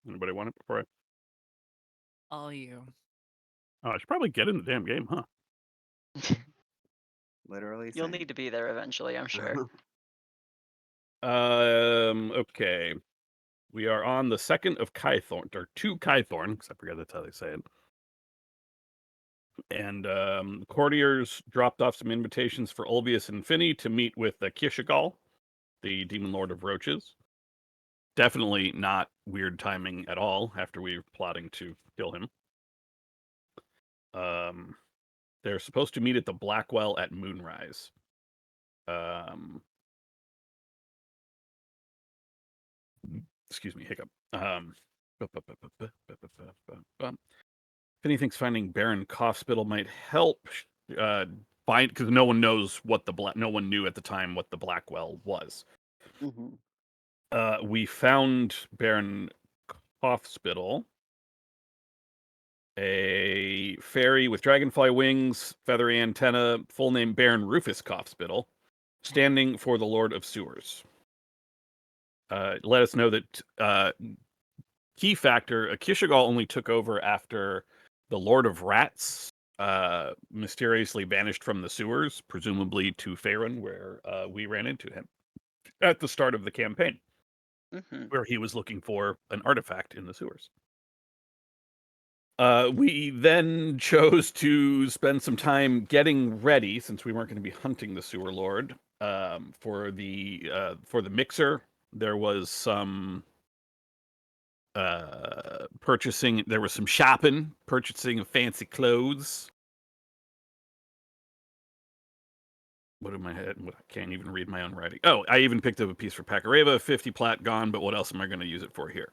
Anybody want it before I? All you. Oh, I should probably get in the damn game, huh? Literally You'll same. need to be there eventually, I'm sure. Okay. We are on the 2nd of Kythorn, or 2 Kythorn, because I forget that's how they say it. And the courtiers dropped off some invitations for Ulvius and Finny to meet with the Kishigal, the Demon Lord of Roaches. Definitely not weird timing at all after we were plotting to kill him. They're supposed to meet at the Blackwell at Moonrise. Excuse me, hiccup. If anything's finding Baron Coughspittle might help, find because no one knows what no one knew at the time what the Blackwell was. We found Baron Coughspittle, a fairy with dragonfly wings, feathery antenna, full name Baron Rufus Coughspittle, standing for the Lord of Sewers. Let us know that key factor, Kishigal only took over after the Lord of Rats mysteriously vanished from the sewers, presumably to Faerun, where we ran into him at the start of the campaign, where he was looking for an artifact in the sewers. We then chose to spend some time getting ready, since we weren't going to be hunting the sewer lord, for the mixer. There was some purchasing. There was some shopping, purchasing of fancy clothes. What in my head? I can't even read my own writing. Oh, I even picked up a piece for Pakareva, 50 plat gone, but what else am I going to use it for here?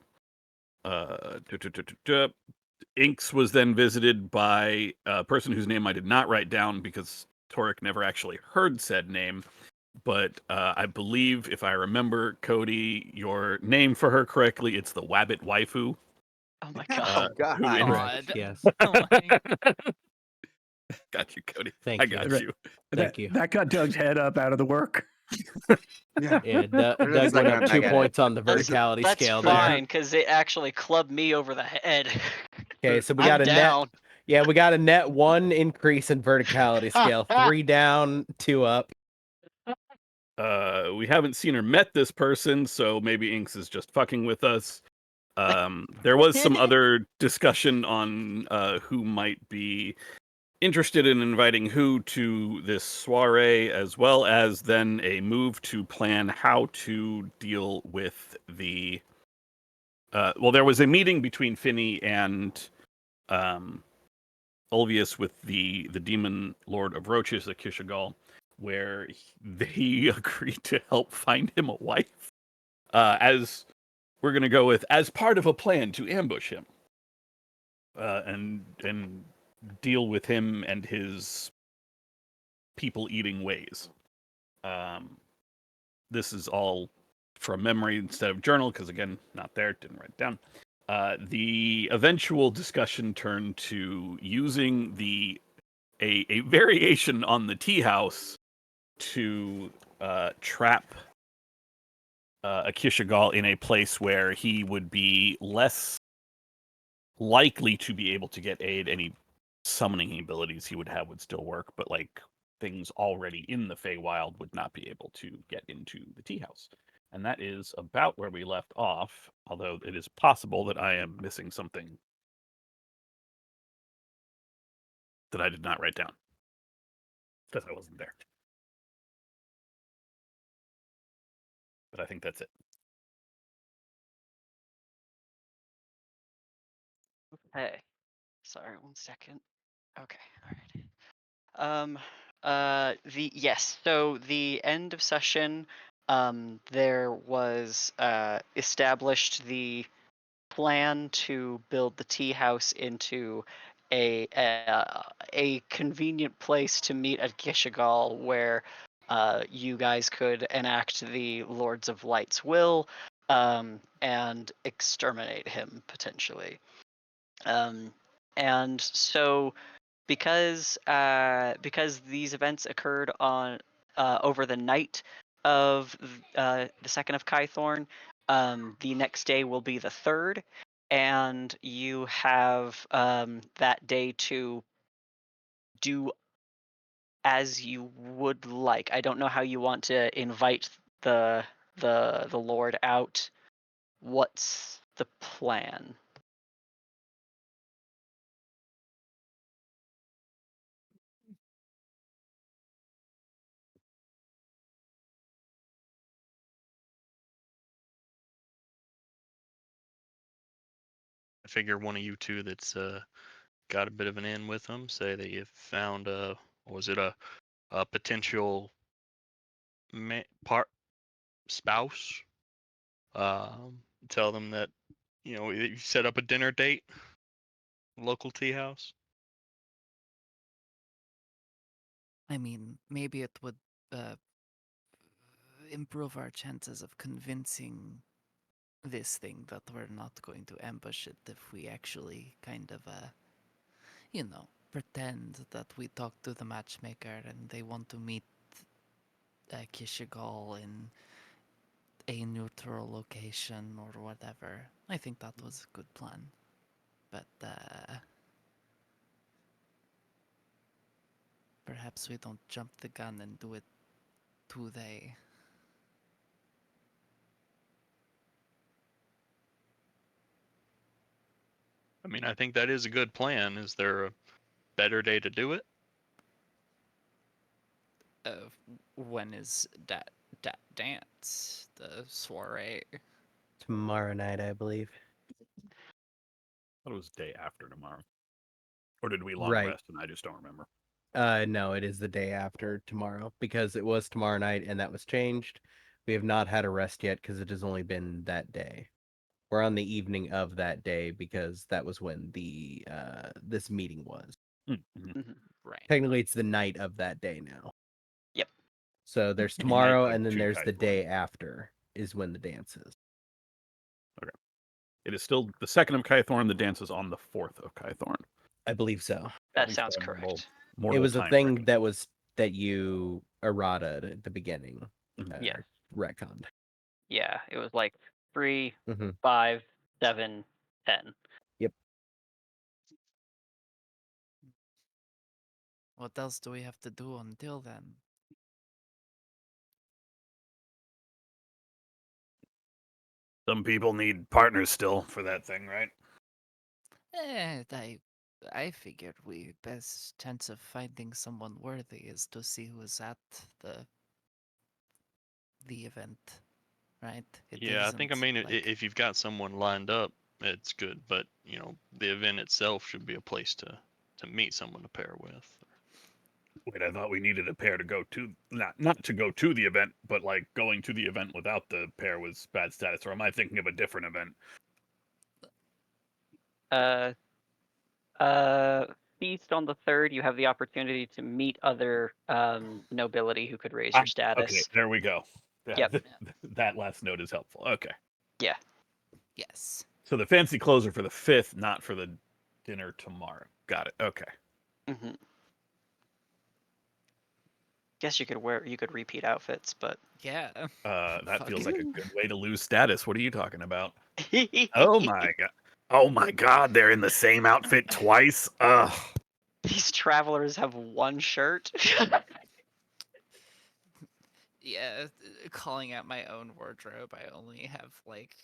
Inks was then visited by a person whose name I did not write down because Torek never actually heard said name. But I believe, if I remember, Cody, your name for her correctly, it's the Wabbit Waifu. Oh my god. God. Yes. Oh my. Got you, Cody. Thank I you. got you. Thank you. That got Doug's head up out of the work. Yeah. Yeah, Doug For just a went second, up I 2 get it. points on the That's verticality scale there. fine, because it actually clubbed me over the head. Okay, so we I'm got a down. net. Yeah, we got a net 1 increase in verticality scale. 3 down, 2 up. We haven't seen or met this person, so maybe Inks is just fucking with us. There was some other discussion on who might be interested in inviting who to this soiree, as well as then a move to plan how to deal with the. Well, there was a meeting between Finny and Ulvius with the Demon Lord of Roaches, the Kishigal, where they agreed to help find him a wife. As we're going to go with, as part of a plan to ambush him and deal with him and his people-eating ways. This is all from memory instead of journal, because again, not there, didn't write it down. The eventual discussion turned to using a variation on the tea house to trap a Kishigal in a place where he would be less likely to be able to get aid. Any summoning abilities he would have would still work, but like things already in the Feywild would not be able to get into the tea house. And that is about where we left off, although it is possible that I am missing something that I did not write down because I wasn't there. But I think that's it. Hey. Sorry, 1 second. Okay, alright. So the end of session, there was established the plan to build the tea house into a convenient place to meet at Gishagal, where you guys could enact the Lords of Light's will and exterminate him potentially. And so because these events occurred on over the night of the 2nd of Kythorn, the next day will be the 3rd, and you have that day to do as you would like. I don't know how you want to invite the Lord out. What's the plan? I figure one of you two that's got a bit of an in with them, say that you found was it a potential spouse? Tell them that you set up a dinner date, local tea house. I mean, maybe it would uh, improve our chances of convincing this thing that we're not going to ambush it if we actually kind of, pretend that we talked to the matchmaker and they want to meet Kishigal in a neutral location or whatever. I think that was a good plan. But, perhaps we don't jump the gun and do it today. I mean, I think that is a good plan. Is there a better day to do it? When is that dance? The soiree? Tomorrow night, I believe. I thought it was day after tomorrow. Or did we long Right. rest and I just don't remember? No, it is the day after tomorrow because it was tomorrow night and that was changed. We have not had a rest yet because it has only been that day. We're on the evening of that day because that was when the this meeting was. Mm-hmm. Mhm. Right. Technically, it's the night of that day now. Yep. So there's Night tomorrow of and then there's the Chikai day after is when the dance is. It is still the 2nd of Kythorn. The dance is on the 4th of Kythorn. I believe so. That sounds correct. It was a time thing frame. that you errata at the beginning. Mhm. Yeah. Retconned. Yeah, it was like 3, Mm-hmm. 5, 7, 10. What else do we have to do until then? Some people need partners still for that thing, right? I figured we best chance of finding someone worthy is to see who's at the event, right? Yeah, I think I isn't mean like if you've got someone lined up, it's good. But the event itself should be a place to meet someone to pair with. Wait, I thought we needed a pair to go to not to go to the event, but like going to the event without the pair was bad status. Or am I thinking of a different event? Uh, Feast on the 3rd, you have the opportunity to meet other nobility who could raise your Okay, status. there we go. Yeah, Yep. that last note is helpful. Okay. Yeah. yes. So the fancy clothes are for the 5th, not for the dinner tomorrow. Got it. Okay. hmm Guess you could repeat outfits, but Yeah. That feels like a Fucking good way to lose status. What are you talking about? Oh my god. Oh my god, they're in the same outfit twice? Ugh. these travelers have one shirt. yeah, calling out my own wardrobe. I only have like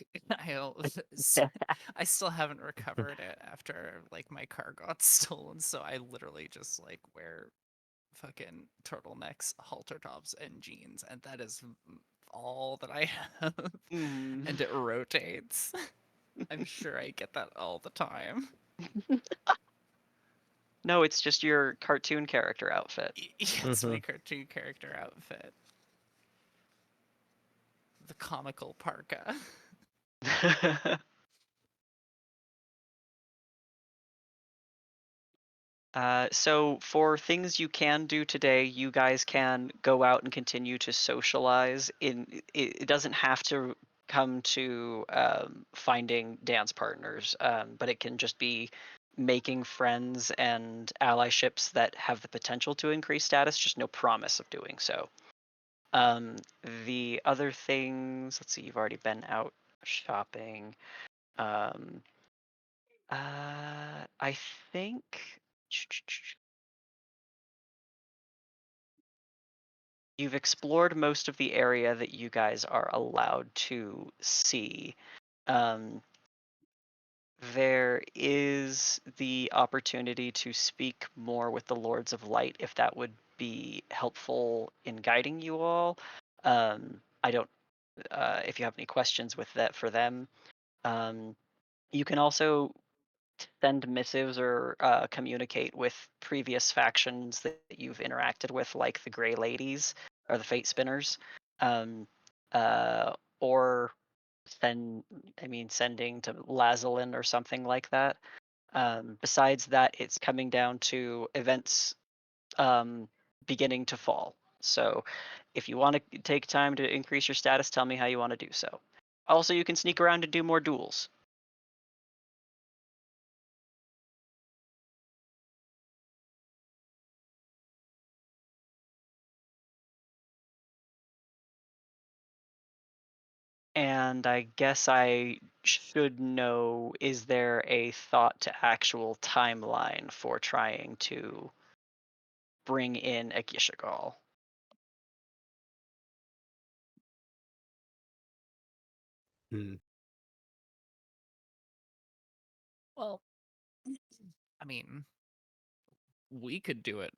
I still haven't recovered it after like my car got stolen, so I literally just like wear fucking turtlenecks, halter tops, and jeans, and that is all that I have. Mhm. And it rotates. I'm sure I get that all the time. No, it's just your cartoon character outfit. It's my Mhm. cartoon character outfit. The comical parka. So for things you can do today, you guys can go out and continue to socialize. It doesn't have to come to finding dance partners, but it can just be making friends and allyships that have the potential to increase status. Just no promise of doing so. Um, the other things, let's see, you've already been out shopping. Um, I think you've explored most of the area that you guys are allowed to see. Um, there is the opportunity to speak more with the Lords of Light if that would be helpful in guiding you all. I don't. If you have any questions with that for them, you can also send missives or communicate with previous factions that you've interacted with, like the Grey Ladies or the Fate Spinners, um, or sending to Lazalin or something like that. Besides that, it's coming down to events beginning to fall. So, if you want to take time to increase your status, tell me how you want to do so. Also, you can sneak around and do more duels. And I guess I should know, is there a thought to actual timeline for trying to bring in a Gishagal? Hmm. Well, I mean, we could do it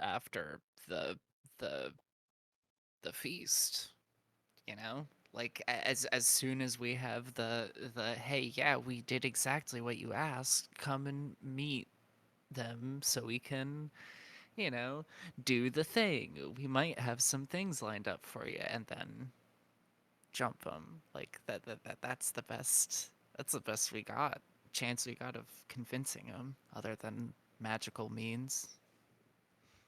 after the the feast, you know? Like as soon as we have the hey, yeah, we did exactly what you asked, come and meet them so we can, you know, do the thing. We might have some things lined up for you and then jump them. Like that's the best. That's the best we got. Chance we got of convincing them other than magical means.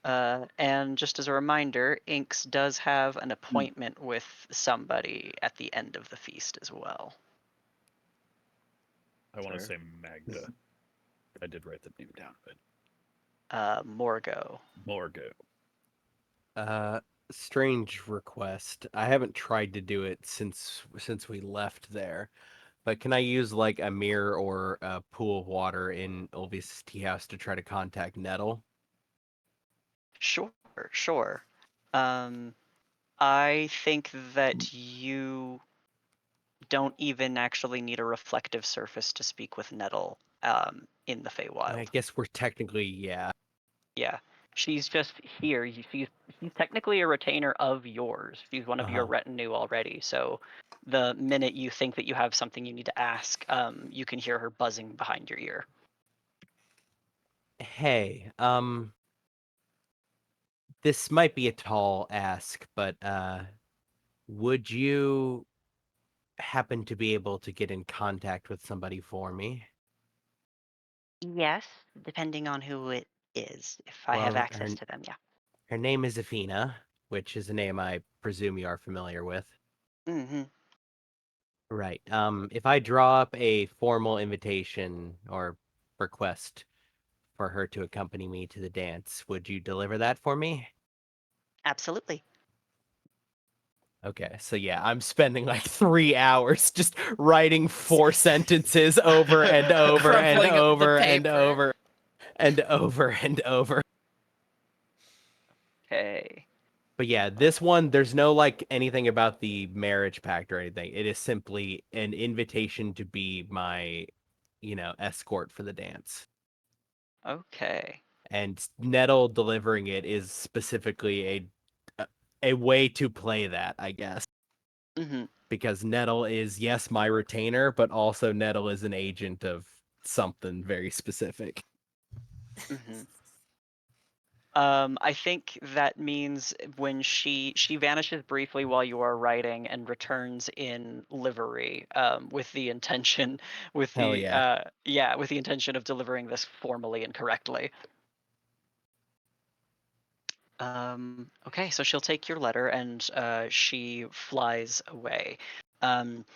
And just as a reminder, Inks does have an appointment with somebody at the end of the feast as well. I want to Sure. say Magda. I did write the name down, but Morgo. Morgo. Strange request. I haven't tried to do it since we left there. But can I use like a mirror or a pool of water in Ulvius' tea house to try to contact Nettle? Sure, sure. I think that you don't even actually need a reflective surface to speak with Nettle in the I Feywild. guess we're technically, yeah. Yeah, she's just here. She's technically a retainer of yours. She's one of your Uh-huh. retinue already. So the minute you think that you have something you need to ask, you can hear her buzzing behind your ear. Hey, this might be a tall ask, but would you happen to be able to get in contact with somebody for me? Yes, depending on who it is. If I have Well, access to them, yeah. her name is Athena, which is a name I presume you are familiar with. Mm-hmm. Right. If I draw up a formal invitation or request for her to accompany me to the dance, would you deliver that for me? Absolutely. Okay, so yeah, I'm spending like 3 hours just writing 4 sentences over and over and Crumpling up the over and paper. over and over and over. Okay. But yeah, this one, there's no like anything about the marriage pact or anything. It is simply an invitation to be my, escort for the dance. Okay. And Nettle delivering it is specifically a way to play that, I guess. Mm-hmm. Because Nettle is, yes, my retainer, but also Nettle is an agent of something very specific. Mm-hmm. I think that means when she vanishes briefly while you are writing and returns in livery, with the intention, Hell yeah. with the intention of delivering this formally and correctly. Okay, so she'll take your letter and she flies away. Um,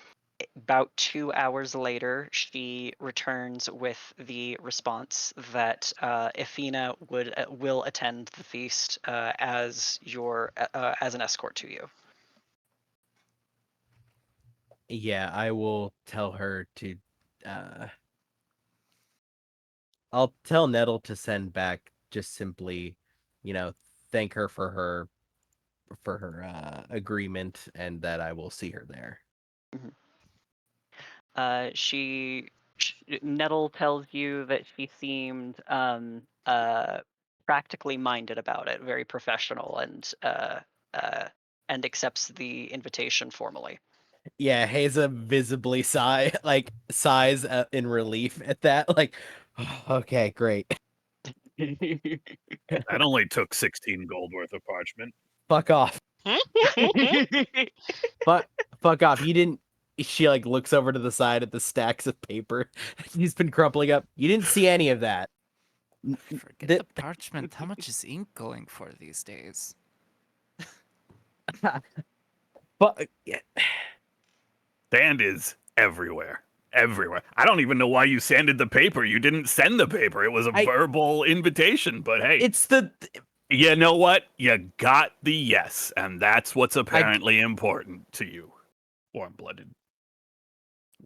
about 2 hours later, she returns with the response that Athena will attend the feast as an escort to you. Yeah, I will tell her to uh I'll tell Nettle to send back just simply, thank her for her agreement and that I will see her there. Nettle tells you that she seemed practically minded about it, very professional, and accepts the invitation formally. Yeah, Haza visibly sighs in relief at that. Like, okay, great. That only took 16 gold worth of parchment. Fuck off. Fuck off. You didn't. She looks over to the side at the stacks of paper he's been crumpling up. You didn't see any of that. Forget the parchment. How much is ink going for these days? But Sand is everywhere. Everywhere. I don't even know why you sanded the paper. You didn't send the paper. It was a verbal invitation, but hey. It's the. You know what? You got the yes, and that's what's apparently important to you. Warm-blooded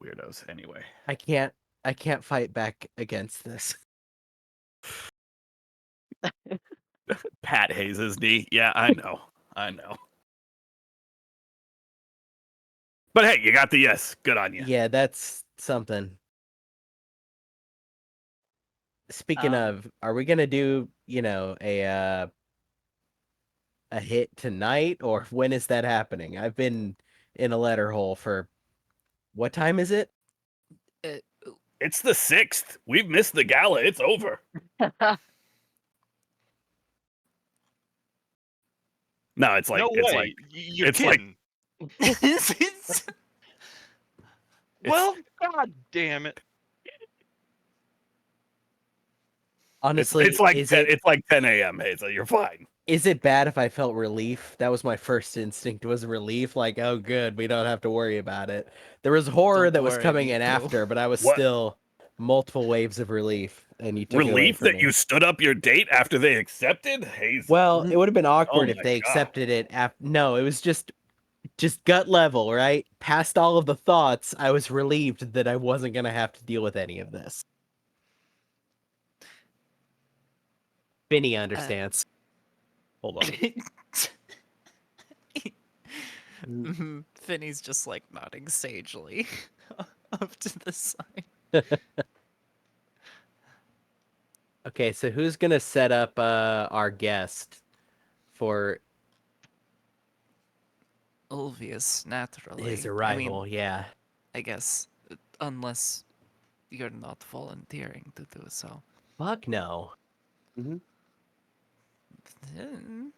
weirdos, anyway. I can't fight back against this. Pat Hayes' knee. Yeah, I know. I know. But hey, you got the yes. Good on you. Yeah, that's something. Speaking of, are we gonna do, a hit tonight, or when is that happening? I've been in a letter hole for what time is it? It's the 6th. We've missed the gala. It's over. No, it's like no it's way. like You're it's kidding. Like Well, god damn it. Honestly, it's like 10 a.m. Hazel. You're fine. Is it bad if I felt relief? That was my first instinct, was relief. Like, oh, good, we don't have to worry about it. There was horror Don't that was worry, coming me in too. after, but I was What? still multiple waves of relief, and you took it away Relief from that me. you stood up your date after they accepted? Hazel. Well, it would have been awkward Oh if my they God. accepted it. No, it was just gut level, right? Past all of the thoughts, I was relieved that I wasn't gonna have to deal with any of this. Finny understands. Hold on. Finney's just nodding sagely up to the side. Okay, so who's gonna set up our guest for Ulvius, naturally. his arrival? Yeah. I guess, unless you're not volunteering to do so. Fuck no. Then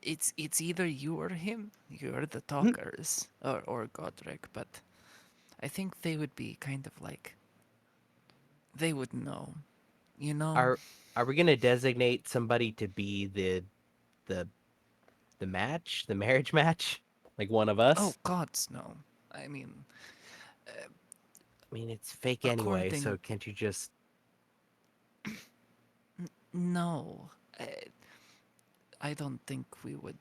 it's either you or him. You're the talkers, or Godric, but I think they would be kind of they would know, you know. Are we gonna designate somebody to be the marriage match, like one of us? Oh gods, no. I mean, it's fake anyway, so according- can't you just? No, I don't think we would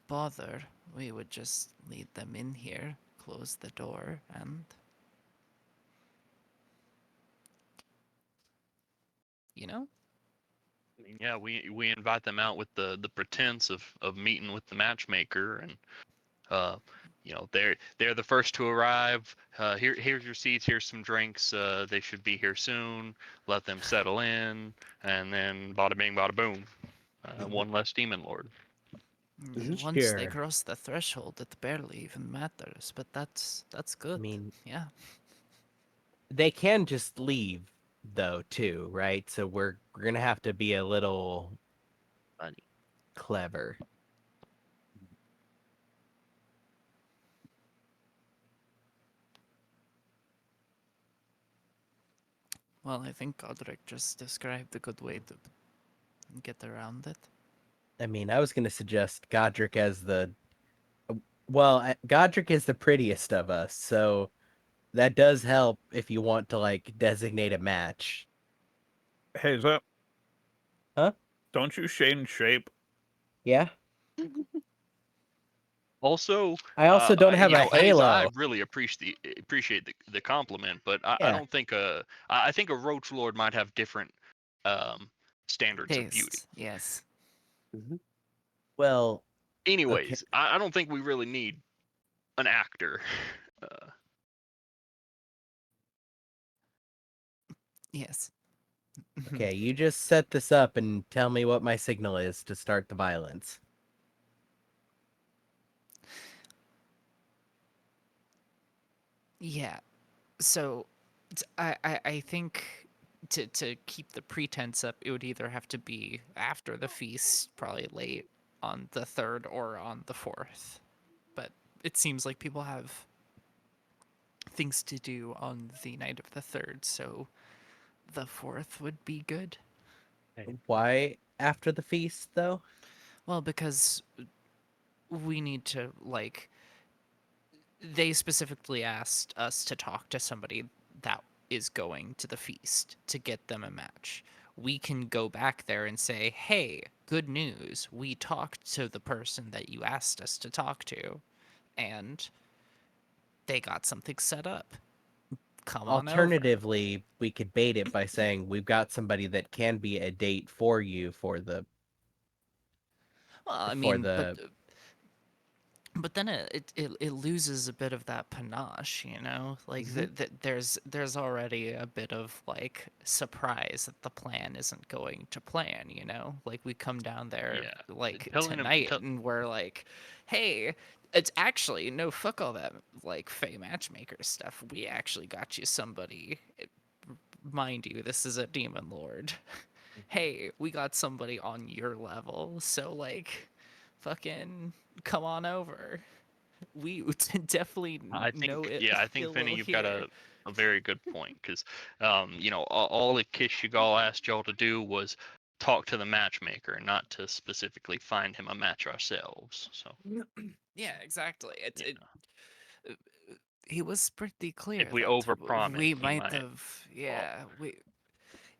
bother. We would just lead them in here, close the door, and you know. I mean, yeah, we invite them out with the pretense of meeting with the matchmaker, and they're the first to arrive. Here's your seats. Here's some drinks. They should be here soon. Let them settle in, and then bada bing, bada boom. One less demon lord. Once they cross the threshold, it barely even matters. But that's good. I mean, yeah. They can just leave, though, too, right? So we're gonna have to be a little funny, clever. Well, I think Godric just described a good way to get around it. I mean, I was gonna suggest Godric as Godric is the prettiest of us, so that does help if you want to designate a match. Hey, is that? Huh? Don't you change shape? Yeah. Also, I also don't have a halo. I really appreciate the compliment, but I don't think I think a roach lord might have different standards of beauty. Taste, yes. Well, Anyways, I don't think we really need an actor. Yes. okay, you just set this up and tell me what my signal is to start the violence. Yeah. So I think to keep the pretense up, it would either have to be after the feast, probably late on the 3rd or on the 4th. But it seems like people have things to do on the night of the 3rd, so the 4th would be good. Why after the feast, though? Well, because we need to, like, they specifically asked us to talk to somebody that is going to the feast to get them a match. We can go back there and say, hey, good news. We talked to the person that you asked us to talk to, and they got something set up. Come on over. Alternatively, we could bait it by saying we've got somebody that can be a date for you for the Well, I for mean, the but then it loses a bit of that panache, you know, like there's already a bit of like surprise that the plan isn't going to plan, you know, like we come down there Yeah, like telling him. tonight and we're like, hey, it's actually no, fuck all that like fey matchmaker stuff, we actually got you somebody. Mind you, this is a demon lord. Hey, we got somebody on your level, so like fucking come on over. We definitely I know think, it. yeah, I think Ill Finney, will you've got hear. a very good point because, all that Kishigal asked y'all to do was talk to the matchmaker, not to specifically find him a match ourselves. So, Yeah, exactly. you know, Uh, he was pretty clear if we that overpromise, we he might might have. fall. Yeah, we.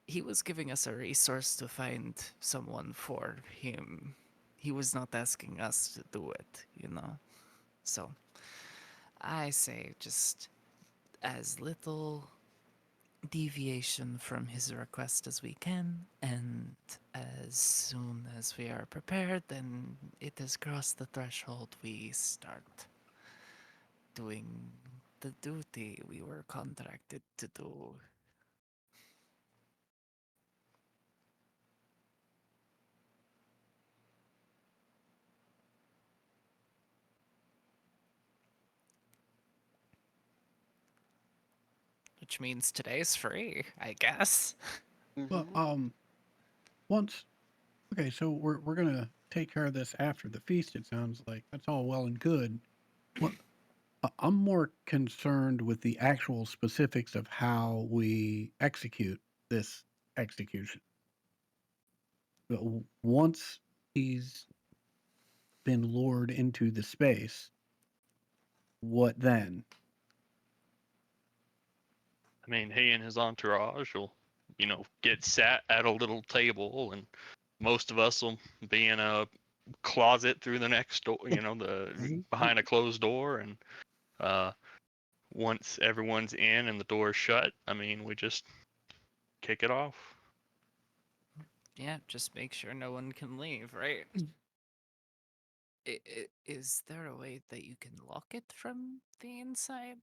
He was giving us a resource to find someone for him. He was not asking us to do it, you know. So I say just as little deviation from his request as we can, and as soon as we are prepared, then it has crossed the threshold, we start doing the duty we were contracted to do. Which means today's free, I guess. Well, Mhm. once okay, so we're gonna take care of this after the feast. It sounds like that's all well and good. What I'm more concerned with the actual specifics of how we execute this execution. But once he's been lured into the space, what then? I mean, he and his entourage will, get sat at a little table, and most of us will be in a closet through the next door, behind a closed door, and uh, once everyone's in and the door's shut, I mean, we just kick it off. Yeah, just make sure no one can leave, right? Is there a way that you can lock it from the inside?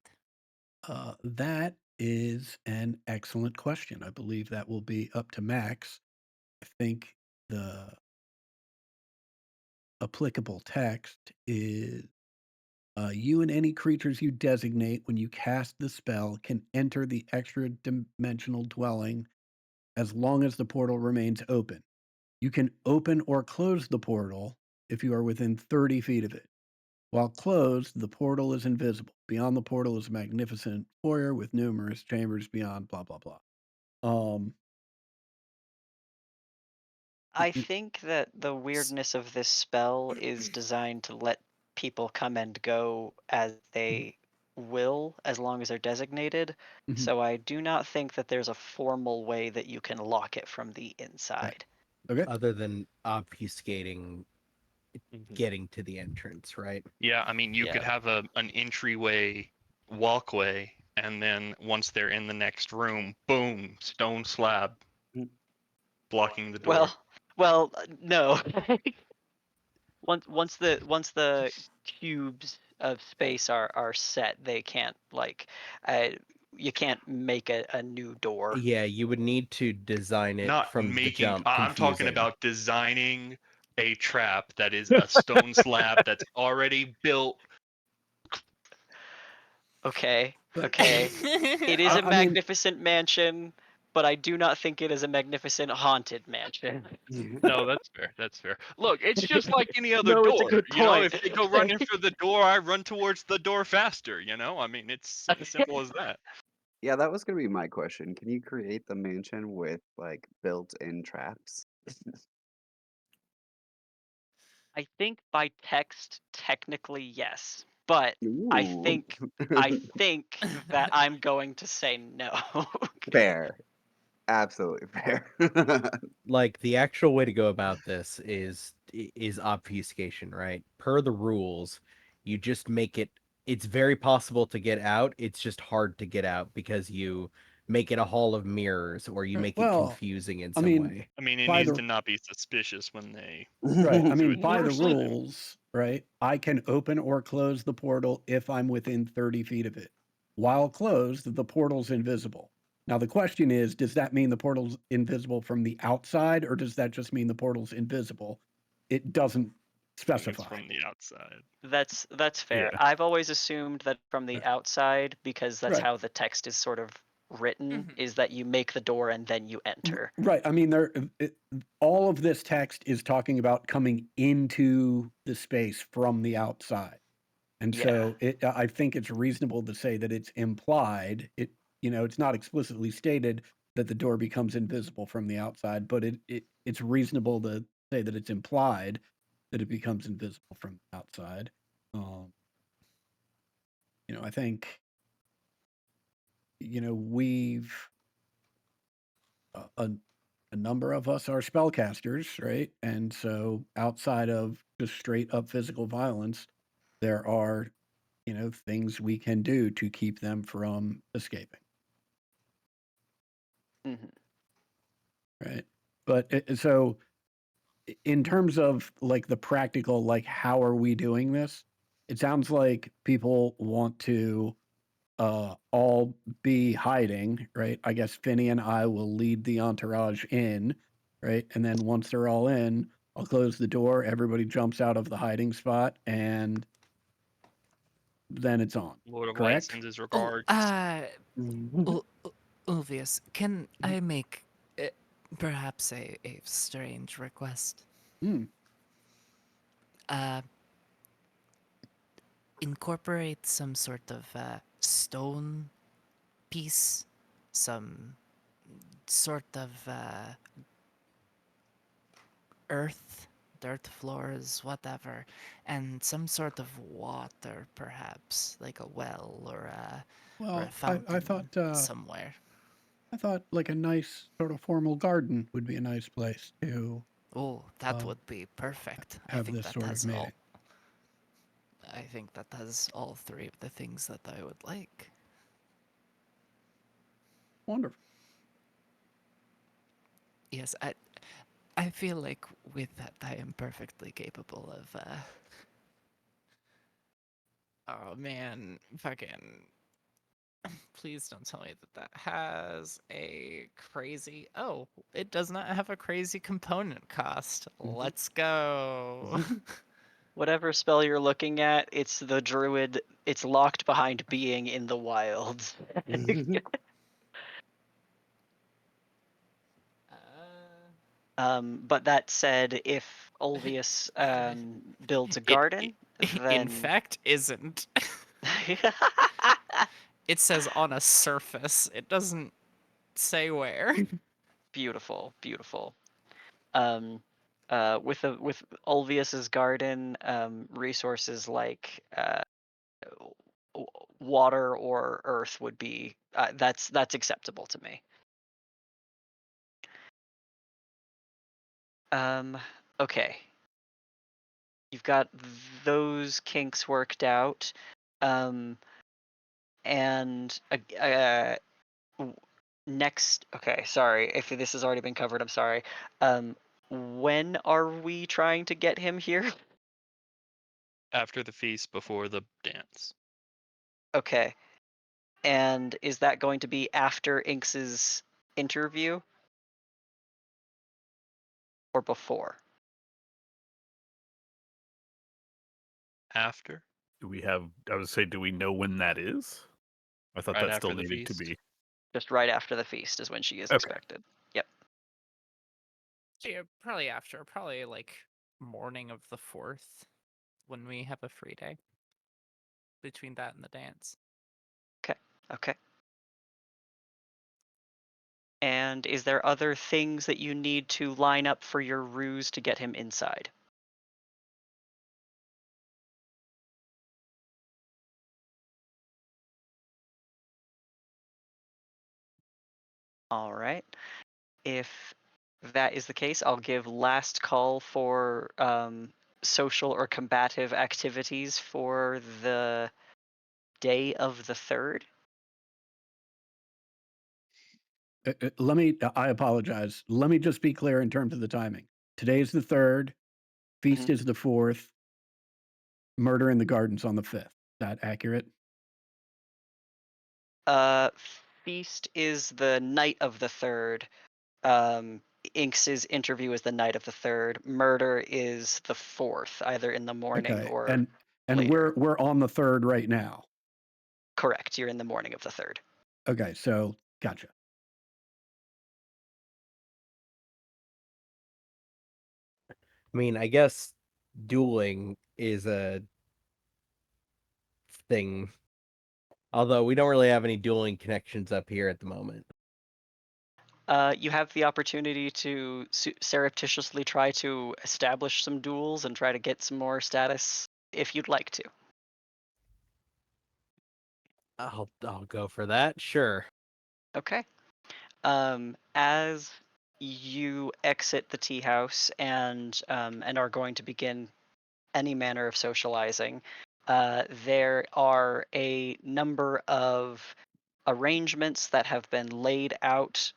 That is an excellent question. I believe that will be up to Max. I think the applicable text is you and any creatures you designate when you cast the spell can enter the extra dimensional dwelling as long as the portal remains open. You can open or close the portal if you are within 30 feet of it. While closed, the portal is invisible. Beyond the portal is a magnificent foyer with numerous chambers beyond, blah, blah, blah. I think that the weirdness of this spell is designed to let people come and go as they will, as long as they're designated. Mhm. So I do not think that there's a formal way that you can lock it from the inside. Okay. other than obfuscating Mhm. getting to the entrance, right? Yeah, I mean, you could Yeah. have an entryway walkway, and then once they're in the next room, boom, stone slab. blocking the door. No. once the cubes of space are set, they can't you can't make a new door. Yeah, you would need to design it Not from the making. jump. I'm talking confusing. about designing a trap that is a stone slab that's already built. Okay. But- Okay. It is I a mean- magnificent mansion, but I do not think it is a magnificent haunted mansion. No, that's fair. That's fair. Look, it's just like any other No, door. it's a good You know, point. if they go running for the door, I run towards the door faster. You know, I mean, it's as simple as that. Yeah, that was gonna be my question. Can you create the mansion with like built-in traps? I think by text, technically yes, but I Ooh. think that I'm going to say no. Fair. Absolutely fair. Like the actual way to go about this is obfuscation, right? Per the rules, you just make it. It's very possible to get out. It's just hard to get out because you make it a hall of mirrors or you make it Well, confusing in I some mean, way. I mean, it By needs the- to not be suspicious when they. Right. I do mean, it by the first time. rules, right? I can open or close the portal if I'm within 30 feet of it. While closed, the portal's invisible. Now, the question is, does that mean the portal's invisible from the outside, or does that just mean the portal's invisible? It doesn't I think it's specify. from the outside. That's fair. Yeah. I've always assumed that from the outside, because that's Right. how the text is sort of written, Mhm. is that you make the door and then you enter. Right. I mean, all of this text is talking about coming into the space from the outside. And Yeah. so I think it's reasonable to say that it's implied. It's not explicitly stated that the door becomes invisible from the outside, but it's reasonable to say that it's implied that it becomes invisible from the outside. I think, we've a number of us are spellcasters, right? And so outside of just straight up physical violence, there are things we can do to keep them from escaping, Mhm. right? But so in terms of like the practical, like how are we doing this? It sounds like people want to all be hiding, right? I guess Finney and I will lead the entourage in, right? And then once they're all in, I'll close the door, everybody jumps out of the hiding spot, and then it's on. Lord of Light Correct? sends his Oh, regards. Ulvius, can I make perhaps a strange request? Hmm. Incorporate some sort of stone piece, some sort of earth, dirt floors, whatever, and some sort of water, perhaps like a well or a Well, fountain I thought somewhere. I thought like a nice sort of formal garden would be a nice place to Oh, that um, would be perfect. I have think this that sort of has all. meeting. I think that has all three of the things that I would like. Wonderful. Yes, I feel like with that I am perfectly capable of oh man, fucking please don't tell me that has a crazy oh, it does not have a crazy component cost. Let's go. Whatever spell you're looking at, it's the druid. It's locked behind being in the wilds. But that said, if Ulvius builds a garden, in then fact isn't. It says on a surface. It doesn't say where. beautiful, beautiful. With Ulvius's garden, resources like water or earth would be that's acceptable to me. Okay. You've got those kinks worked out. And next. Okay, sorry if this has already been covered. I'm sorry. When are we trying to get him here? After the feast, before the dance. Okay, and is that going to be after Inks's interview or before? After? Do we have? I would say, do we know when that is? I thought Right that still after the needed to feast. be. Just right after the feast is when she is Okay. expected. Yep. Yeah, probably after. Probably like morning of the 4th when we have a free day between that and the dance. Okay. And is there other things that you need to line up for your ruse to get him inside? All right. If that is the case, I'll give last call for social or combative activities for the day of the 3rd. Let me. I apologize. Let me just be clear in terms of the timing. Today's the 3rd. Feast is the 4th. Murder in the Gardens on the 5th. Is that accurate? Feast is the night of the 3rd. Inks's interview is the night of the 3rd. Murder is the 4th, either in the morning Okay. or And later. we're on the 3rd right now. Correct. You're in the morning of the 3rd. Okay. So gotcha. I mean, I guess dueling is a thing. Although we don't really have any dueling connections up here at the moment. You have the opportunity to surreptitiously try to establish some duels and try to get some more status if you'd like to. I'll go for that. Sure. Okay. As you exit the tea house and are going to begin any manner of socializing, there are a number of arrangements that have been laid out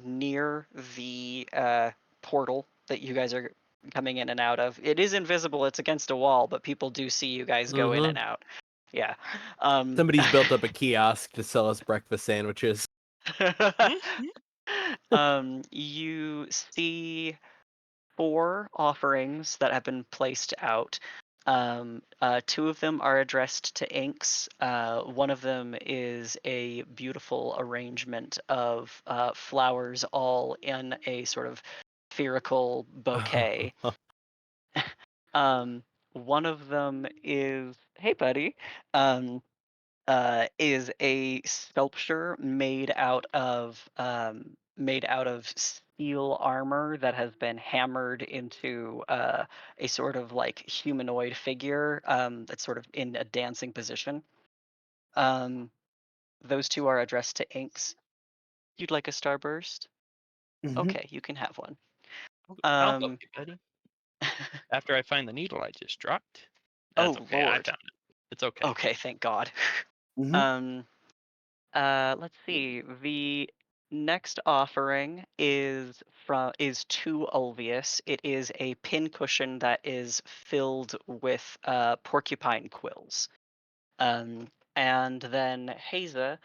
near the portal that you guys are coming in and out of. It is invisible, it's against a wall, but people do see you guys go in and out. Yeah. Somebody's built up a kiosk to sell us breakfast sandwiches. You see 4 offerings that have been placed out. 2 of them are addressed to Inks. One of them is a beautiful arrangement of flowers all in a sort of spherical bouquet. One of them is, hey buddy, is a sculpture made out of steel armor that has been hammered into a sort of like humanoid figure that's sort of in a dancing position. Those 2 are addressed to Inks. You'd like a starburst? Okay, you can have one. I'll help you, buddy. After I find the needle I just dropped. That's Oh okay. I Lord. found it. It's okay. Okay, thank God. Let's see. The next offering is to Ulvius. It is a pincushion that is filled with porcupine quills. And then Haza,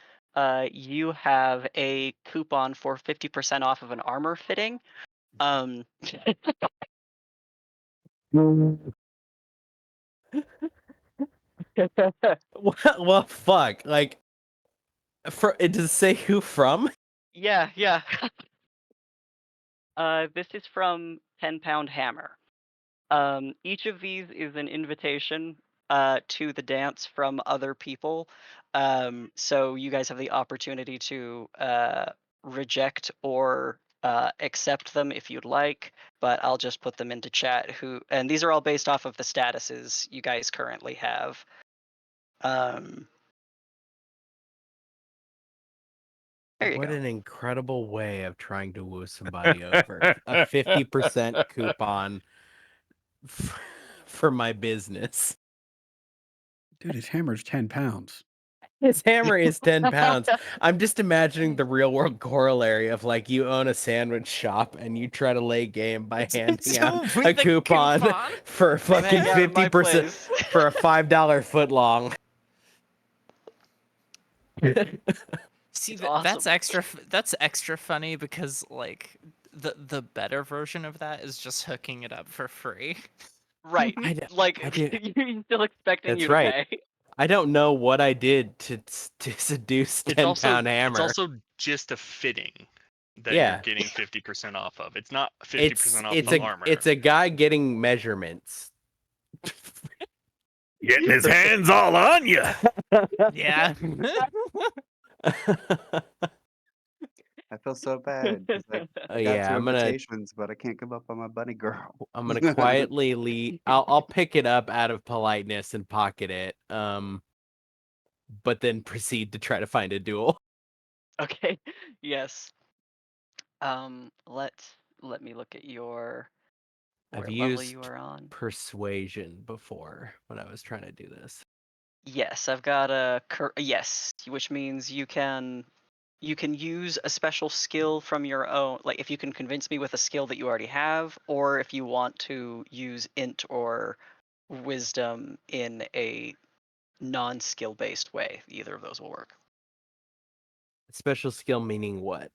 you have a coupon for 50% off of an armor fitting. Well, fuck. Like, does it say who from? Yeah. This is from 10-Pound Hammer. Each of these is an invitation to the dance from other people. So you guys have the opportunity to reject or accept them if you'd like, but I'll just put them into chat. And these are all based off of the statuses you guys currently have. There you What go. an incredible way of trying to woo somebody over. A 50% coupon for my business. Dude, his hammer's 10 pounds. His hammer is 10 pounds. I'm just imagining the real world corollary of like you own a sandwich shop and you try to lay game by handing out With a the coupon for Come fucking hang out at my 50% place. for a $5 foot long. See, It's that's awesome. extra funny because like the better version of that is just hooking it up for free. Right. I d- Like I do- he's still expecting That's you to right. pay. I don't know what I did to seduce It's 10-pound hammer. It's also just a fitting that Yeah. you're getting 50% off of. It's not 50% It's off it's the a armor. it's a guy getting measurements. Getting his hands all on you. Yeah. I feel so bad. 'Cause, like, I got Yeah, 2 I'm gonna invitations, but I can't come up on my bunny girl. quietly leave. I'll pick it up out of politeness and pocket it. But then proceed to try to find a duel. Okay. Yes. Let me look at your I've what level used you are on. persuasion before when I was trying to do this. Yes, I've got a yes, which means you can use a special skill from your own, like if you can convince me with a skill that you already have, or if you want to use int or wisdom in a non-skill based way. Either of those will work. Special skill meaning what?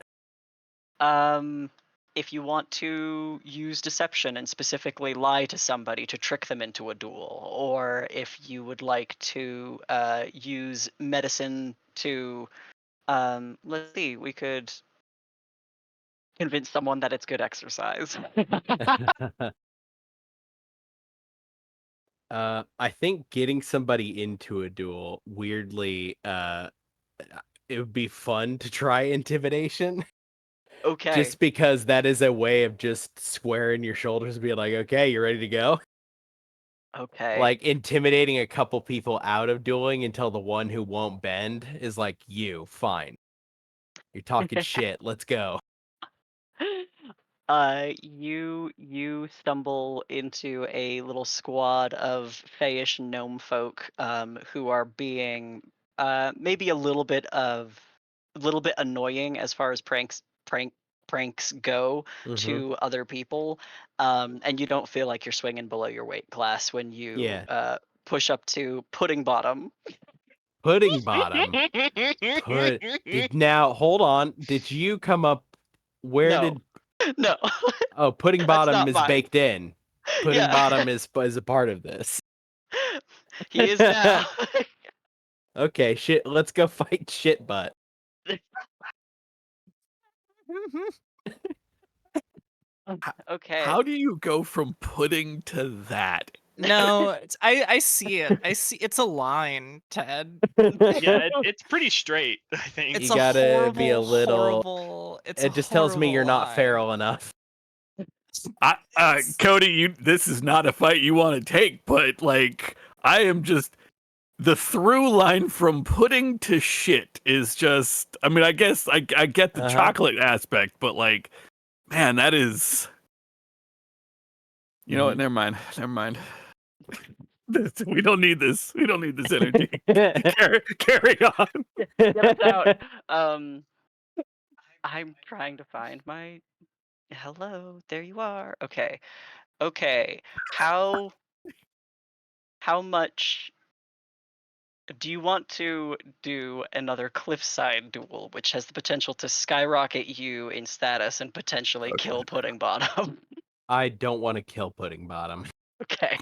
If you want to use deception and specifically lie to somebody to trick them into a duel, or if you would like to use medicine to, let's see, we could convince someone that it's good exercise. I think getting somebody into a duel, weirdly, it would be fun to try intimidation. Okay. Just because that is a way of just squaring your shoulders and being like, okay, you ready to go? Okay. Like intimidating a couple people out of dueling until the one who won't bend is like, you, fine. You're talking shit. Let's go. You stumble into a little squad of fayish gnome folk, who are being maybe a little bit annoying as far as pranks go Mhm. to other people, and you don't feel like you're swinging below your weight class when you Yeah. push up to pudding bottom. Pudding bottom. Now hold on. Did you come up? Where No. did? No. Oh, pudding That's bottom not is mine. baked in. Pudding Yeah. bottom is a part of this. He is now. Okay, shit. Let's go fight shit butt. Okay. How do you go from pudding to that? No, I see it. I see it's a line, Ted. Yeah, it's pretty straight, I think. It's You a gotta horrible, be a little. horrible. It's It a just tells me horrible you're not line. feral enough. Cody, this is not a fight you want to take, but like, I am just the through line from pudding to shit is just. I mean, I guess I get the chocolate aspect, but like, man, that is. You know what? Never mind. We don't need this. We don't need this energy. Carry on. Get us out. I'm trying to find my. Hello, there you are. Okay. Okay. How much do you want to do another cliffside duel, which has the potential to skyrocket you in status and potentially kill Pudding Bottom? I don't want to kill pudding bottom. Okay.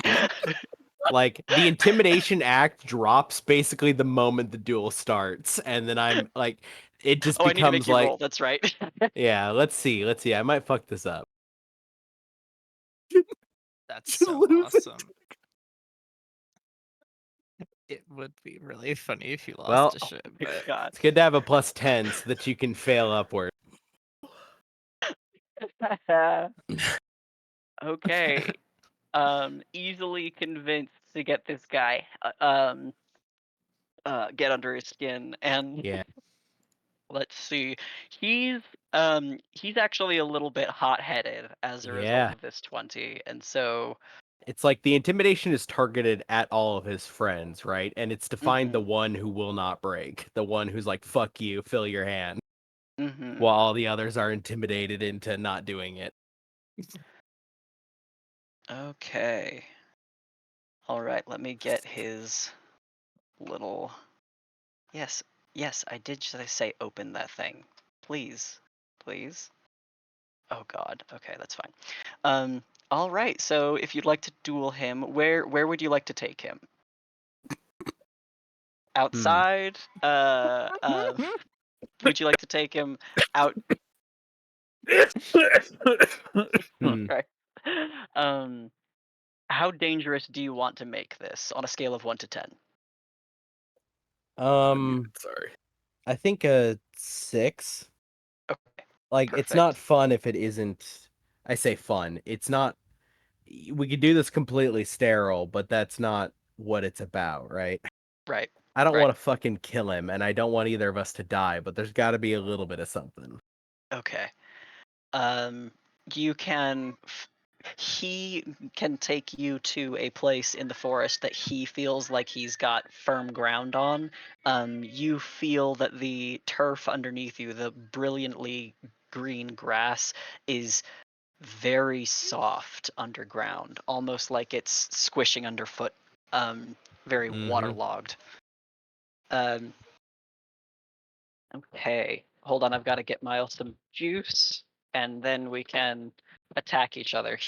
Like the intimidation act drops basically the moment the duel starts, and then I'm like, it just Oh, I need to make becomes you like, roll. That's right. yeah. Let's see. I might fuck this up. That's Should so lose it. awesome. It would be really funny if you lost Well, to shit, but God. It's good to have a +10 so that you can fail upward. Okay. Easily convinced to get this guy get under his skin, and Yeah. let's see. He's he's actually a little bit hot-headed as a result Yeah. of this 20, and so It's like the intimidation is targeted at all of his friends, right? And it's to find the Mhm. one who will not break, the one who's like, "Fuck you, fill your hand," Mhm. while all the others are intimidated into not doing it. Okay. All right, let me get his little. Yes, yes, I did just say open that thing. Please, please. Oh God. Okay, that's fine. All right. So if you'd like to duel him, where would you like to take him? Outside? Would you like to take him out? Hmm. Right. Um, how dangerous do you want to make this on a scale of 1 to 10? Sorry. I think a 6. Okay, Like, it's not perfect. fun if it isn't. I say fun. It's not. We could do this completely sterile, but that's not what it's about, right? Right. I don't Right. want to fucking kill him, and I don't want either of us to die, but there's got to be a little bit of something. Okay. You can. He can take you to a place in the forest that he feels like he's got firm ground on. You feel that the turf underneath you, the brilliantly green grass, is very soft underground, almost like it's squishing underfoot. Very Mhm. waterlogged. Um, okay, hold on. I've got to get Miles some juice, and then we can attack each other.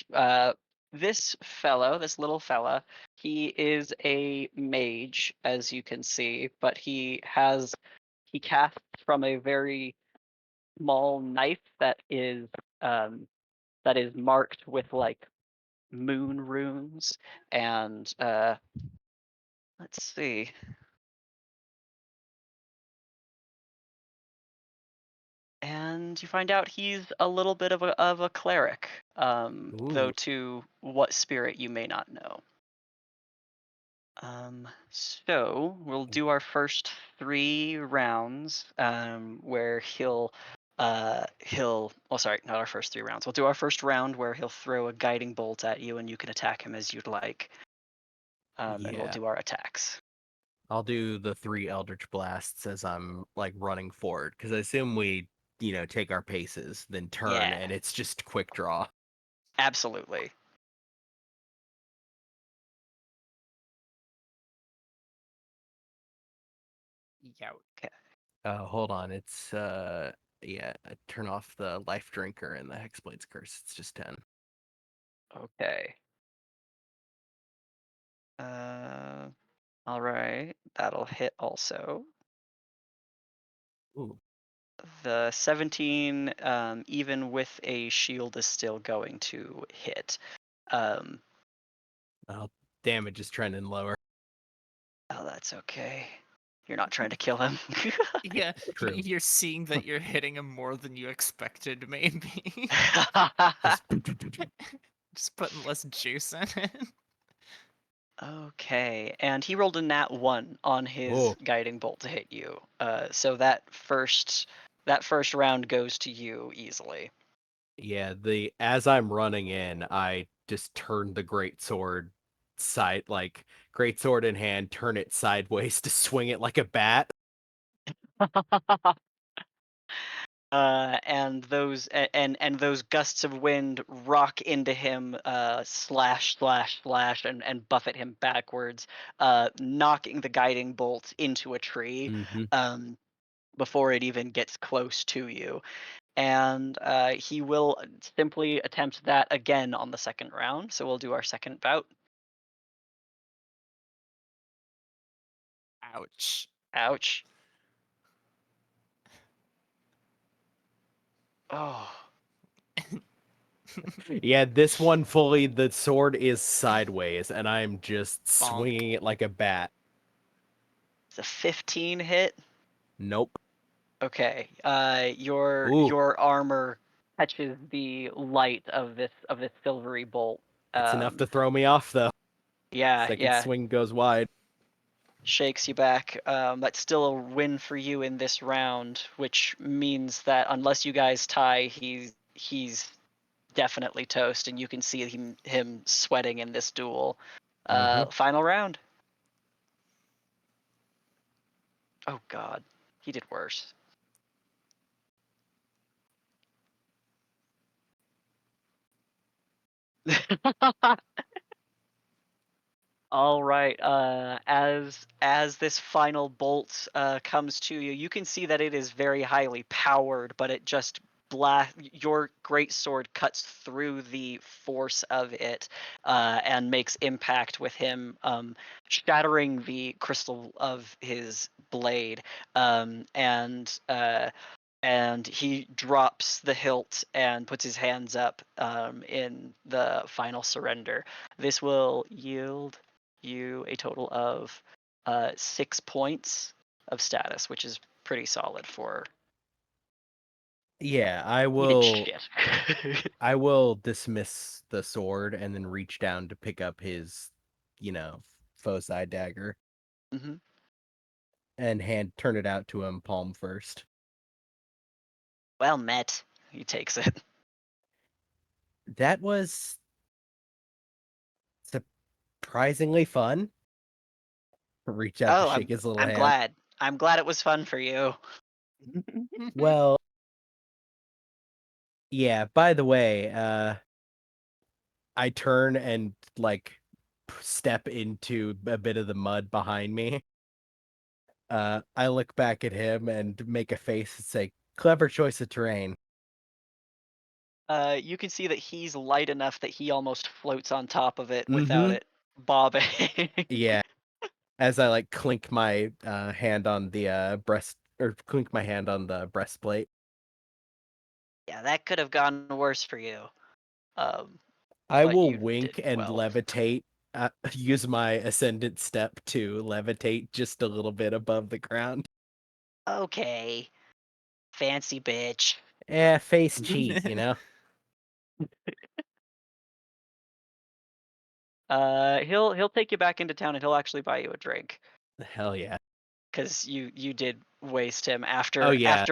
This fellow, this little fella, he is a mage, as you can see, but he casts from a very small knife um, that is marked with like moon runes, and let's see. And you find out he's a little bit of a cleric, though Ooh. to what spirit you may not know. So we'll do our first 3 rounds, where well, sorry, not our first 3 rounds. We'll do our first round where he'll throw a guiding bolt at you, and you can attack him as you'd like. And we'll Yeah. do our attacks. I'll do the 3 Eldritch Blasts as I'm, like, running forward, because I assume we, take our paces, then turn, Yeah, and it's just quick draw. absolutely. Yeah. Okay. Hold on, it's, yeah, turn off the Life Drinker and the Hexblade's Curse, it's just 10. Okay. All right. That'll hit also. Ooh. The 17, even with a shield, is still going to hit. Um, Oh, damage is trending lower. oh, that's okay. You're not trying to kill him. Yeah, True. you're seeing that you're hitting him more than you expected, maybe. Just Just putting less juice in it. Okay, and he rolled a nat 1 on his oh, guiding bolt to hit you. So that first round goes to you easily. yeah, as I'm running in, I just turn the greatsword greatsword in hand, turn it sideways to swing it like a bat. And those gusts of wind rock into him, slash slash slash, and buffet him backwards, knocking the guiding bolt into a tree, Mm-hmm. before it even gets close to you. And he will simply attempt that again on the second round. So we'll do our second bout. Ouch. Ouch. Oh. Yeah, this one fully, the sword is sideways, and I'm just Bonk. swinging it like a bat. It's a 15 hit. Nope. Okay. Ooh, Your armor catches the light of this silvery bolt. it's enough to throw me off, though. Yeah, Second yeah. swing goes wide. Shakes you back. That's still a win for you in this round, which means that unless you guys tie, he's definitely toast, and you can see him sweating in this duel. Mhm. Final round. Oh God, he did worse. All right. As this final bolt comes to you, you can see that it is very highly powered, but it just your great sword cuts through the force of it and makes impact with him, shattering the crystal of his blade, and he drops the hilt and puts his hands up in the final surrender. This will yield you a total of 6 points of status, which is pretty solid for. Yeah, He did shit. I will dismiss the sword and then reach down to pick up his, foci dagger hmm and turn it out to him palm first. Well met. He takes it. That was surprisingly fun. Reach out to Oh, shake his little I'm hand. glad. I'm glad it was fun for you. Well, yeah, by the way, I turn and step into a bit of the mud behind me. I look back at him and make a face and say, "Clever choice of terrain." You can see that he's light enough that he almost floats on top of it without Mhm. it bobbing. Yeah. As I clink my hand on the clink my hand on the breastplate. Yeah, that could have gone worse for you. I But will you wink did and well. levitate. Use my ascendant step to levitate just a little bit above the ground. Okay, fancy bitch. Face cheat, you know. He'll take you back into town and he'll actually buy you a drink Hell yeah. because you did waste him Oh after yeah.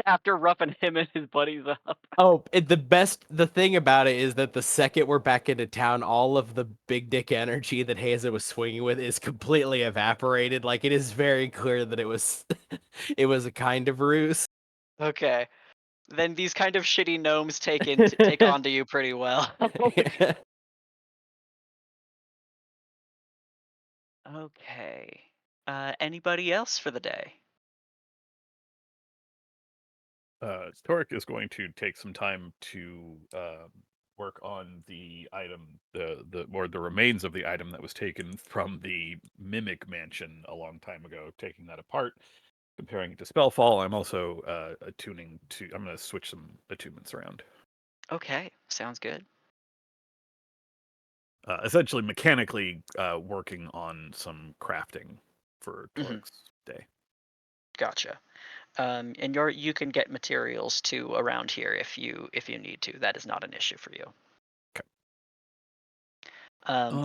after roughing him and his buddies up. Oh, the thing about it is that the second we're back into town, all of the big dick energy that Haza was swinging with is completely evaporated. Like, it is very clear that it was, it was a kind of ruse. Okay, then these kind of shitty gnomes take onto you pretty well. Okay. Anybody else for the day? Torek is going to take some time to work on the item, the remains of the item that was taken from the mimic mansion a long time ago. Taking that apart, comparing it to Spellfall. I'm also attuning to. I'm going to switch some attunements around. Okay, sounds good. Essentially, mechanically working on some crafting for Torek's day. Gotcha. And you can get materials too around here if you need to. That is not an issue for you.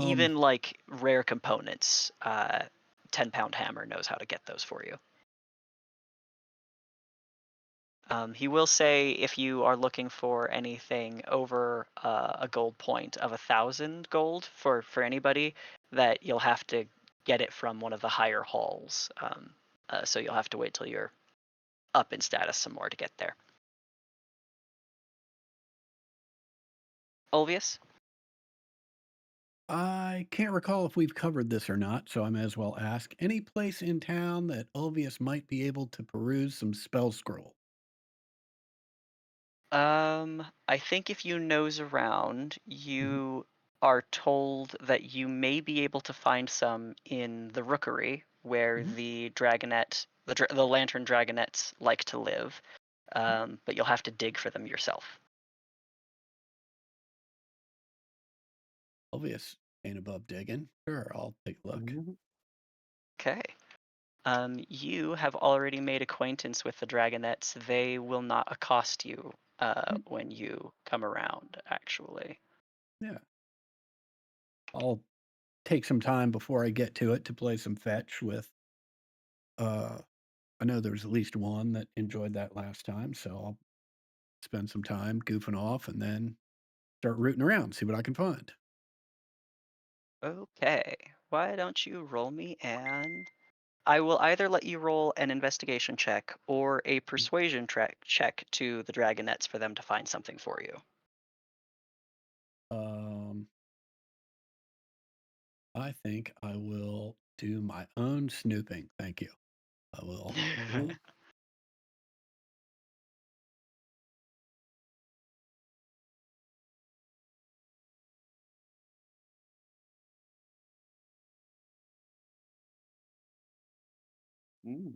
Even like rare components, 10-pound hammer knows how to get those for you. He will say if you are looking for anything over a gold point of 1,000 gold for anybody, that you'll have to get it from one of the higher halls. So you'll have to wait till you're up in status some more to get there. Ulvius? I can't recall if we've covered this or not, so I may as well ask. Any place in town that Ulvius might be able to peruse some spell scroll? I think if you nose around, Mm-hmm. you are told that you may be able to find some in the rookery where Mhm. the dragonette, the lantern dragonettes like to live. But you'll have to dig for them yourself. Ulvius ain't above digging. Sure, I'll take a look. Okay. You have already made acquaintance with the dragonettes. They will not accost you when you come around, actually. Yeah. I'll take some time before I get to it to play some fetch with. I know there's at least one that enjoyed that last time, so I'll spend some time goofing off and then start rooting around, see what I can find. Okay. Why don't you roll me I will either let you roll an investigation check or a persuasion check to the dragonettes for them to find something for you. I think I will do my own snooping. Thank you. I will. Mm.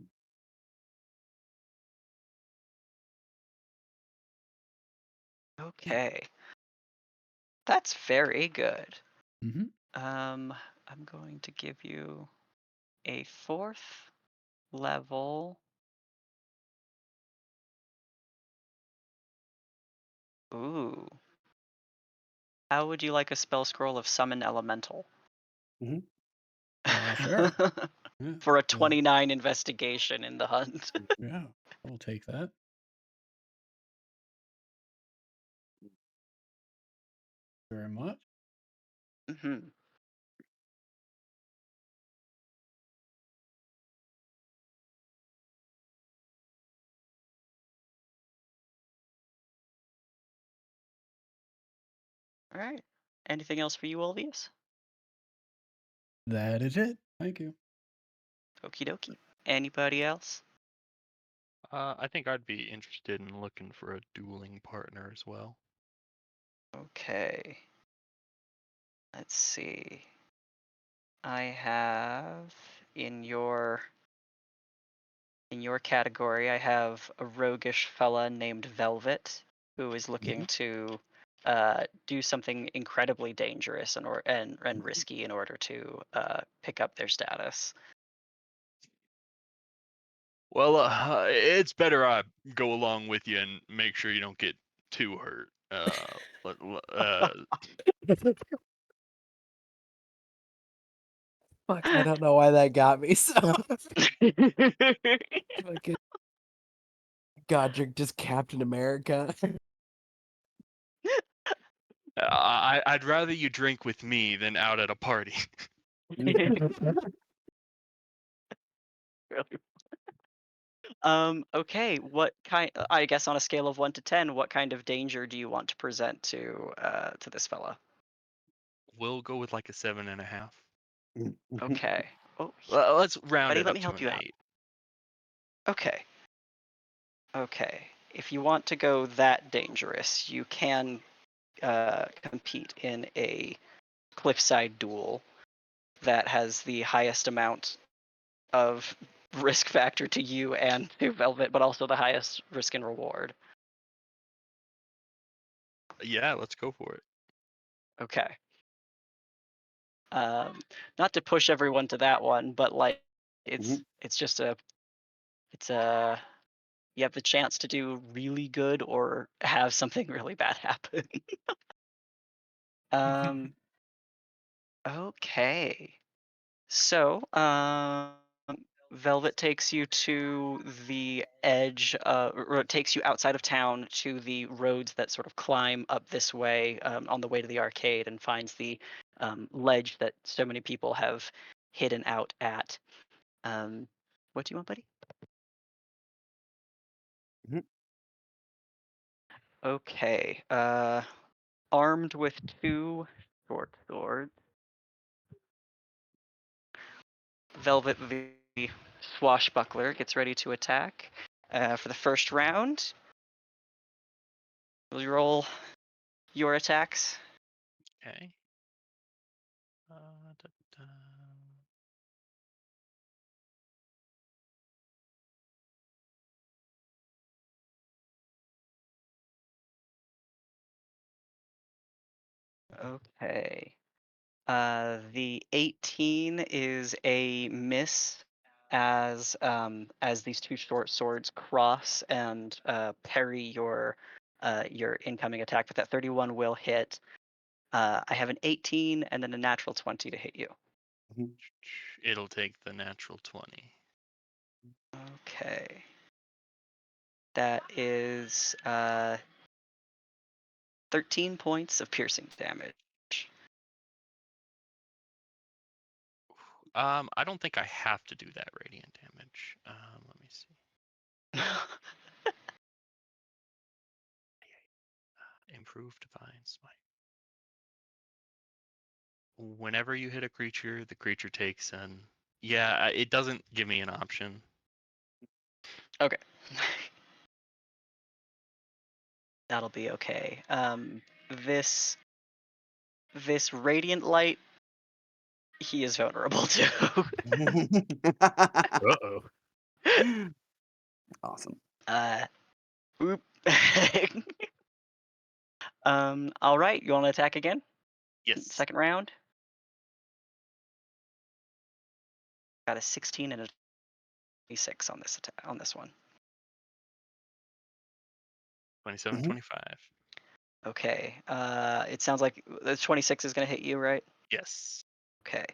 Okay. That's very good. Mm-hmm. I'm going to give you a 4th level. Ooh. How would you like a spell scroll of Summon Elemental? Sure. Yeah. For a 29 investigation in the hunt. Yeah, I'll take that. Very much. Hmm. All right. Anything else for you, Olvius? That is it. Thank you. Okie dokie. Anybody else? I think I'd be interested in looking for a dueling partner as well. Okay. Let's see. I have in your category, I have a roguish fella named Velvet who is looking to do something incredibly dangerous and risky in order to pick up their status. Well, it's better I go along with you and make sure you don't get too hurt. Fuck, I don't know why that got me so. Fucking Godric just Captain America. I'd rather you drink with me than out at a party. Okay, what kind? I guess on a scale of 1 to 10, what kind of danger do you want to present to this fella? We'll go with like a 7.5. Okay. Oh, Let's round buddy, it let up me to help an you out. 8. Okay. Okay. If you want to go that dangerous, you can compete in a cliffside duel that has the highest amount of risk factor to you and to Velvet, but also the highest risk and reward. Yeah, let's go for it. Okay. Not to push everyone to that one, but like it's just you have the chance to do really good or have something really bad happen. Okay. So, Velvet takes you to the edge, or it takes you outside of town to the roads that sort of climb up this way on the way to the arcade and finds the ledge that so many people have hidden out at. What do you want, buddy? Okay. Armed with 2 short swords, Velvet the swashbuckler gets ready to attack. For the first round, will you roll your attacks? Okay. Da, da. Okay. The 18 is a miss as these 2 short swords cross and parry your incoming attack, but that 31 will hit. I have an 18 and then a natural 20 to hit you. It'll take the natural 20. Okay. That is 13 points of piercing damage. I don't think I have to do that radiant damage. Let me see. Improved divine smite. Whenever you hit a creature, the creature takes an. Yeah, it doesn't give me an option. Okay. That'll be okay. This radiant light, he is vulnerable to. Uh-oh. Awesome. Oop. All right, you want to attack again? Yes. Second round. Got a 16 and a 26 on this on this one. 27, Mhm. 25. Okay. It sounds like the 26 is going to hit you, right? Yes. Okay.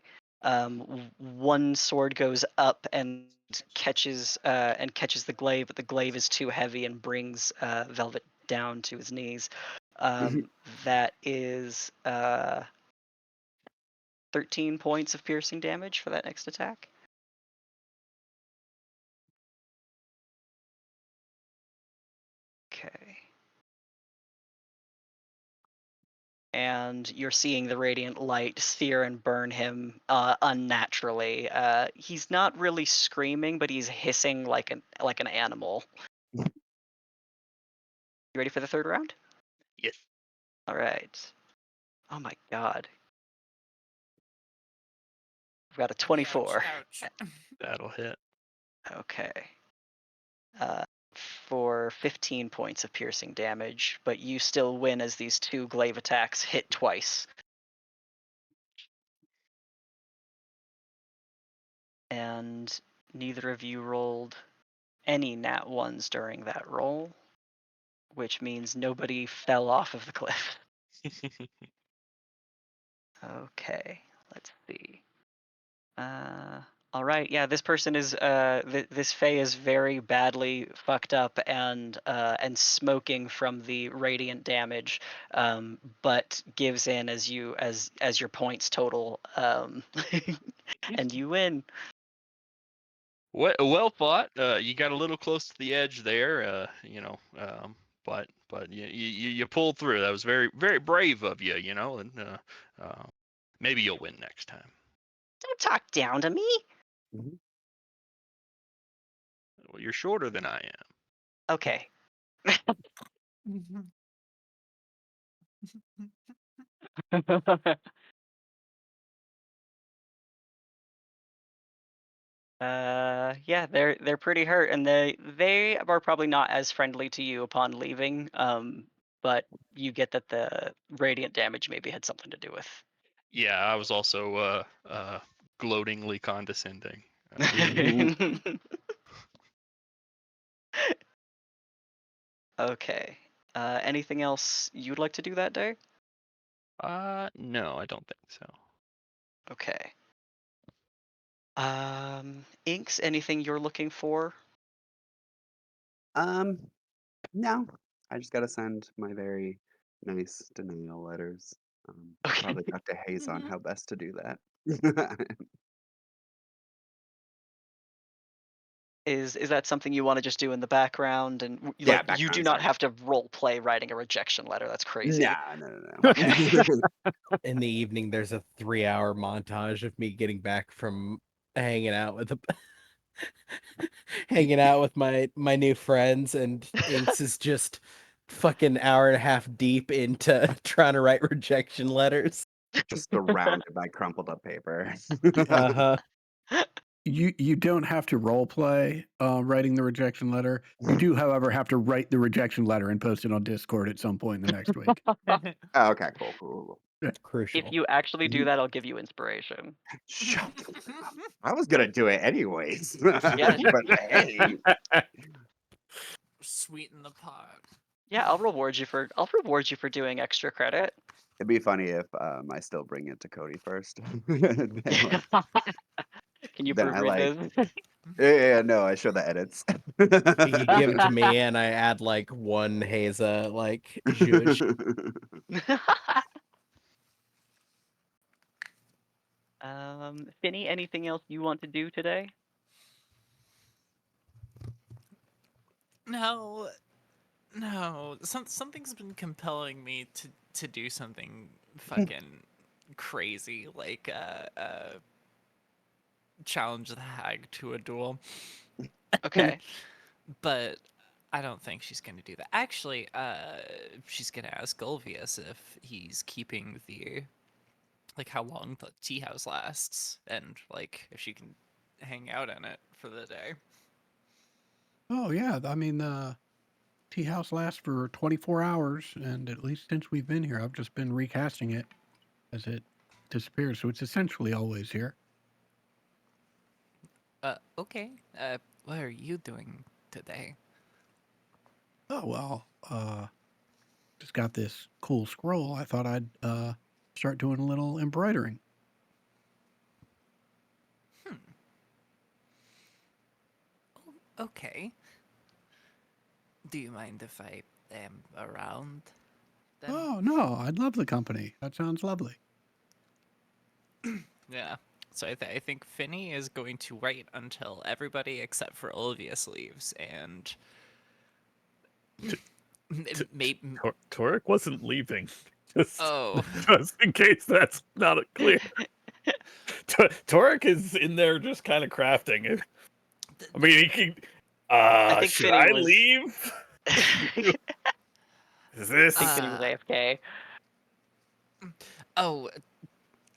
One sword goes up and catches the glaive, but the glaive is too heavy and brings Velvet down to his knees. That is 13 points of piercing damage for that next attack. Okay. And you're seeing the radiant light sear and burn him unnaturally. He's not really screaming, but he's hissing like an animal. You ready for the third round? Yes. All right. Oh my god. We've got a 24. Ouch. That'll hit. Okay. For 15 points of piercing damage, but you still win as these two glaive attacks hit twice. And neither of you rolled any nat ones during that roll, which means nobody fell off of the cliff. Okay, let's see. All right, yeah, this person is this Fae is very badly fucked up and smoking from the radiant damage, but gives in as your points total, and you win. Well fought. You got a little close to the edge there. But you pulled through. That was very very brave of you. And maybe you'll win next time. Don't talk down to me. Well, you're shorter than I am. Okay. Yeah, they're pretty hurt, and they are probably not as friendly to you upon leaving. But you get that the radiant damage maybe had something to do with. Yeah, I was also gloatingly condescending. Okay. Anything else you'd like to do that day? No, I don't think so. Okay. Inks, anything you're looking for? No. I just gotta send my very nice denial letters. Okay. Probably talk to Hayes on Mhm. how best to do that. Is that something you want to just do in the background and Yeah, you do background not search. have to role play writing a rejection letter? That's crazy. Nah, no. Okay. In the evening, there's a 3-hour montage of me getting back from hanging out with hanging out with my new friends, and Inks is just fucking hour and a half deep into trying to write rejection letters. Just surrounded by crumpled up paper. Uh-huh. You don't have to role play writing the rejection letter. You do, however, have to write the rejection letter and post it on Discord at some point in the next week. Oh, okay, cool. Crucial. If you actually do that, I'll give you inspiration. Shut the fuck up. I was gonna do it anyways. Yeah. But hey, Sweeten the pot. Yeah, I'll reward you for doing extra credit. it'd be funny if I still bring it to Cody first. Then, Can you then I proofread like this? Yeah, no, I show the edits. You give it to me, and I add like one Haza like zhuzh. Finny, anything else you want to do today? No, no. Something's been compelling me to do something fucking crazy, like challenge the hag to a duel. Okay. But I don't think she's going to do that. Actually, she's going to ask Ulvius if he's keeping the like how long the tea house lasts and like if she can hang out in it for the day. Oh yeah, I mean the tea house lasts for 24 hours, and at least since we've been here, I've just been recasting it as it disappears. So it's essentially always here. Okay. What are you doing today? Oh well, just got this cool scroll. I thought I'd start doing a little embroidering. Okay. Do you mind if I am around then? Oh no, I'd love the company. That sounds lovely. Yeah. So I think Finny is going to wait until everybody except for Ulvius leaves, and maybe. Torek wasn't leaving. Just, Oh, just in case that's not clear. Torek is in there just kind of crafting it. I mean, he can. I think Should Finny I was. leave? I Is this? think Finny was AFK. oh,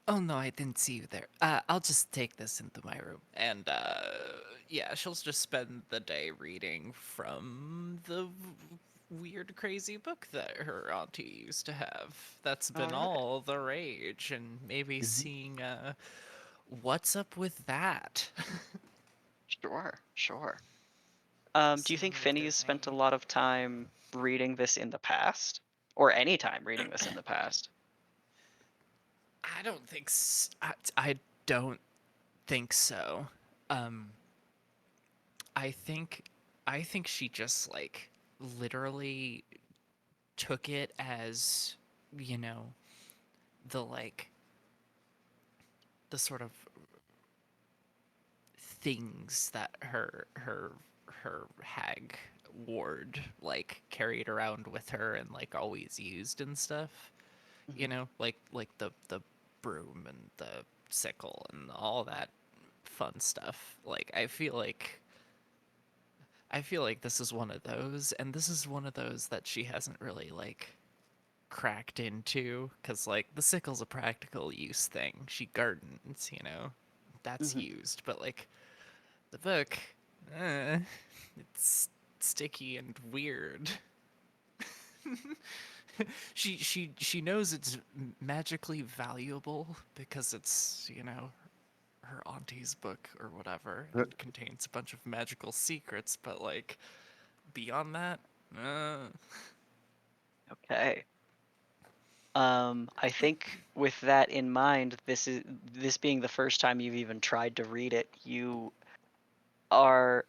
oh no, I didn't see you there. I'll just take this into my room, and yeah, she'll just spend the day reading from the weird, crazy book that her auntie used to have. That's been Alright. all the rage, and maybe seeing what's up with that. Sure, sure. Do you Seeing think if Finny has there's spent a any. lot of time reading this in the past? Or any time reading this in the past? I don't think. I don't think so. Um, I think. I think she just like literally took it as, you know, the like the sort of things that her hag ward like carried around with her and like always used and stuff. You know, like the broom and the sickle and all that fun stuff. Like I feel like this is one of those, and this is one of those that she hasn't really like cracked into, because like the sickle's a practical use thing. She gardens, you know, that's Mhm. used, but like the book, eh, it's sticky and weird. She knows it's magically valuable because it's, you know, her auntie's book or whatever. It contains a bunch of magical secrets, but like beyond that, Okay. I think with that in mind, this being the first time you've even tried to read it, you are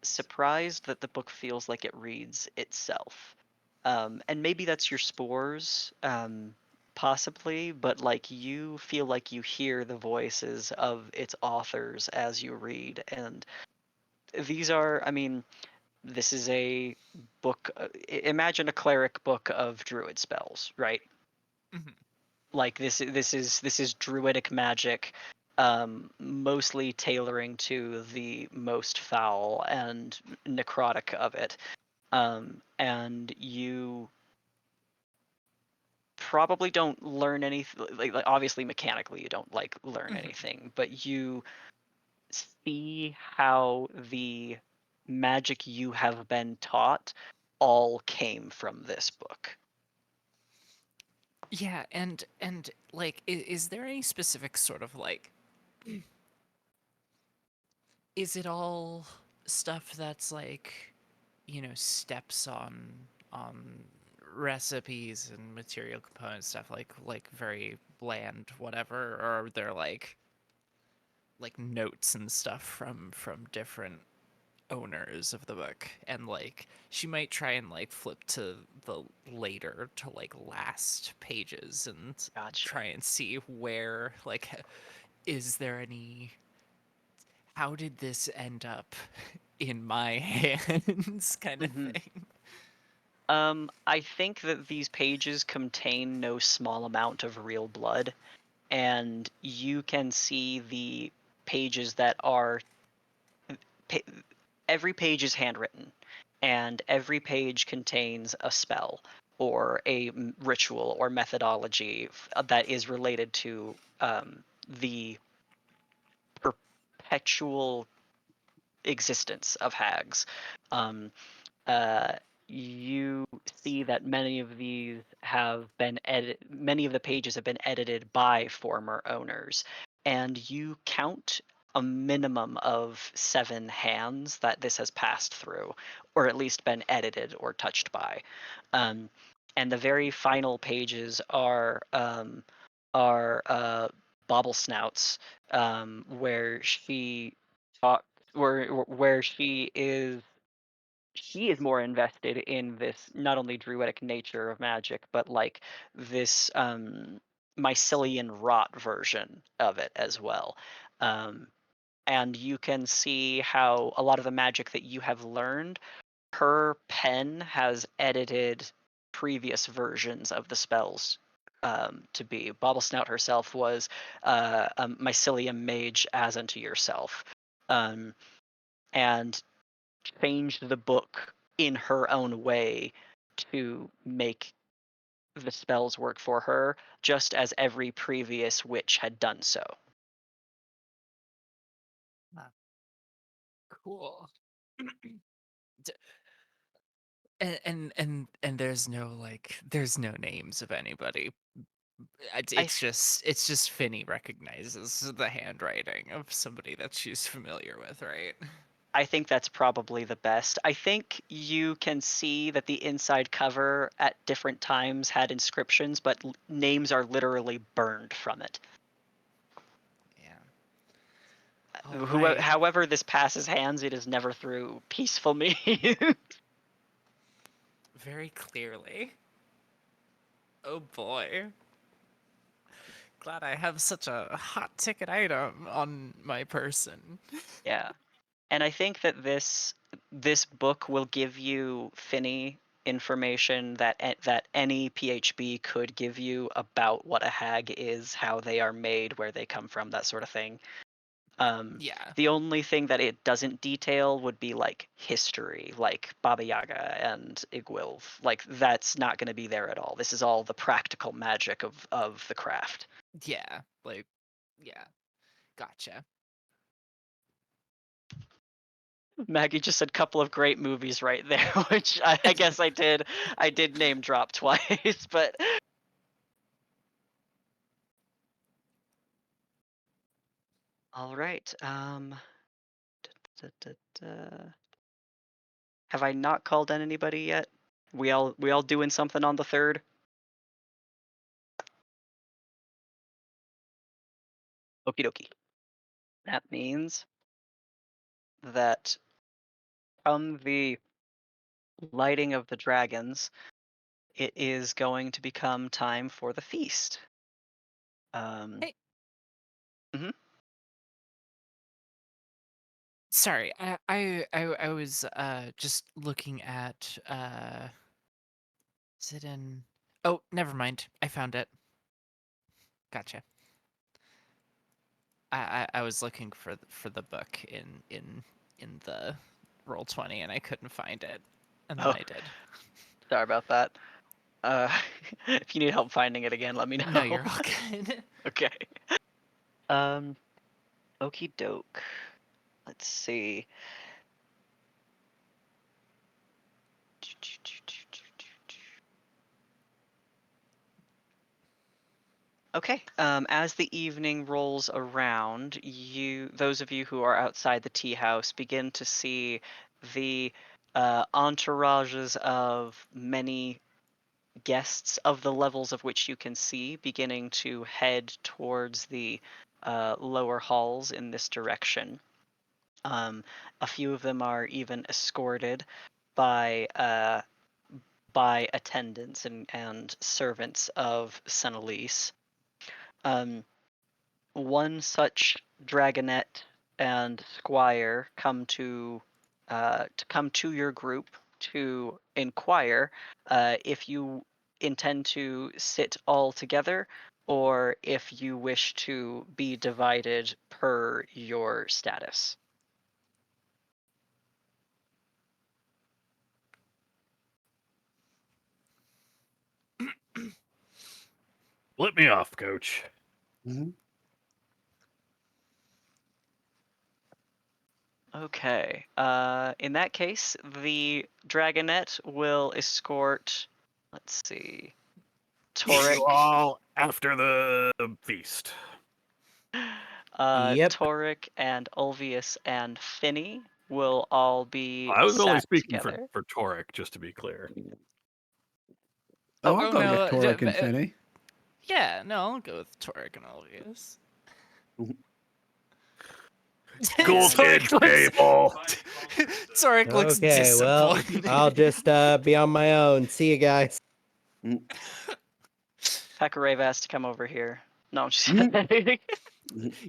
surprised that the book feels like it reads itself. And maybe that's your spores, possibly, but like you feel like you hear the voices of its authors as you read. And these are, I mean, this is a book. Imagine a cleric book of druid spells, right? mhm. Like this is druidic magic, mostly tailoring to the most foul and necrotic of it. And you probably don't learn anything. Like obviously mechanically you don't like learn anything, but you see how the magic you have been taught all came from this book. Yeah, and like, is there any specific sort of like, is it all stuff that's like, you know, steps on recipes and material component stuff, like very bland whatever, or are there like like notes and stuff from different owners of the book, and like she might try and like flip to the later to like last pages and Gotcha. try and see where like is there any, how did this end up in my hands kind of Mhm. thing. I think that these pages contain no small amount of real blood, and you can see the pages that are. Every page is handwritten, and every page contains a spell or a ritual or methodology that is related to the perpetual existence of hags. Um, uh, you see that many of these have been many of the pages have been edited by former owners, and you count a minimum of 7 hands that this has passed through, or at least been edited or touched by. Um, and the very final pages are Bobble Snouts, where she talks, where she is more invested in this not only druidic nature of magic, but like this mycelian rot version of it as well. Um, and you can see how a lot of the magic that you have learned, her pen has edited previous versions of the spells to be. Bobble Snout herself was a mycelium mage as unto yourself. Um, and changed the book in her own way to make the spells work for her, just as every previous witch had done so. Cool. And there's no like there's no names of anybody. It's just Finny recognizes the handwriting of somebody that she's familiar with, right? I think that's probably the best. I think you can see that the inside cover at different times had inscriptions, but names are literally burned from it. Yeah. All right. However this passes hands, it is never through peaceful means. Very clearly. Oh boy. Glad I have such a hot ticket item on my person. Yeah. And I think that this book will give you, Finny, information that any PHB could give you about what a hag is, how they are made, where they come from, that sort of thing. Yeah. The only thing that it doesn't detail would be like history, like Baba Yaga and Igwilv. Like that's not going to be there at all. This is all the practical magic of the craft. Yeah. Like, yeah. Gotcha. Maggie just said couple of great movies right there, which I guess I did. I did name drop twice, but all right. Da, da, da. Have I not called in anybody yet? We all doing something on the 3rd? Okie dokie. That means that from the lighting of the dragons, it is going to become time for the feast. Hey. Mhm. Sorry, I was just looking at is it in, oh, never mind. I found it. Gotcha. I was looking for the book in the Roll20 and I couldn't find it. And then Oh, I did. sorry about that. If you need help finding it again, let me know. No, you're all good. Okay. Okie doke. Let's see. Okay. As the evening rolls around, those of you who are outside the tea house, begin to see the entourages of many guests of the levels of which you can see beginning to head towards the lower halls in this direction. A few of them are even escorted by attendants and servants of Senelise. One such dragonette and squire come to your group to inquire if you intend to sit all together or if you wish to be divided per your status. Let me off, Coach. Okay. In that case, the dragonette will escort. Let's see. See Torek. you all after the feast. Yep. Torek and Ulvius and Finny will all be I was only sat speaking together. for Torek, just to be clear. Oh, Oh, I'll go no, with Torek and Finny. Yeah, no, I'll go with Torek and Olvius. Cool And- kids table. Torek looks Okay, well, disappointed. I'll just be on my own. See you guys. Pakareva has to come over here. No, I'm just kidding.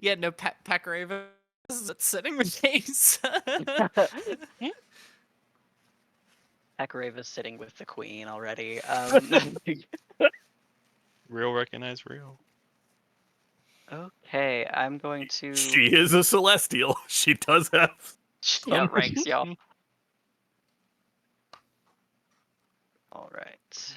Yeah, no, Pakareva is sitting with Ace. Pakareva's sitting with the queen already. Real recognize real. Okay, I'm going to. She is a celestial. She does have. Yeah, ranks, y'all. All right.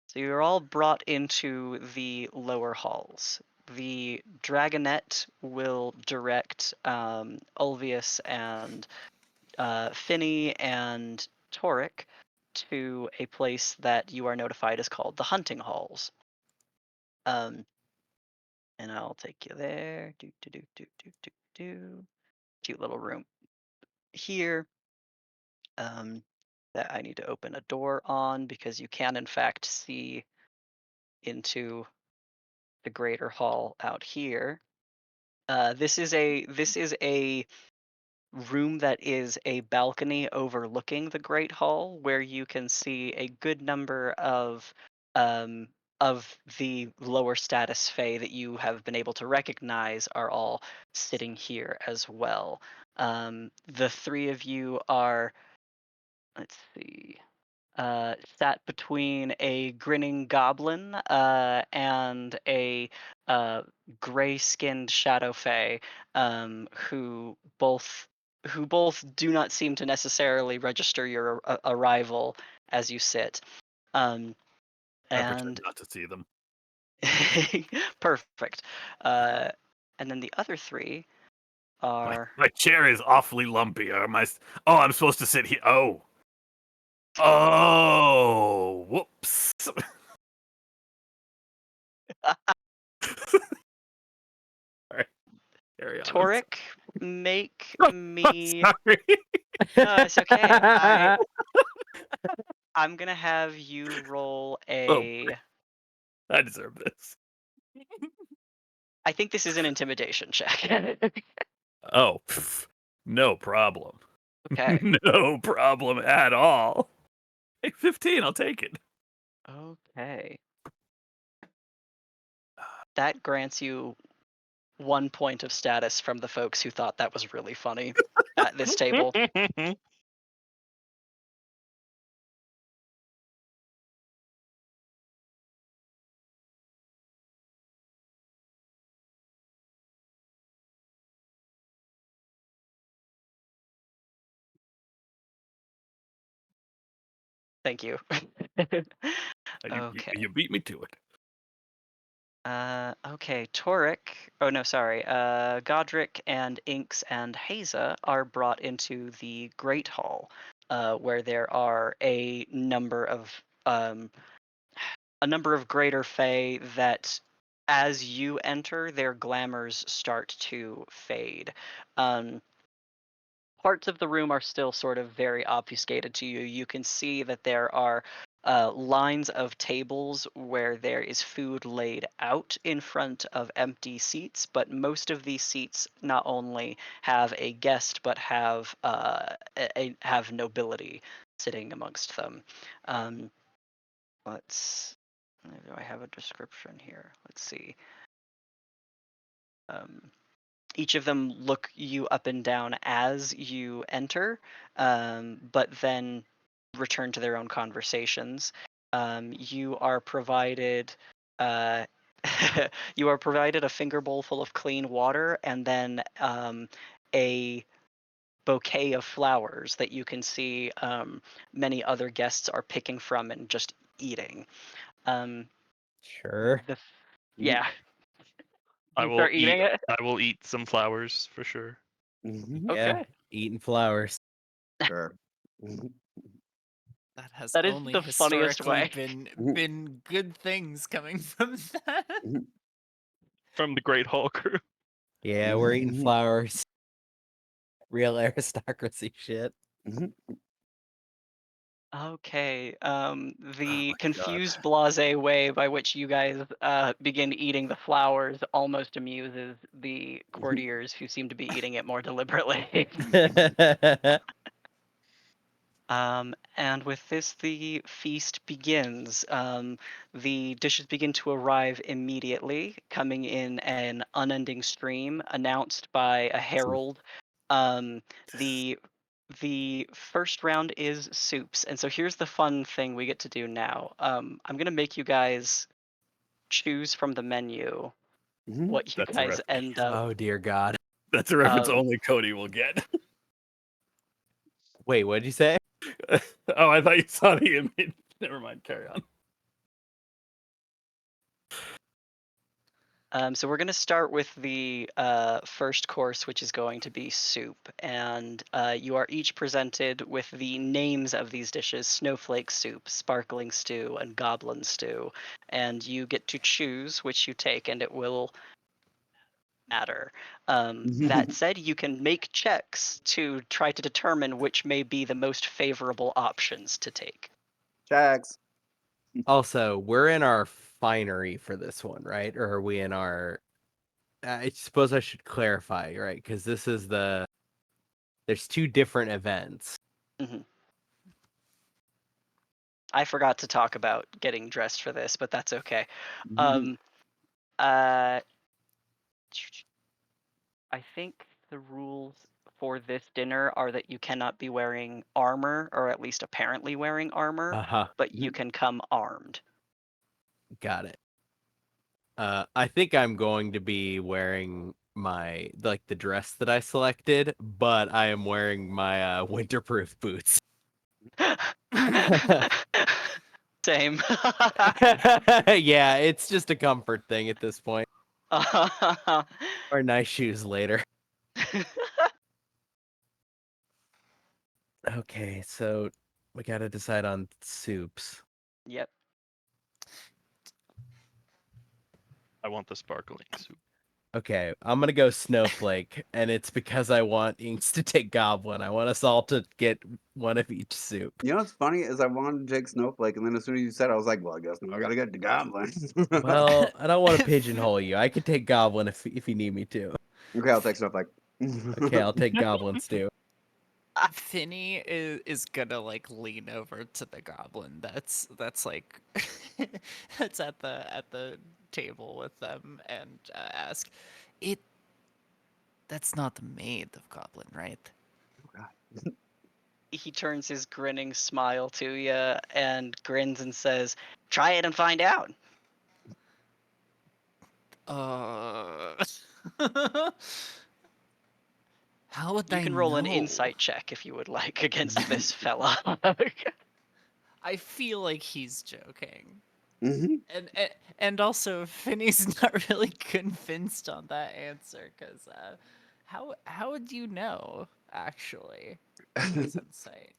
So you're all brought into the lower halls. The dragonette will direct Ulvius and Finny and Torek to a place that you are notified is called the hunting halls. And I'll take you there. Do. Cute little room here. That I need to open a door on because you can in fact see into the greater hall out here. This is a room that is a balcony overlooking the Great Hall, where you can see a good number of the lower status Fae that you have been able to recognize are all sitting here as well. The three of you are, let's see, sat between a grinning goblin and a gray-skinned shadow fae, who both do not seem to necessarily register your arrival as you sit. I pretend And not to see them. perfect. And then the other three are. My chair is awfully lumpy. Oh, I'm supposed to sit here. Oh, whoops. Sorry. Carry on. Torek, make I'm me. sorry. No, it's okay. I'm gonna have you roll a. I deserve this. I think this is an intimidation check. Oh, no problem. Okay. No problem at all. Hey, 15, I'll take it. Okay. That grants you 1 point of status from the folks who thought that was really funny at this table. Thank you. Okay. You beat me to it. Okay, Torek. Oh no, sorry. Godric and Inks and Haza are brought into the Great Hall, where there are a number of greater fae that, as you enter, their glamours start to fade. Parts of the room are still sort of very obfuscated to you. You can see that there are lines of tables where there is food laid out in front of empty seats, but most of these seats not only have a guest but have have nobility sitting amongst them. Let's. Do I have a description here? Let's see. Each of them look you up and down as you enter, but then return to their own conversations. You are provided you are provided a finger bowl full of clean water, and then a bouquet of flowers that you can see many other guests are picking from and just eating. Sure. Yeah, I you will start eat. eating it. I will eat some flowers for sure. Mhm. Yeah. Okay. Eating flowers. Sure. Mhm. That has That is only the funniest historically way. been good things coming from that. From the Great Hall crew. Yeah, we're eating Mhm. flowers. Real aristocracy shit. Mhm. Okay. Oh The my confused, blasé way by which you guys begin eating the flowers almost amuses the courtiers who seem to be eating it more deliberately. God. And with this, the feast begins. The dishes begin to arrive immediately, coming in an unending stream, announced by a herald. Um, the the first round is soups, and so here's the fun thing we get to do now. I'm gonna make you guys choose from the menu Mhm. what you That's a guys recipe. end up. Oh dear God. That's a reference Um, only Cody will get. Wait, what did you say? Oh, I thought you saw the image. Never mind. Carry on. So we're going to start with the first course, which is going to be soup. And you are each presented with the names of these dishes: snowflake soup, sparkling stew, and goblin stew. And you get to choose which you take, and it will matter. That said, you can make checks to try to determine which may be the most favorable options to take. Checks. Also, we're in our finery for this one, right? Or are we in our I suppose I should clarify, right? Because this is there's two different events. Mhm. I forgot to talk about getting dressed for this, but that's okay. Mhm. Uh, I think the rules for this dinner are that you cannot be wearing armor, or at least apparently wearing armor, Uh-huh. but you can come armed. Got it. I think I'm going to be wearing my the dress that I selected, but I am wearing my winterproof boots. Same. Yeah, it's just a comfort thing at this point. Or nice shoes later. Okay, so we gotta decide on soups. Yep. I want the sparkling soup. Okay, I'm gonna go snowflake, and it's because I want Inks to take goblin. I want us all to get one of each soup. You know what's funny is I wanted to take Snowflake, and then as soon as you said it, I was like, well, I guess now I gotta get the Goblin. Well, I don't want to pigeonhole you. I could take goblin if you need me to. Okay, I'll take Snowflake. Okay, I'll take goblins too. Finney is gonna like lean over to the goblin that's like that's at the table with them and ask, it that's not the maid of goblin, right? He turns his grinning smile to you and grins and says, "Try it and find out." Uh, how would You I can roll an know? insight check if you would like against this fella. I feel like he's joking. Mhm. And also Finney's not really convinced on that answer because how would you know actually with his insight?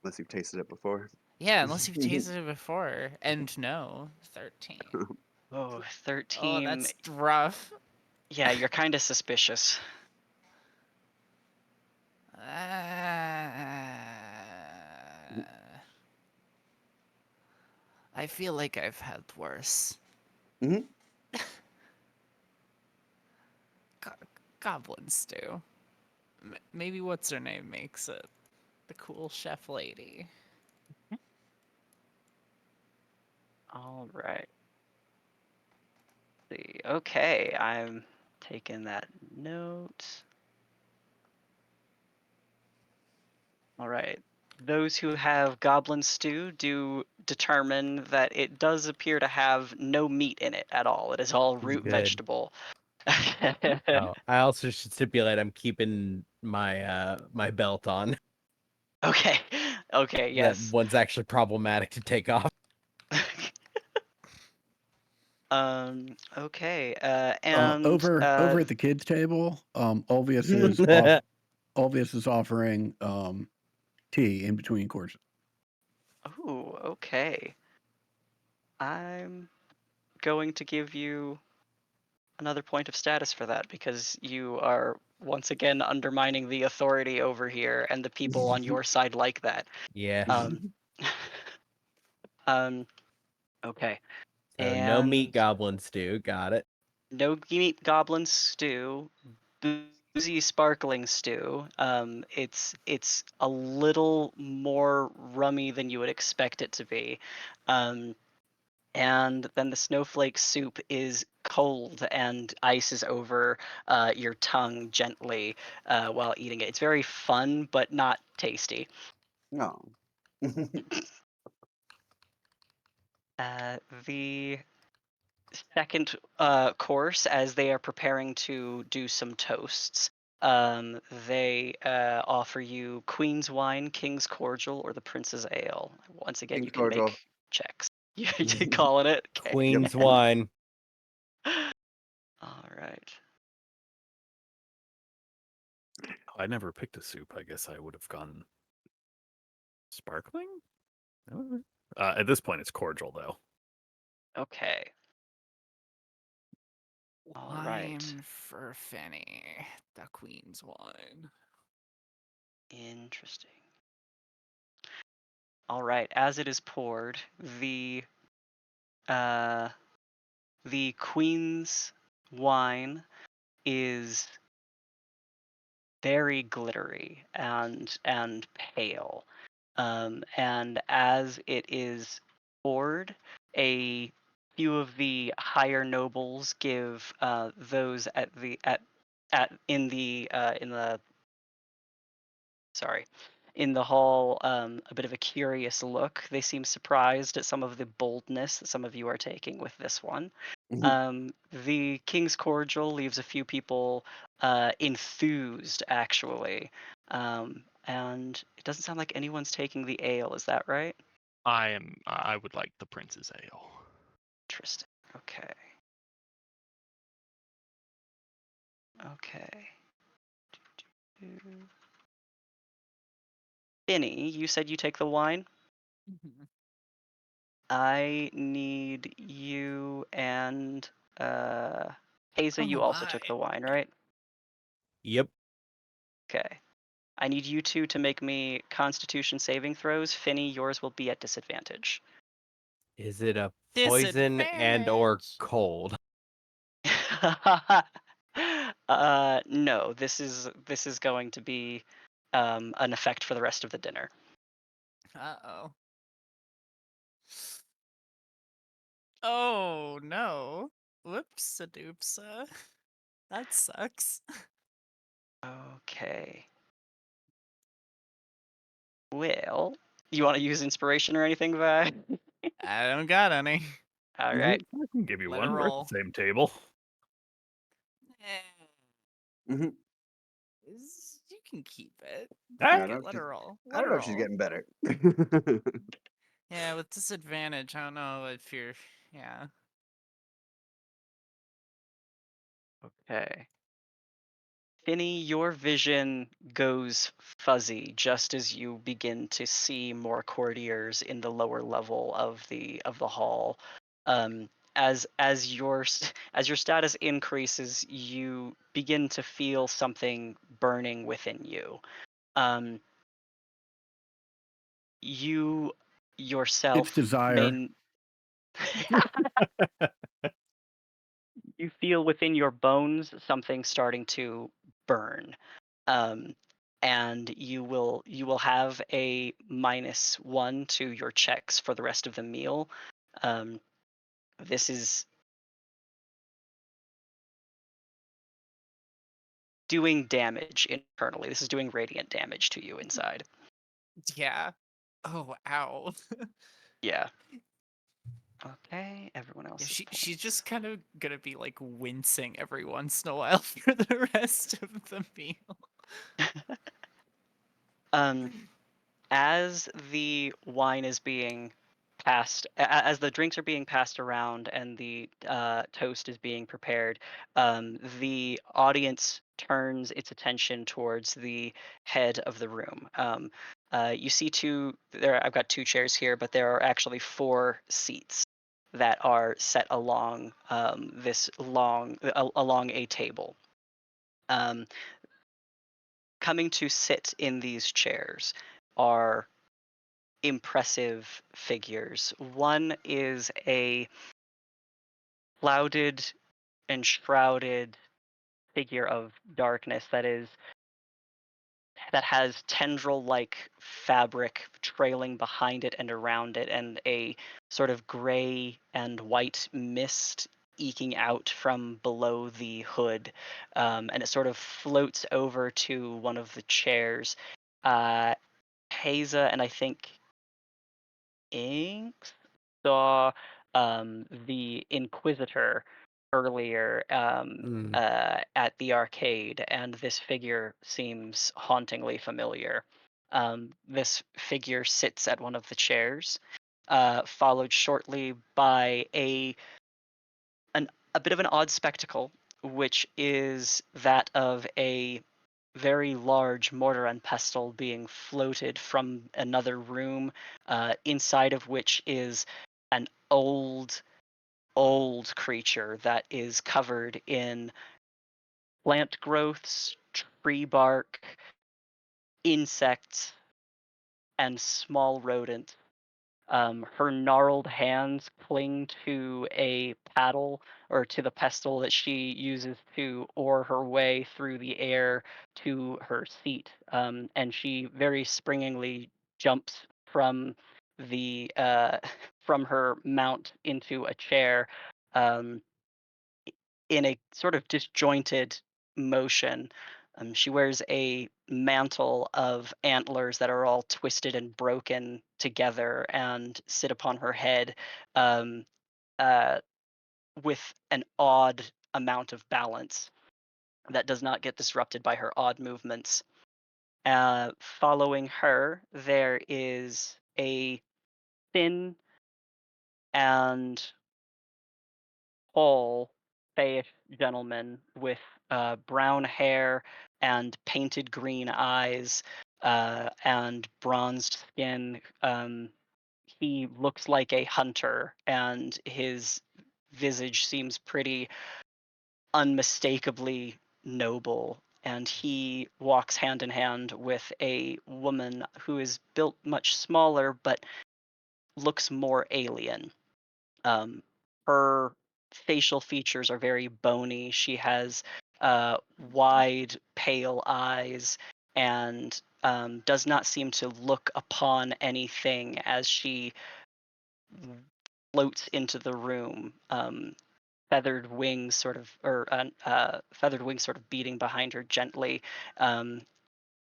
Unless you've tasted it before. Yeah, unless you've tasted it before. And no, 13. Oh, Oh, 13. that's rough. Yeah, you're kind of suspicious. Uh, I feel like I've had worse. Mhm. Go- Goblin stew. Maybe what's her name makes it. The cool chef lady. All right. See. Okay, I'm taking that note. All right. Those who have goblin stew do determine that it does appear to have no meat in it at all. It is all root Good. vegetable. Oh, I also should stipulate I'm keeping my my belt on. Okay. Okay, That yes. one's actually problematic to take off. Okay. And Over at the kids' table, Ulvius is off. Ulvius is offering tea in between courses. oh, okay. I'm going to give you another point of status for that because you are once again undermining the authority over here, and the people on your side like that. Yeah. Um, um, okay. So no meat And goblin stew. Got it. no meat goblin stew, boozy sparkling stew. It's a little more rummy than you would expect it to be. And then the snowflake soup is cold and ices over your tongue gently while eating it. It's very fun, but not tasty. No. The second course, as they are preparing to do some toasts, they offer you Queen's Wine, King's Cordial, or the Prince's Ale. Once again, King's you can cordial. make checks. You calling it? Okay. Queen's wine. All right. I never picked a soup. I guess I would have gone sparkling. At this point, it's cordial though. Okay. All right. Wine for Fanny. The queen's wine. Interesting. All right. As it is poured, uh the queen's wine is very glittery and pale. And as it is poured, a few of the higher nobles give those in the sorry, in the hall a bit of a curious look. They seem surprised at some of the boldness that some of you are taking with this one. The King's Cordial leaves a few people enthused, actually. And it doesn't sound like anyone's taking the ale. Is that right? I would like the Prince's Ale. Interesting. Okay. Okay. Finny, you said you take the wine? I need you and Haza, Oh you also took my. the wine, right? Yep. Okay. I need you two to make me Constitution saving throws. Finny, yours will be at disadvantage. Is it a poison and or Disadvantage. cold? No. This is going to be an effect for the rest of the dinner. Uh-oh. Oh no. Whoops a doopsa. That sucks. Okay. Well, you want to use inspiration or anything, Vi? I don't got any. All right. I can give you Let it one. We're at roll. the same table. You can keep it. Ah, Fuck it, let her roll. I Let don't her know if she's roll. getting better. Yeah, with disadvantage, I don't know if you're. Yeah. Okay. Finny, your vision goes fuzzy just as you begin to see more courtiers in the lower level of the hall. As as your status increases, you begin to feel something burning within you. Um, you It's yourself desire. You feel within your bones something starting to burn. Um, and you will have a -1 to your checks for the rest of the meal. This is doing damage internally. This is doing radiant damage to you inside. Yeah. Oh, ow. Yeah. Okay, everyone else Yeah, is she's just kind of gonna be like wincing every once in a while for the rest of the meal. um as the wine is being passed, as the drinks are being passed around and the toast is being prepared, the audience turns its attention towards the head of the room. You see two there. I've got 2 chairs here, but there are actually 4 seats that are set along along a table. Um, Coming to sit in these chairs are impressive figures. One is a clouded and shrouded figure of darkness that has tendril-like fabric trailing behind it and around it, and a sort of gray and white mist eking out from below the hood, and it sort of floats over to one of the chairs. Haza and I think Inks saw the Inquisitor earlier at the arcade, and this figure seems hauntingly familiar. This figure sits at one of the chairs, followed shortly by a bit of an odd spectacle, which is that of a very large mortar and pestle being floated from another room, inside of which is an old creature that is covered in plant growths, tree bark, insects, and small rodents. Her gnarled hands cling to a paddle or to the pestle that she uses to oar her way through the air to her seat. And she very springingly jumps from the from her mount into a chair, um, in a sort of disjointed motion. She wears a mantle of antlers that are all twisted and broken together and sit upon her head, um, uh, with an odd amount of balance that does not get disrupted by her odd movements. Following her, there is a thin and tall, fayish gentleman with brown hair and painted green eyes, and bronzed skin. He looks like a hunter, and his visage seems pretty unmistakably noble. And he walks hand in hand with a woman who is built much smaller but looks more alien. Um, Her facial features are very bony. She has wide, pale eyes and does not seem to look upon anything as she floats into the room. Feathered wings sort of, or feathered wings sort of beating behind her gently, um,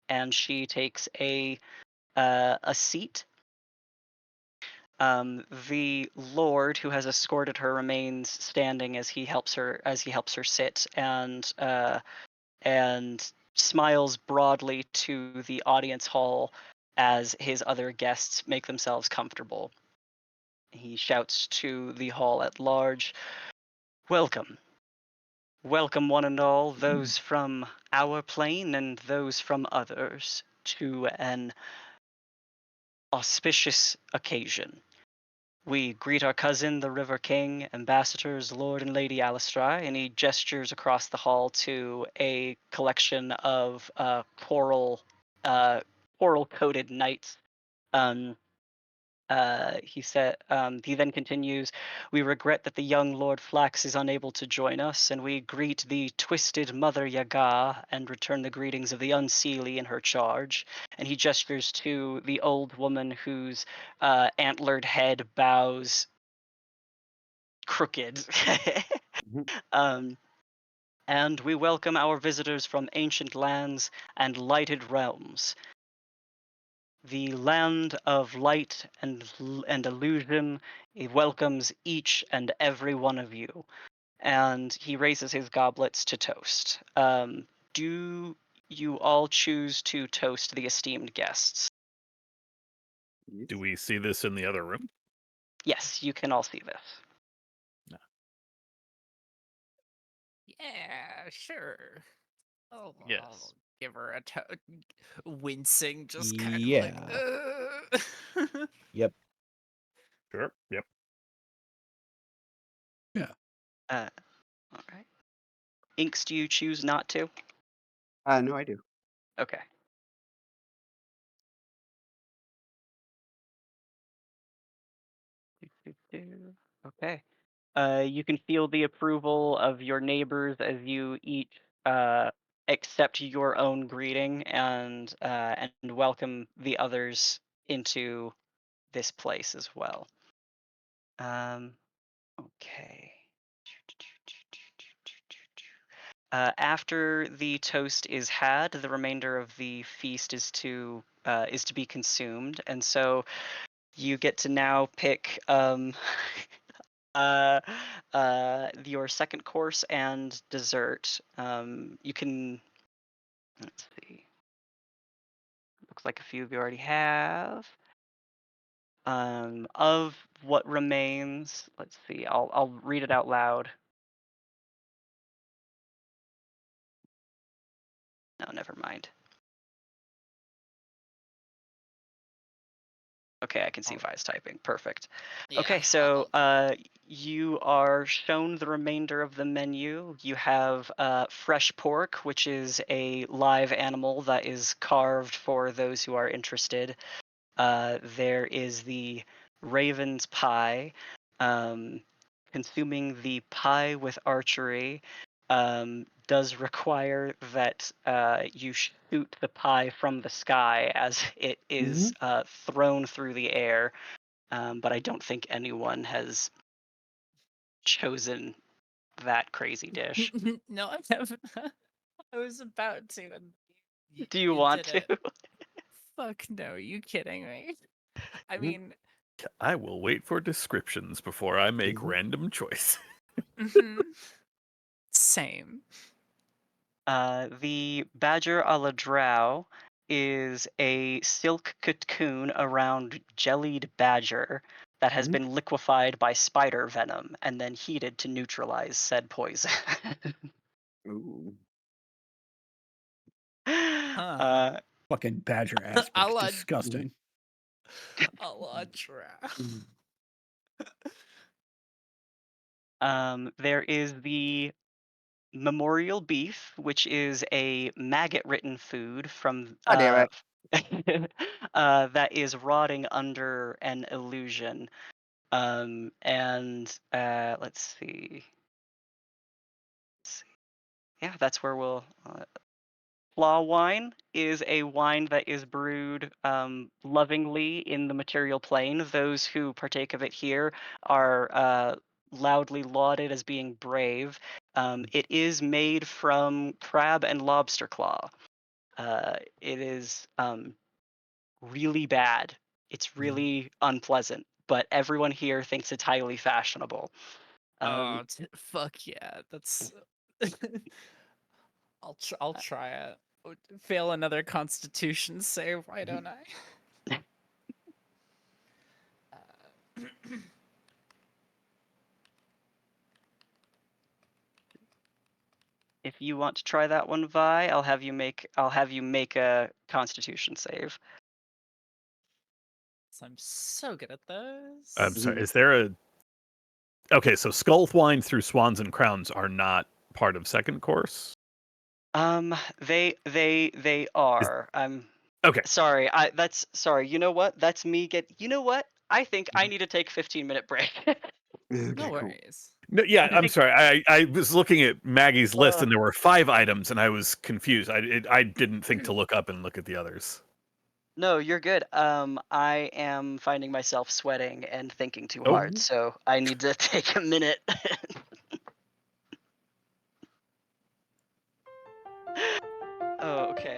and she takes a seat. The Lord who has escorted her remains standing as he helps her sit, and smiles broadly to the audience hall as his other guests make themselves comfortable. He shouts to the hall at large, "Welcome. Welcome one and all, those from our plane and those from others, to an auspicious occasion. We greet our cousin, the River King, ambassadors, Lord and Lady Alistrai," and he gestures across the hall to a collection of coral coated knights, um, He then continues, "We regret that the young Lord Flax is unable to join us, and we greet the twisted Mother Yaga and return the greetings of the Unseelie in her charge." And he gestures to the old woman whose antlered head bows crooked. um, and we welcome our visitors from ancient lands and lighted realms. The land of light and illusion, it welcomes each and every one of you. And he raises his goblets to toast. Do you all choose to toast the esteemed guests? Do we see this in the other room? Yes, you can all see this. Yeah, sure. I'll Yes. give her a wincing, just kind Yeah. of like. Yep. Sure. Yep. All right. Inks, do you choose not to? No, I do. Okay. Okay. You can feel the approval of your neighbors as you each accept your own greeting and welcome the others into this place as well. Okay. After the toast is had, the remainder of the feast is to be consumed, and so you get to now pick your second course and dessert. You can, let's see. Looks like a few of you already have. Of what remains, let's see. I'll read it out loud. No, never mind. Okay, I can see Vi's typing. Perfect. Yeah, Okay, so you are shown the remainder of the menu. You have fresh pork, which is a live animal that is carved for those who are interested. There is the raven's pie. Consuming the pie with archery does require that you shoot the pie from the sky as it is thrown through the air. But I don't think anyone has chosen that crazy dish. No, I haven't. I was about to, and Do you you want did to? it. Fuck no, are you kidding me? I mean, I will wait for descriptions before I make random choice. mhm. Same. The badger a la drow is a silk cocoon around jellied badger that has been liquefied by spider venom and then heated to neutralize said poison. Ooh. Huh. Fucking badger aspect. I'll Disgusting. Aladra. There is the memorial beef, which is a maggot-ridden food from God damn it. that is rotting under an illusion. And let's see. Yeah, that's where we'll. Flaw wine is a wine that is brewed lovingly in the material plane. Those who partake of it here are loudly lauded as being brave. It is made from crab and lobster claw. It is really bad. It's really unpleasant, but everyone here thinks it's highly fashionable. Oh, fuck yeah! That's. I'll try it. Fail another Constitution save. Why don't I? If you want to try that one, Vi, I'll have you make a Constitution save. I'm so good at those. I'm sorry. Is there a? Okay, so skull wine through swans and crowns are not part of second course. They are. I'm Okay. sorry. Sorry. You know what? That's me. You know what? I think I need to take a 15-minute break. No Okay, cool. worries. No, yeah, I'm sorry. I was looking at Maggie's list, Uh. and there were 5 items, and I was confused. I didn't think to look up and look at the others. No, you're good. I am finding myself sweating and thinking too Oh. hard, so I need to take a minute. Oh, okay.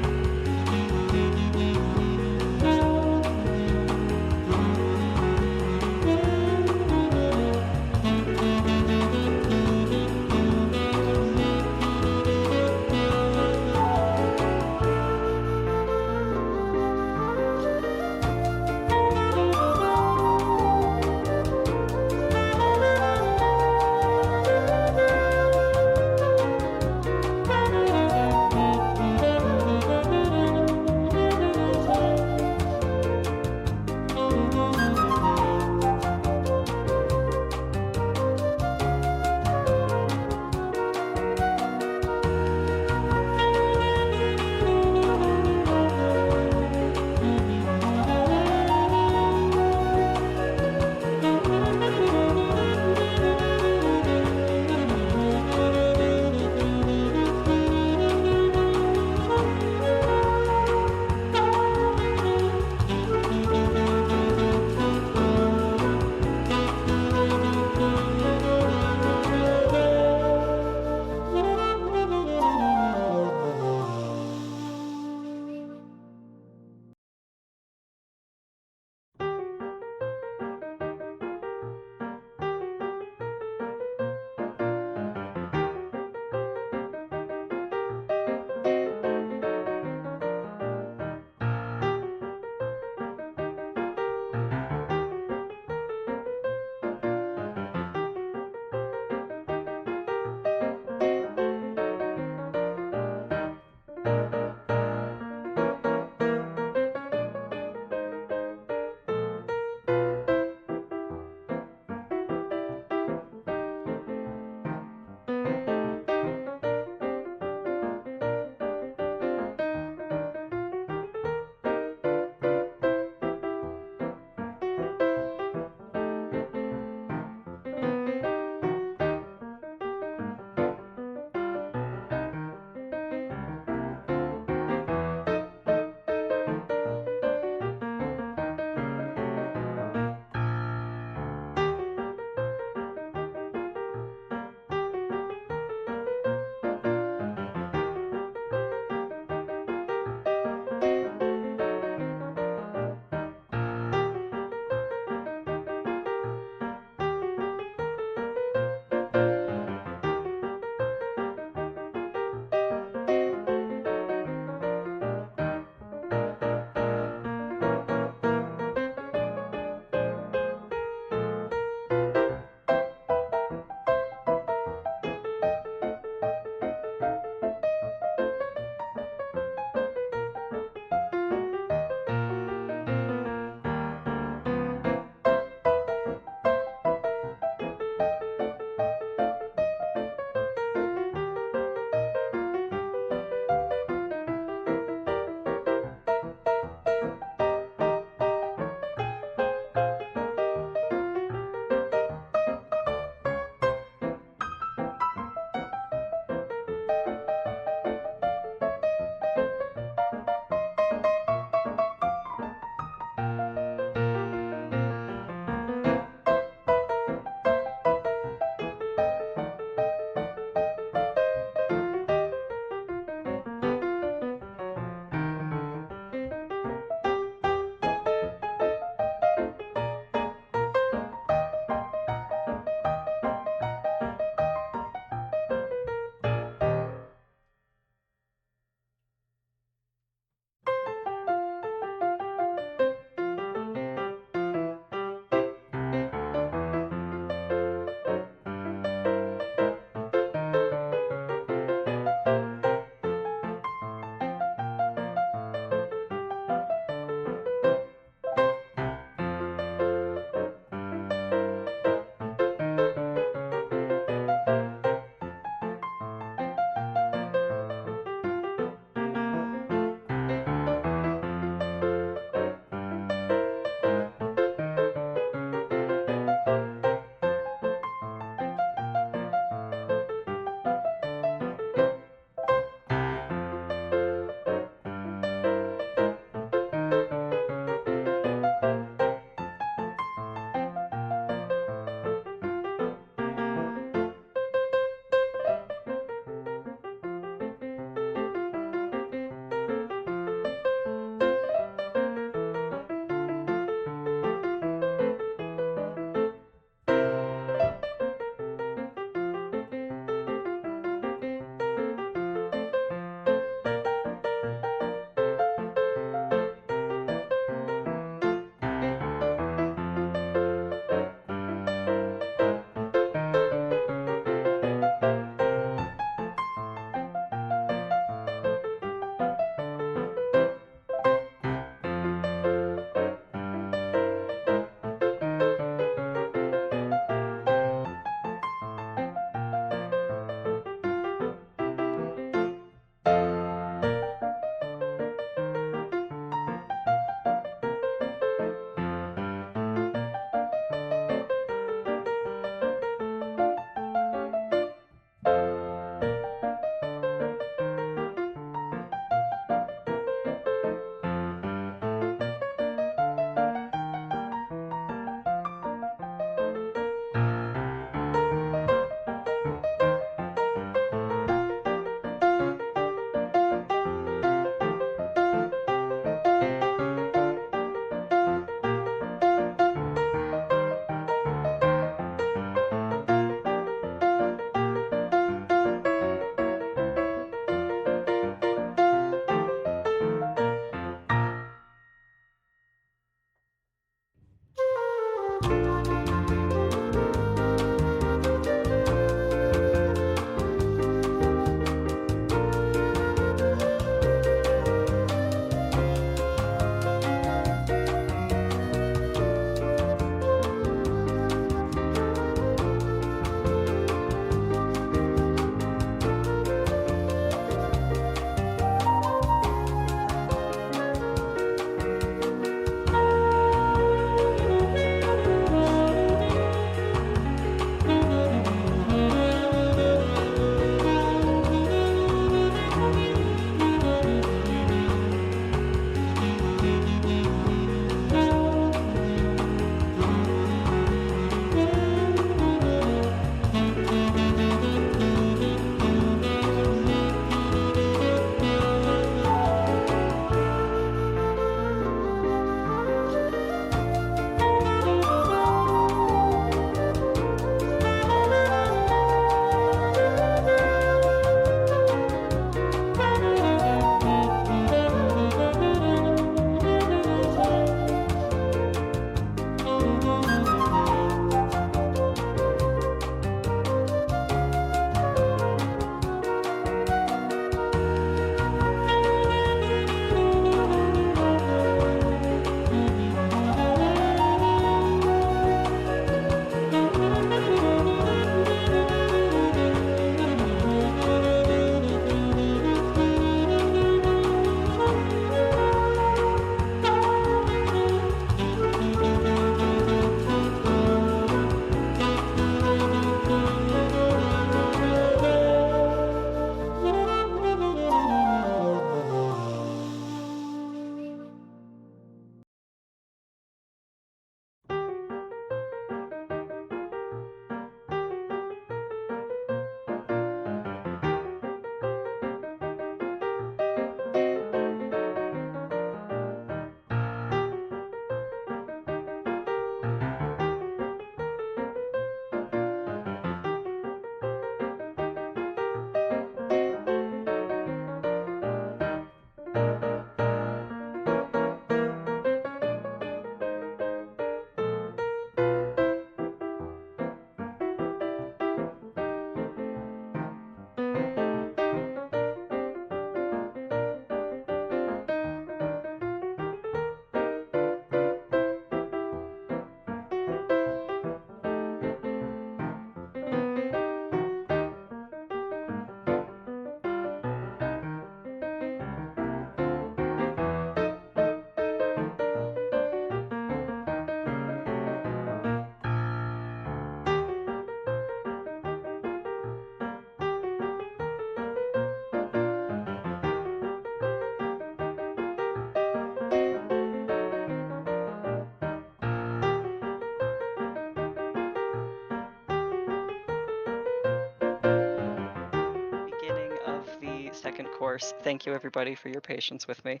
second course. Thank you everybody for your patience with me.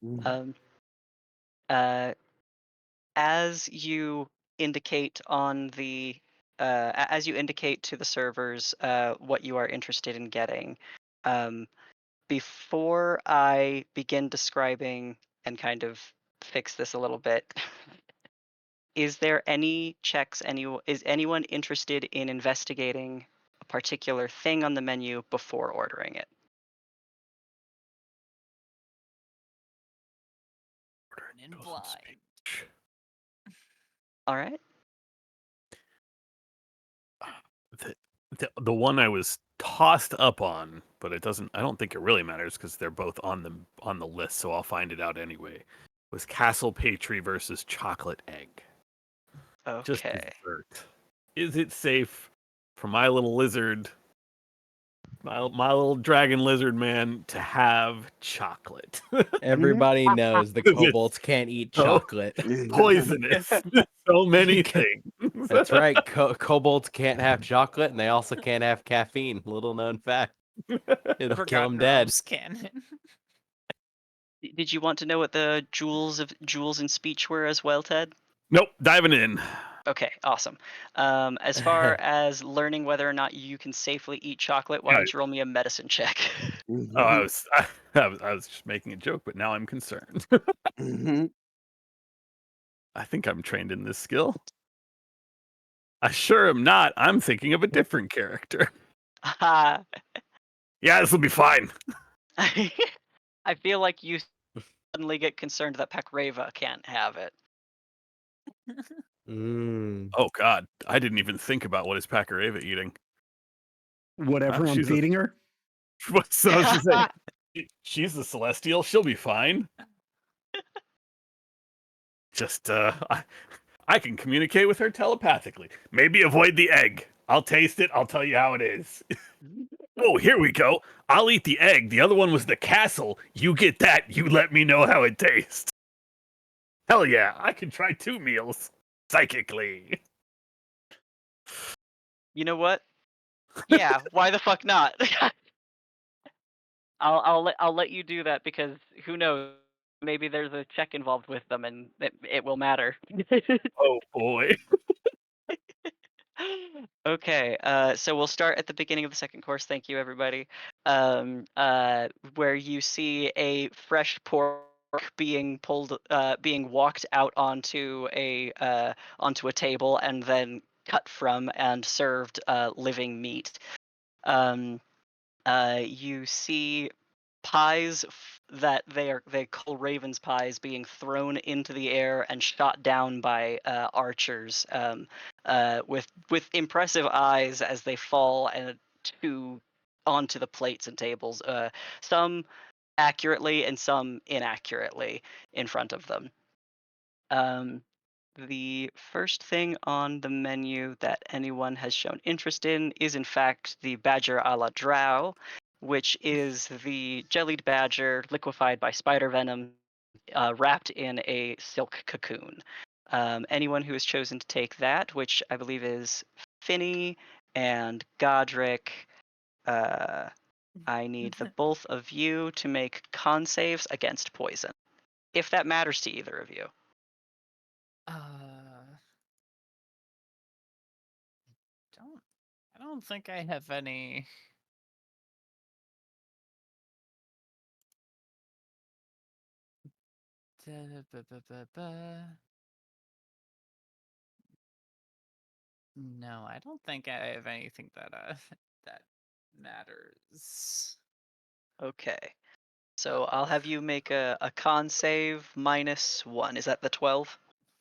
Mm. As you indicate on the as you indicate to the servers what you are interested in getting, before I begin describing and kind of fix this a little bit, is there any checks? Is anyone interested in investigating a particular thing on the menu before ordering it? In blind. All right. The one I was tossed up on, but it doesn't. I don't think it really matters because they're both on the list, so I'll find it out anyway. Was Castle Patry versus Chocolate Egg? Just Okay. dessert. Is it safe for my little lizard, my little dragon lizard man, to have chocolate? Everybody knows the Is it kobolds can't eat so chocolate. poisonous. So many things. That's right. Kobolds can't have chocolate, and they also can't have caffeine. Little known fact. It'll kill them Forgotten dead. Realms canon. Did you want to know what the jewels in speech were as well, Ted? Nope, diving in. Okay, awesome. As far as learning whether or not you can safely eat chocolate, why Yeah. don't you roll me a medicine check? Oh, I was just making a joke, but now I'm concerned. I think I'm trained in this skill. I sure am not. I'm thinking of a different character. Haha. Yeah, this will be fine. I feel like you suddenly get concerned that Pekreva can't have it. Mm. Oh God, I didn't even think about what is Pakareva eating. Whatever I'm she's a- feeding her. So I was just saying, she's a celestial. She'll be fine. Just I can communicate with her telepathically. Maybe avoid the egg. I'll taste it. I'll tell you how it is. Oh, here we go. I'll eat the egg. The other one was the castle. You get that. You let me know how it tastes. Hell yeah, I can try 2 meals psychically. You know what? Yeah, why the fuck not? I'll let you do that because who knows? Maybe there's a check involved with them and it will matter. Oh boy. Okay, so we'll start at the beginning of the second course. Thank you, everybody. Where you see a fresh pork being being walked out onto a table and then cut from and served living meat. You see pies that they call ravens pies being thrown into the air and shot down by archers with impressive eyes as they fall and onto the plates and tables, some accurately and some inaccurately in front of them. The first thing on the menu that anyone has shown interest in is, in fact, the Badger a la Drow, which is the jellied badger liquefied by spider venom, wrapped in a silk cocoon. Anyone who has chosen to take that, which I believe is Finny and Godric, I need the both of you to make con saves against poison, if that matters to either of you. I don't think I have any. No, I don't think I have anything that that matters. Okay. So I'll have you make a con save -1. Is that the 12?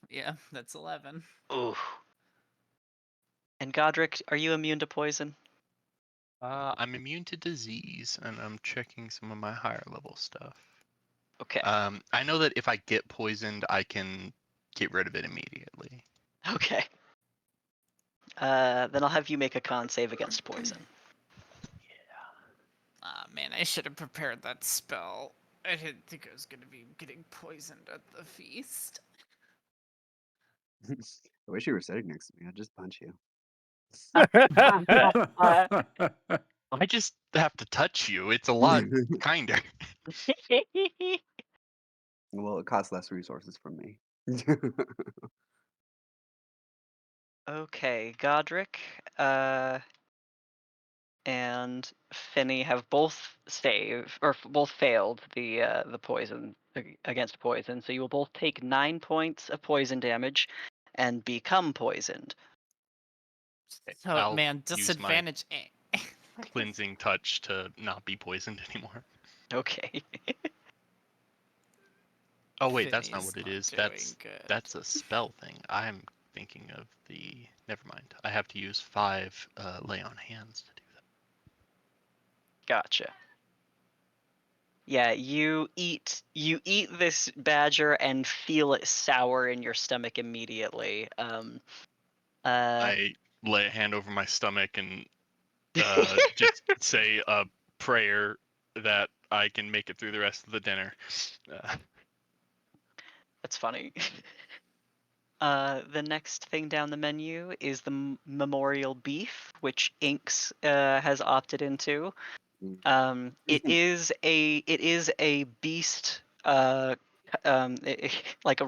Yeah, that's 11. Ooh. And Godric, are you immune to poison? I'm immune to disease, and I'm checking some of my higher level stuff. Okay. I know that if I get poisoned, I can get rid of it immediately. Okay. Then I'll have you make a con save against poison. Ah, man, I should have prepared that spell. I didn't think I was gonna be getting poisoned at the feast. I wish you were sitting next to me. I'd just punch you. I just have to touch you. It's a lot kinder. Well, it costs less resources from me. Okay, Godric and Finny have both both failed the poison against poison, so you will both take 9 points of poison damage and become poisoned. So I'll man, use my disadvantage. cleansing touch to not be poisoned anymore. Okay. Oh wait, that's not Finny's what it not is. doing good. That's a spell thing. I'm thinking of the. Never mind. I have to use 5 lay on hands to do that. Gotcha. Yeah, you eat this badger and feel it sour in your stomach immediately. I lay a hand over my stomach and just say a prayer that I can make it through the rest of the dinner. That's funny. The next thing down the menu is the memorial beef, which Inks has opted into. It is a beast, like a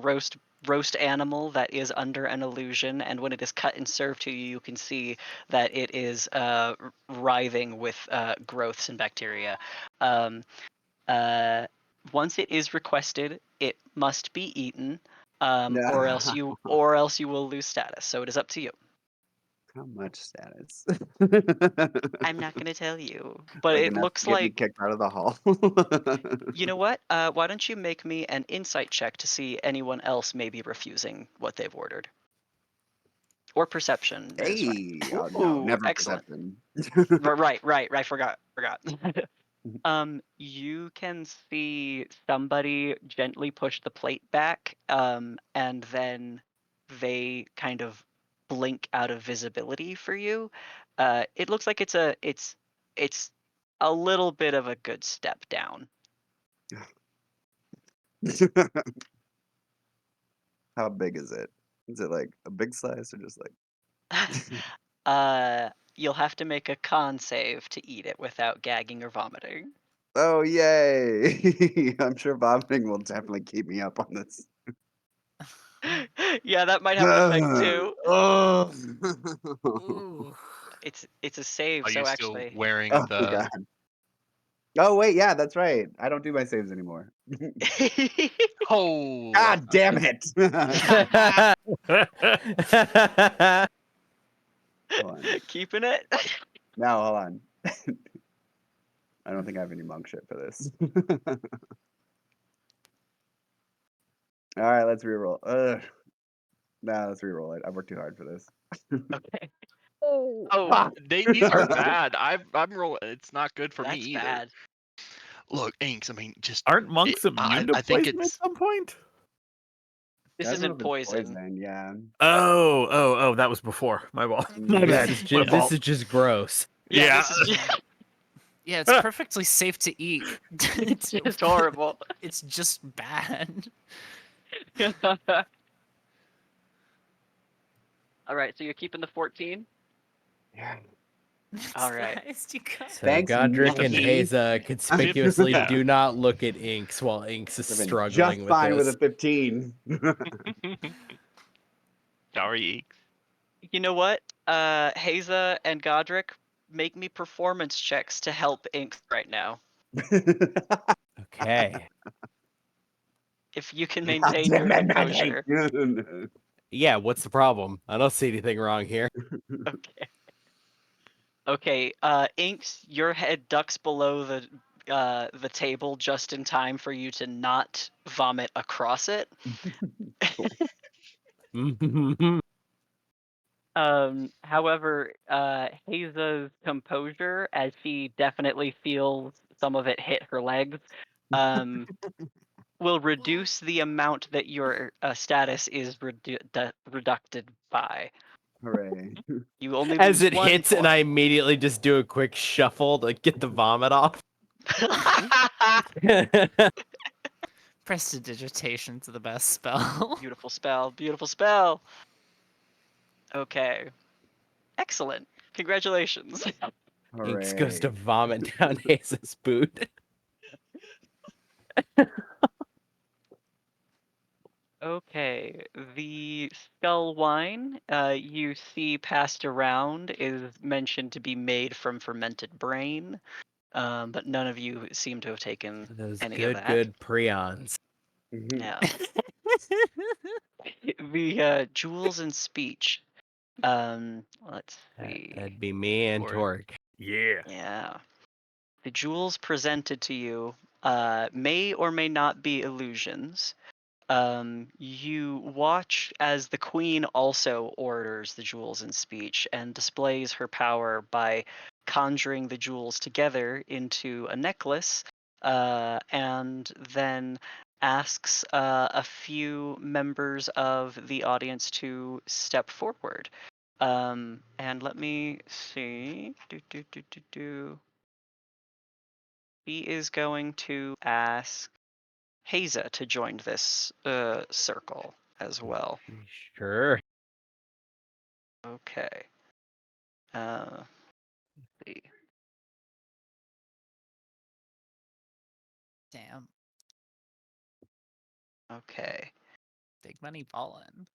roast animal that is under an illusion, and when it is cut and served to you, you can see that it is writhing with growths and bacteria. Once it is requested, it must be eaten, or else you will lose status. So it is up to you. How much status? I'm not going to tell you, but Like it enough looks to get me like, kicked out of the hall. you know what? Why don't you make me an insight check to see anyone else may be refusing what they've ordered, or perception. Is fine. Hey, oh no, Ooh, never excellent. perception. Right. Forgot. You can see somebody gently push the plate back, and then they kind of blink out of visibility for you. It looks like it's a little bit of a good step down. How big is it? Is it like a big slice or just like? You'll have to make a con save to eat it without gagging or vomiting. Oh yay! I'm sure vomiting will definitely keep me up on this. Yeah, that might have an effect too. Oh. Ooh. It's a save, Are you so still actually. wearing Oh the? god. Oh wait, yeah, that's right. I don't do my saves anymore. Oh, God damn it! Hold on. Keeping it. No, hold on. I don't think I have any monk shit for this. All right, let's reroll. Nah, let's reroll it. I've worked too hard for this. Okay. Oh, Oh, these are bad. I'm rolling. It's not good for me that's either. bad. Look, Inks. I mean, just Aren't monks immune to I think poison at it's. some point? This I don't know isn't if it's poison. yeah. Oh, that was before. My ball. My bad. My This fault. is just gross. Yeah, Yeah. this is Yeah, it's perfectly safe to eat. it's just horrible. It's just bad. All right, so you're keeping the 14? Yeah. All right. Nice, you got So Thanks, Godric and 15. Haza conspicuously Yeah. do not look at Inks while Inks is I've been struggling just with fine with a this. 15. Sorry, Inks. You know what? Haza and Godric, make me performance checks to help Inks right now. Okay. If you can God maintain damn your it, Maggie. composure. Yeah, what's the problem? I don't see anything wrong here. Okay. Okay, Inks, your head ducks below the table just in time for you to not vomit across it. However, Haza's composure, as she definitely feels some of it hit her legs, will reduce the amount that your status is reducted by. Hooray. You only As lose it 1 hits, and I point. immediately just do a quick shuffle to get the vomit off. Prestidigitation's the best spell. Beautiful spell, beautiful spell. Okay. Excellent. Congratulations. Inks goes to Hooray. vomit down Haze's boot. Okay, the skull wine you see passed around is mentioned to be made from fermented brain, but none of you seem to have taken Those any of good, that. good prions. Yeah. The jewels in speech. Let's see. That'd be me and Or- Torque. Yeah. Yeah. The jewels presented to you may or may not be illusions. You watch as the queen also orders the jewels in speech and displays her power by conjuring the jewels together into a necklace, and then asks a few members of the audience to step forward. And let me see. He is going to ask Haza to join this circle as well. Sure. Okay. Let's see. Damn. Okay. Big money ballin'.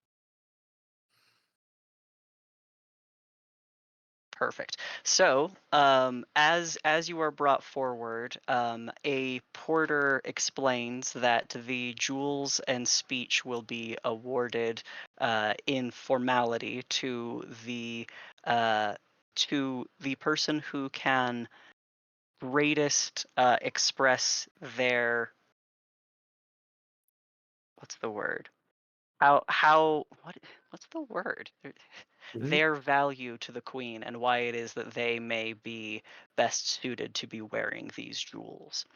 Perfect. So, as you are brought forward, a porter explains that the jewels and speech will be awarded in formality to the person who can greatest express their, what's the word? What's the word? Their value to the queen and why it is that they may be best suited to be wearing these jewels.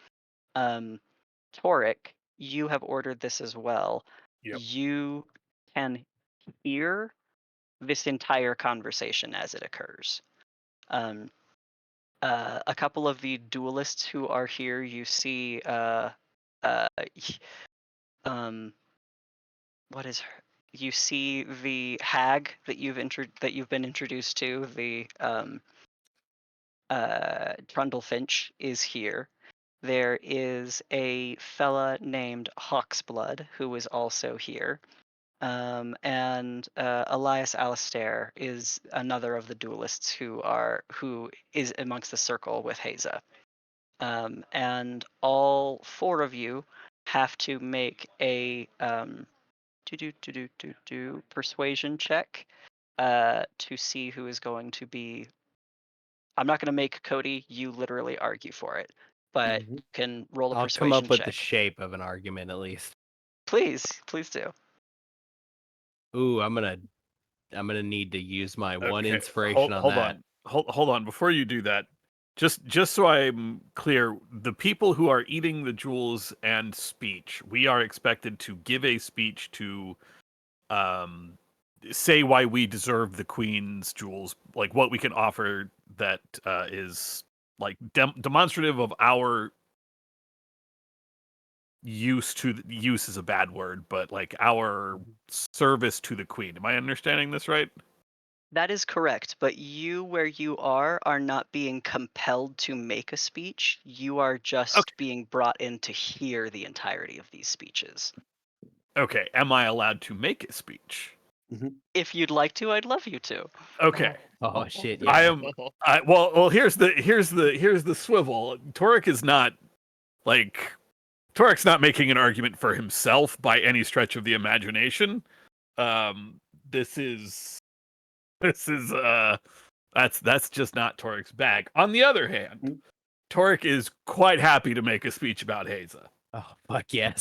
Toric, you have ordered this as well. Yep. You can hear this entire conversation as it occurs. A couple of the duelists who are here, you see what is her? You see the hag that you've been introduced to, the Trundle Finch is here. There is a fella named Hawksblood who is also here. And Elias Alistair is another of the duelists who is amongst the circle with Haza. And all four of you have to make a persuasion check to see who is going to be. I'm not going to make Cody. You literally argue for it, but you can roll a I'll come persuasion up with check. the shape of an argument at least. Please do. Ooh, I'm gonna need to use my one Okay, inspiration on hold that. on. Hold on. Before you do that, just so I'm clear, the people who are eating the jewels and speech, we are expected to give a speech to say why we deserve the queen's jewels, like what we can offer that is like demonstrative of our use is a bad word, but like our service to the queen. Am I understanding this right? That is correct, but you, where you are not being compelled to make a speech. You are just being brought in to hear the entirety of these speeches. Okay, am I allowed to make a speech? If you'd like to, I'd love you to. Okay. Oh shit! I Yeah. am well here's the swivel. Torek is not like Torek's not making an argument for himself by any stretch of the imagination. This is that's just not Torek's bag. On the other hand, Torek is quite happy to make a speech about Haza. Oh fuck yes.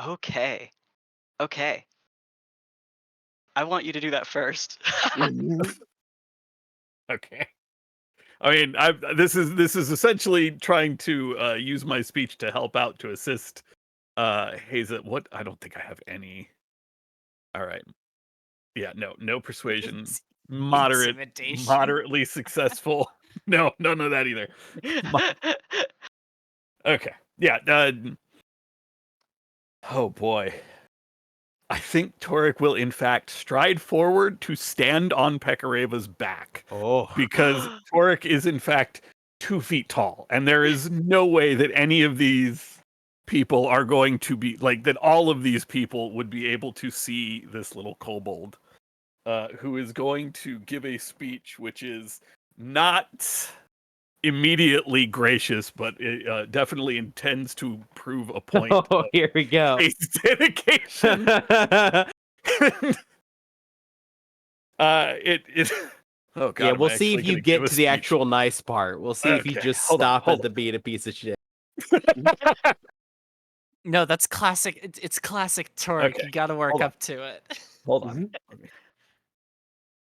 Okay. I want you to do that first. Okay. I mean, this is essentially trying to use my speech to help out to assist Haza. What? I don't think I have any. All right. Yeah, no persuasion. Intimidation. Moderately successful. No, none of that either. Okay. Yeah. Oh boy. I think Torek will, in fact, stride forward to stand on Pekareva's back. Oh. Because Torek is, in fact, 2 feet tall. And there is no way that any of these people are going to be, like, that all of these people would be able to see this little kobold, who is going to give a speech which is not immediately gracious, but it definitely intends to prove a point Oh, of here we go. his dedication. It oh god, Yeah, am we'll I see actually if you gonna give get a to the speech? actual nice part. We'll see if you Okay, just hold on, stop hold at the on. being a piece of shit. No, that's classic. It's classic Torek. Okay, You got to work hold on. up to it. Hold on.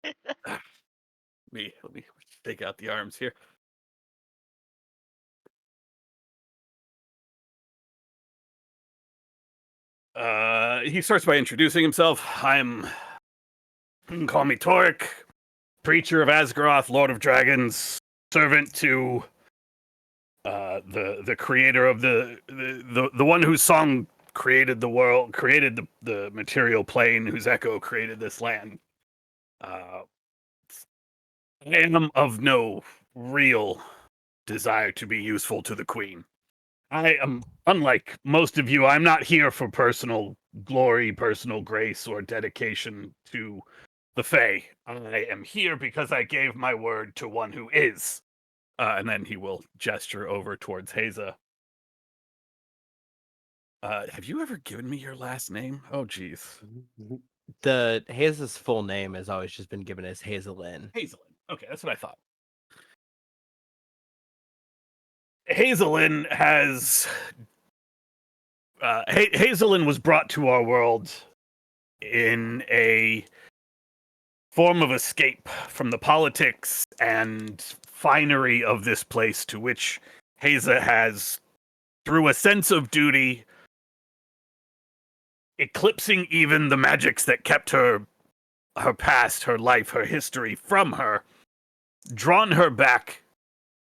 Let me take out the arms here. He starts by introducing himself. You can call me Torek, preacher of Asgaroth, Lord of Dragons, servant to the creator of the one whose song created the world, created the material plane, whose echo created this land. I am of no real desire to be useful to the Queen. I am, unlike most of you, I'm not here for personal glory, personal grace, or dedication to the Fae. I am here because I gave my word to one who is. And then he will gesture over towards Haza. Have you ever given me your last name? Oh, geez. The Hazel's full name has always just been given as Hazelin. Hazelin. Okay, that's what I thought. Hazelin has... Hazelin was brought to our world in a form of escape from the politics and finery of this place, to which Haza has, through a sense of duty, eclipsing even the magics that kept her past, her life, her history from her, drawn her back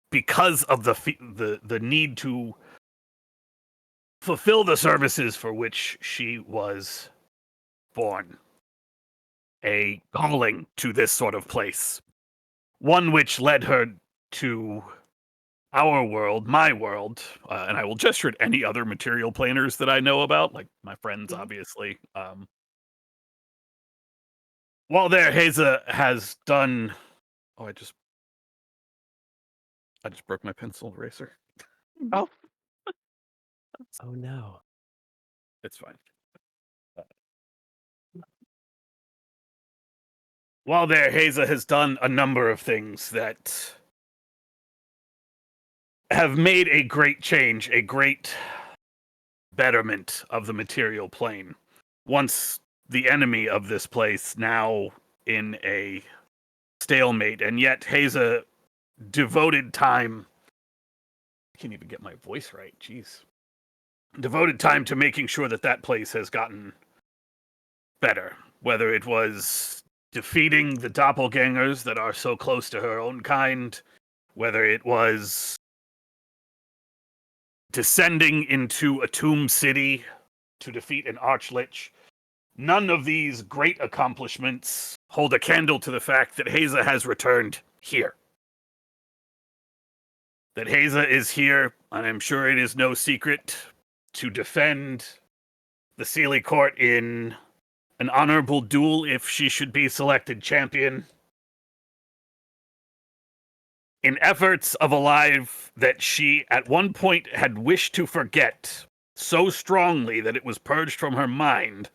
because of the need to fulfill the services for which she was born. A calling to this sort of place. One which led her to our world, my world, and I will gesture at any other material planers that I know about, like my friends, obviously. While there, Haza has done... Oh, I just broke my pencil eraser. Oh, Oh no. It's fine. While there, Haza has done a number of things that have made a great change, a great betterment of the material plane. Once the enemy of this place, now in a stalemate, and yet Haza devoted time... I can't even get my voice right, jeez. Devoted time to making sure that that place has gotten better, whether it was defeating the doppelgangers that are so close to her own kind, whether it was descending into a tomb city to defeat an archlich. None of these great accomplishments hold a candle to the fact that Haza has returned here. That Haza is here, and I'm sure it is no secret, to defend the Sealy Court in an honorable duel if she should be selected champion. In efforts of a life that she at one point had wished to forget so strongly that it was purged from her mind.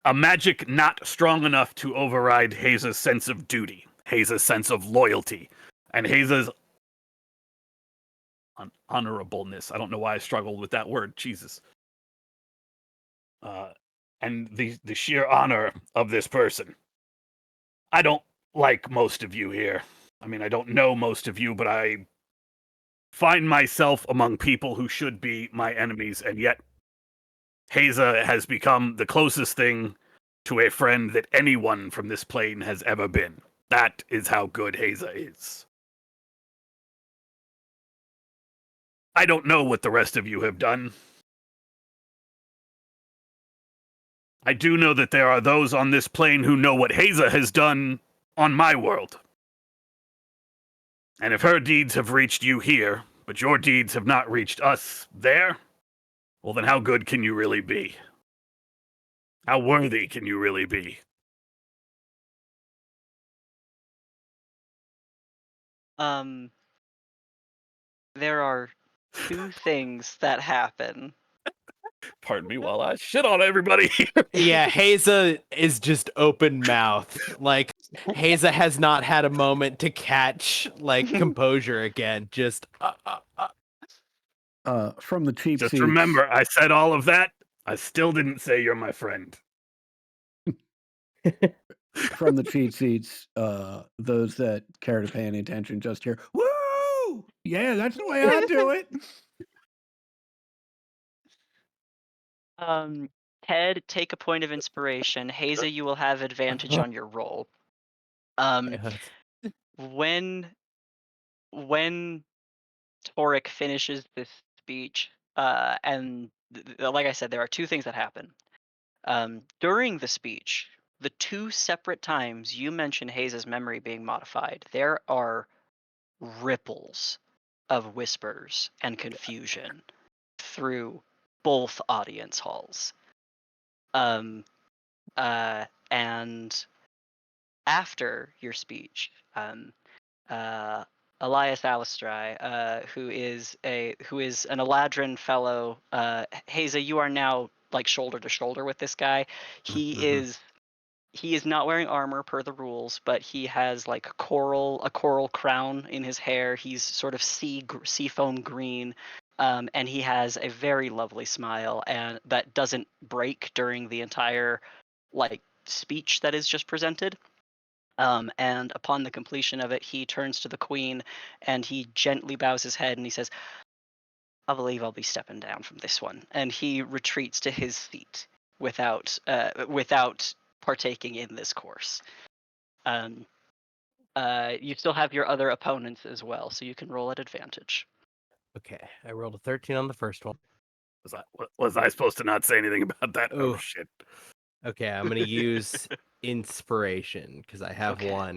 A magic not strong enough to override Haza's sense of duty, Haza's sense of loyalty, and Haza's honorableness. I don't know why I struggled with that word. Jesus. And the sheer honor of this person. I don't like most of you here. I mean, I don't know most of you, but I find myself among people who should be my enemies, and yet Haza has become the closest thing to a friend that anyone from this plane has ever been. That is how good Haza is. I don't know what the rest of you have done. I do know that there are those on this plane who know what Haza has done on my world. And if her deeds have reached you here, but your deeds have not reached us there, well then how good can you really be? How worthy can you really be? There are two things that happen. Pardon me while I shit on everybody here. Yeah, Haza is just open mouth. Like Haza has not had a moment to catch like composure again. Just From the cheap Just seats. remember, I said all of that. I still didn't say you're my friend. From the cheat seats, those that care to pay any attention just hear, "Woo! Yeah, that's the way I do it." Ted, take a point of inspiration. Haza, you will have advantage on your roll. When Toric finishes this speech, and like I said, there are two things that happen. During the speech, the two separate times you mention Haza's memory being modified, there are ripples of whispers and confusion through both audience halls. And after your speech, Elias Alistrai, who is an Eladrin fellow, Haza, you are now like shoulder to shoulder with this guy. He is not wearing armor per the rules, but he has like a coral crown in his hair. He's sort of seafoam green, and he has a very lovely smile, and that doesn't break during the entire like speech that is just presented. And upon the completion of it, he turns to the queen and he gently bows his head and he says, "I believe I'll be stepping down from this one." And he retreats to his seat without partaking in this course. You still have your other opponents as well, so you can roll at advantage. okay, I rolled a 13 on the first one. Was I supposed to not say anything about that? Oh, Ooh. shit. Okay, I'm gonna use inspiration because I have Okay. one.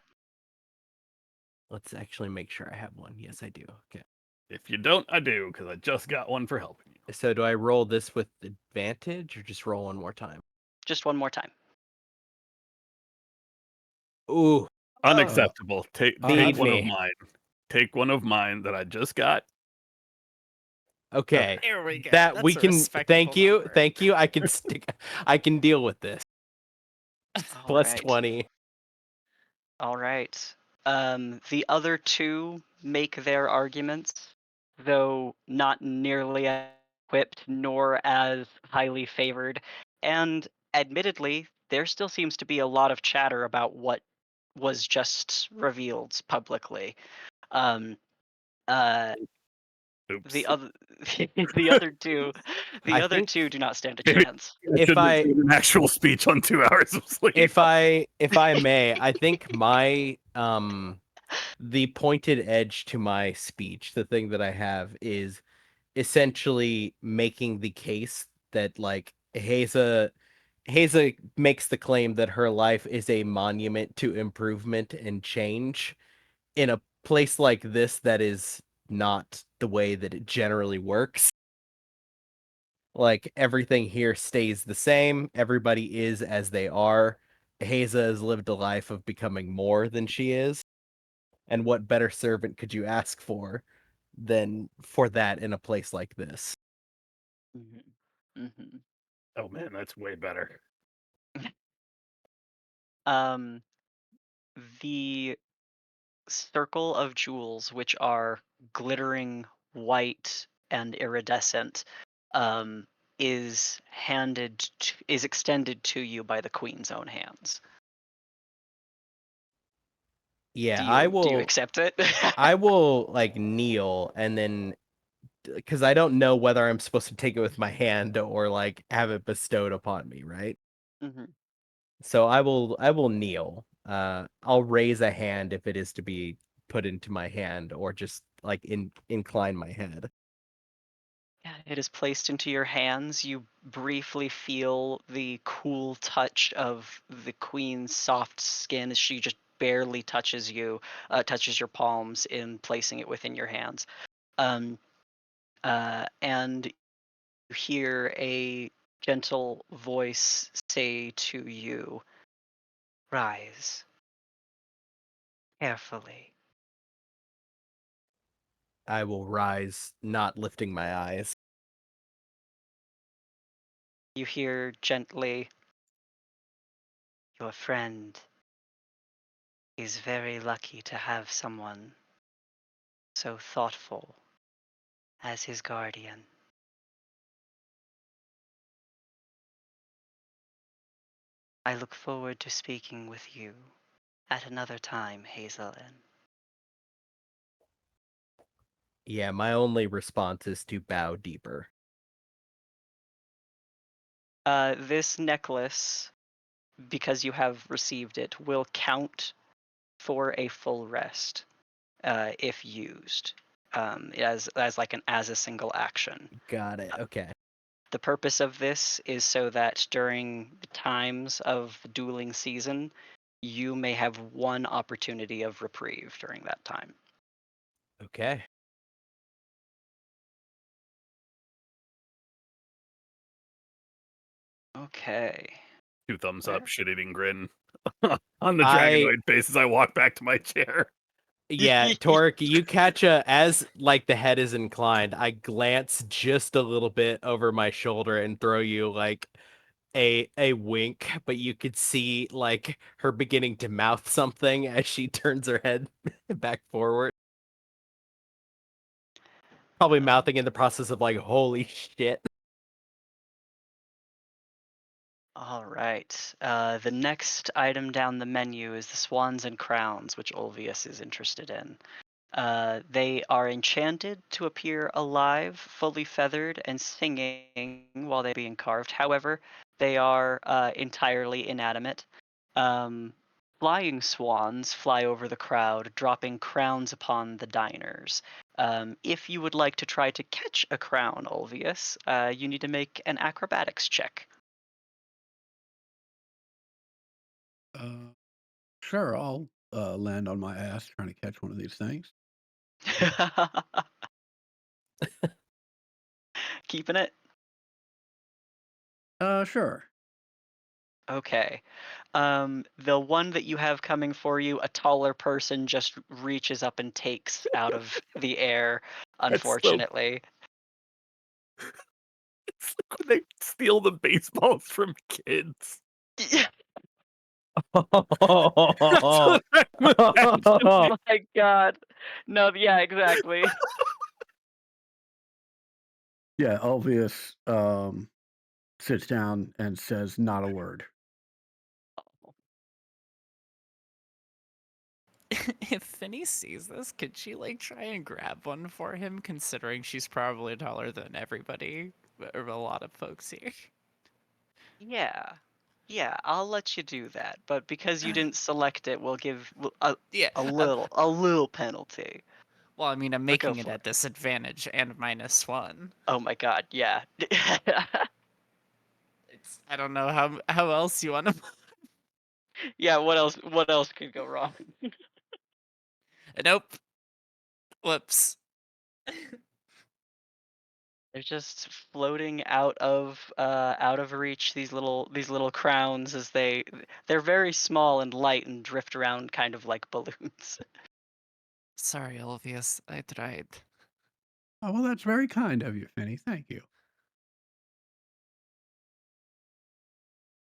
Let's actually make sure I have one. Yes, I do. Okay. If you don't, I do, because I just got one for helping you. So do I roll this with advantage or just roll one more time? Just one more time. Ooh, Unacceptable. Take Feed one of me. mine. Take one of mine that I just got. okay. There we go. That That's we a can. respectable number. Thank you. I can stick. I can deal with this. Plus Alright. 20. All right. The other two make their arguments, though not nearly as equipped nor as highly favored. And admittedly, there still seems to be a lot of chatter about what was just revealed publicly. Um, Oops. the other, the other two, I think do not stand a Maybe- chance. I If shouldn't have I- seen an actual speech on 2 hours of sleep. if I may, I think my the pointed edge to my speech, the thing that I have is essentially making the case that like Haza makes the claim that her life is a monument to improvement and change in a place like this that is not the way that it generally works. Like everything here stays the same, everybody is as they are. Haza has lived a life of becoming more than she is. And what better servant could you ask for than for that in a place like this? Mm-hmm. Mm-hmm. Oh man, that's way better. The circle of jewels, which are glittering white and iridescent, is extended to you by the queen's own hands. Yeah, Do you accept it? I will like kneel and then because I don't know whether I'm supposed to take it with my hand or like have it bestowed upon me, right? Mhm. So I will kneel. I'll raise a hand if it is to be put into my hand or just like incline my head. Yeah, it is placed into your hands, you briefly feel the cool touch of the queen's soft skin as she just barely touches you, touches your palms in placing it within your hands. And you hear a gentle voice say to you, "Rise carefully." I will rise, not lifting my eyes. You hear gently, "Your friend is very lucky to have someone so thoughtful as his guardian." I look forward to speaking with you at another time, Hazelin. Yeah, my only response is to bow deeper. This necklace, because you have received it, will count for a full rest if used, as a single action. Got it. Okay. The purpose of this is so that during the times of the dueling season, you may have one opportunity of reprieve during that time. Okay. Okay. 2 thumbs Where? up, shit-eating grin on the I dragonoid face as I walk back to my chair. Yeah, Torque, you catch as like the head is inclined, I glance just a little bit over my shoulder and throw you like a wink, but you could see like her beginning to mouth something as she turns her head back forward. Probably mouthing in the process of like, holy shit. All right. The next item down the menu is the Swans and Crowns, which Ulvius is interested in. They are enchanted to appear alive, fully feathered, and singing while they're being carved. However, they are entirely inanimate. Flying swans fly over the crowd, dropping crowns upon the diners. If you would like to try to catch a crown, Ulvius, you need to make an acrobatics check. Sure, I'll land on my ass trying to catch one of these things. Keeping it? Sure. Okay. The one that you have coming for you, a taller person just reaches up and takes out of the air, That's so unfortunately. it's like when they steal the baseballs from kids. Yeah. That's what I'm imagining. Oh my god. No, yeah, exactly. Yeah, Elvius sits down and says not a word. If Finny sees this, could she like try and grab one for him, considering she's probably taller than everybody, or a lot of folks here? Yeah. Yeah, I'll let you do that, but because you didn't select it, we'll give a Yeah. little penalty. Well, I mean, I'm But go making it for at it. disadvantage and -1. Oh my god, yeah. I don't know how else you want to. Yeah, what else could go wrong? Nope. Whoops. They're just floating out of reach, these little crowns, as they're very small and light and drift around kind of like balloons. Sorry, Olvius. I tried. Oh, well, that's very kind of you, Finny. Thank you.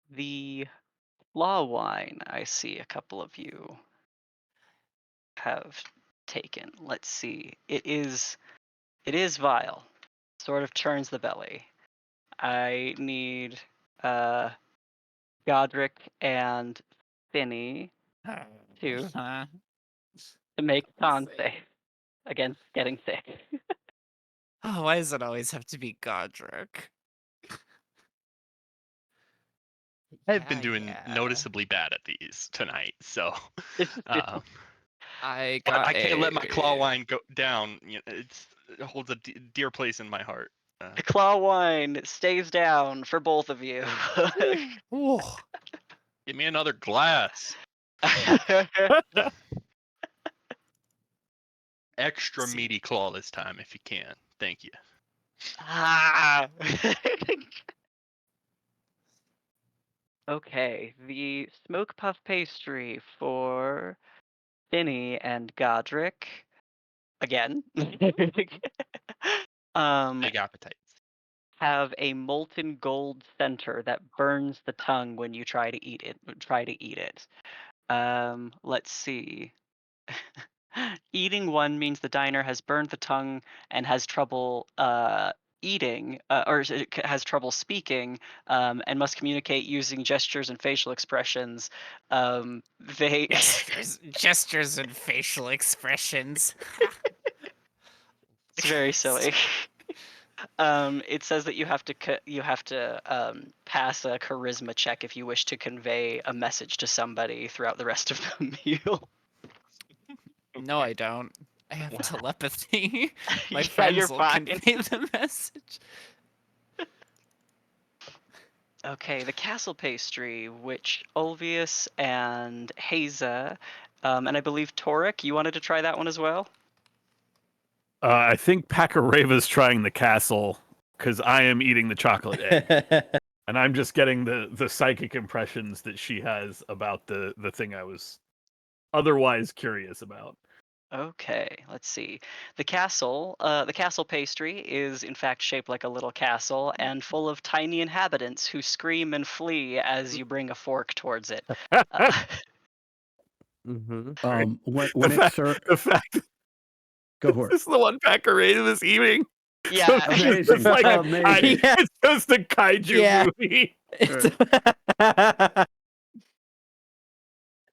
The law wine, I see a couple of you have taken. Let's see. It is vile. Sort of turns the belly. I need Godric and Finny to Huh? make con save against getting sick. Oh, why does it always have to be Godric? I've been Yeah, doing yeah. noticeably bad at these tonight, so I but got I can't let my claw a. line go down. It holds a dear place in my heart. The claw wine stays down for both of you. Oh, Give me another glass. Extra See. meaty claw this time if you can. Thank you. Ah. Okay, the smoke puff pastry for Finny and Godric. Again. Big appetites. Have a molten gold center that burns the tongue when you try to eat it. Let's see. Eating one means the diner has burned the tongue and has trouble eating, has trouble speaking, and must communicate using gestures and facial expressions. They gestures and facial expressions. It's very silly. It says that you have to pass a charisma check if you wish to convey a message to somebody throughout the rest of the meal. No, I don't. I have telepathy. My Yeah, friends you're will fine. convey the message. Okay, the castle pastry, which Ulvius and Haza, and I believe Torek, you wanted to try that one as well? I think Pacarave's trying the castle because I am eating the chocolate egg, and I'm just getting the psychic impressions that she has about the thing I was otherwise curious about. Okay, let's see. The castle pastry is in fact shaped like a little castle and full of tiny inhabitants who scream and flee as you bring a fork towards it. Mm-hmm. When it's served, the fact go for it. this is the one Pacarave is eating. Yeah, So Amazing. it's like Amazing. Yeah. it's just a kaiju movie. what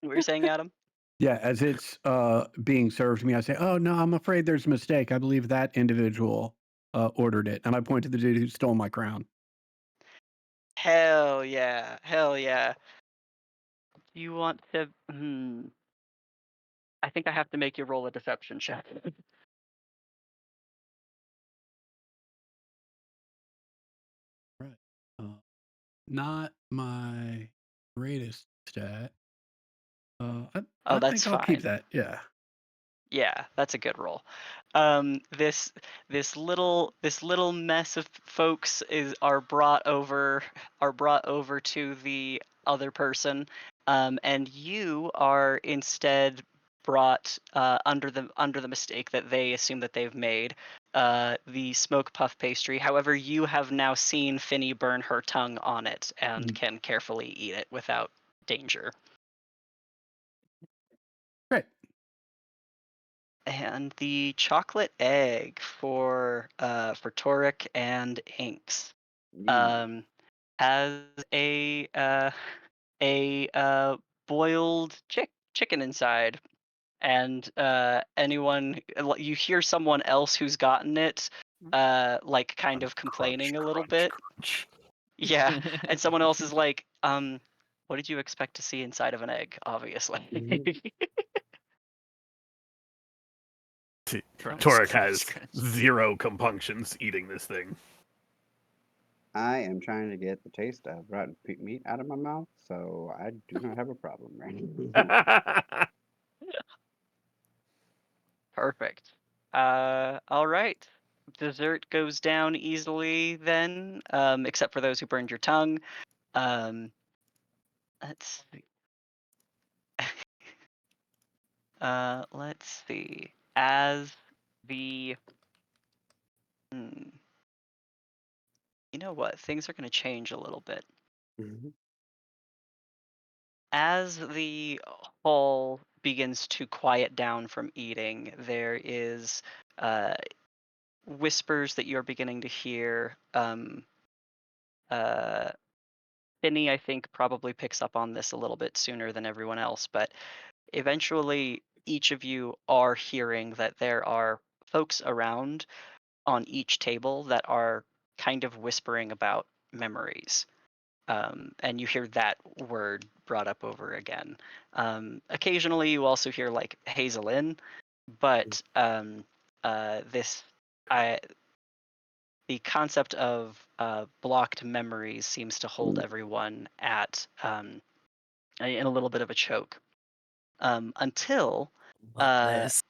were you saying, Adam? Yeah, as it's being served to me, I say, "Oh no, I'm afraid there's a mistake. I believe that individual ordered it," and I point to the dude who stole my crown. Hell yeah, hell yeah. Do you want to? I think I have to make you roll a deception check. Right. Not my greatest stat. I, Oh, I that's think I'll keep fine. that. Yeah. Yeah, that's a good roll. This little mess of folks are brought over to the other person, and you are instead brought under the mistake that they assume that they've made, the smoke puff pastry. However, you have now seen Finny burn her tongue on it and can carefully eat it without danger. Great. And the chocolate egg for Torek and Inks has a boiled chicken inside, and you hear someone else who's gotten it like kind of complaining a little bit. Crunch. Yeah, and someone else is like, what did you expect to see inside of an egg? Obviously. Torek has zero compunctions eating this thing. I am trying to get the taste of rotten meat out of my mouth, so I do not have a problem right now. Perfect. All right. Dessert goes down easily then, except for those who burned your tongue. Let's see. Let's see. As the you know what? Things are going to change a little bit. As the hall begins to quiet down from eating, there is whispers that you're beginning to hear. Finny, I think, probably picks up on this a little bit sooner than everyone else, but eventually each of you are hearing that there are folks around on each table that are kind of whispering about memories. And you hear that word brought up over again. Occasionally, you also hear like Hazelin, but this, I the concept of blocked memories seems to hold everyone at in a little bit of a choke until This.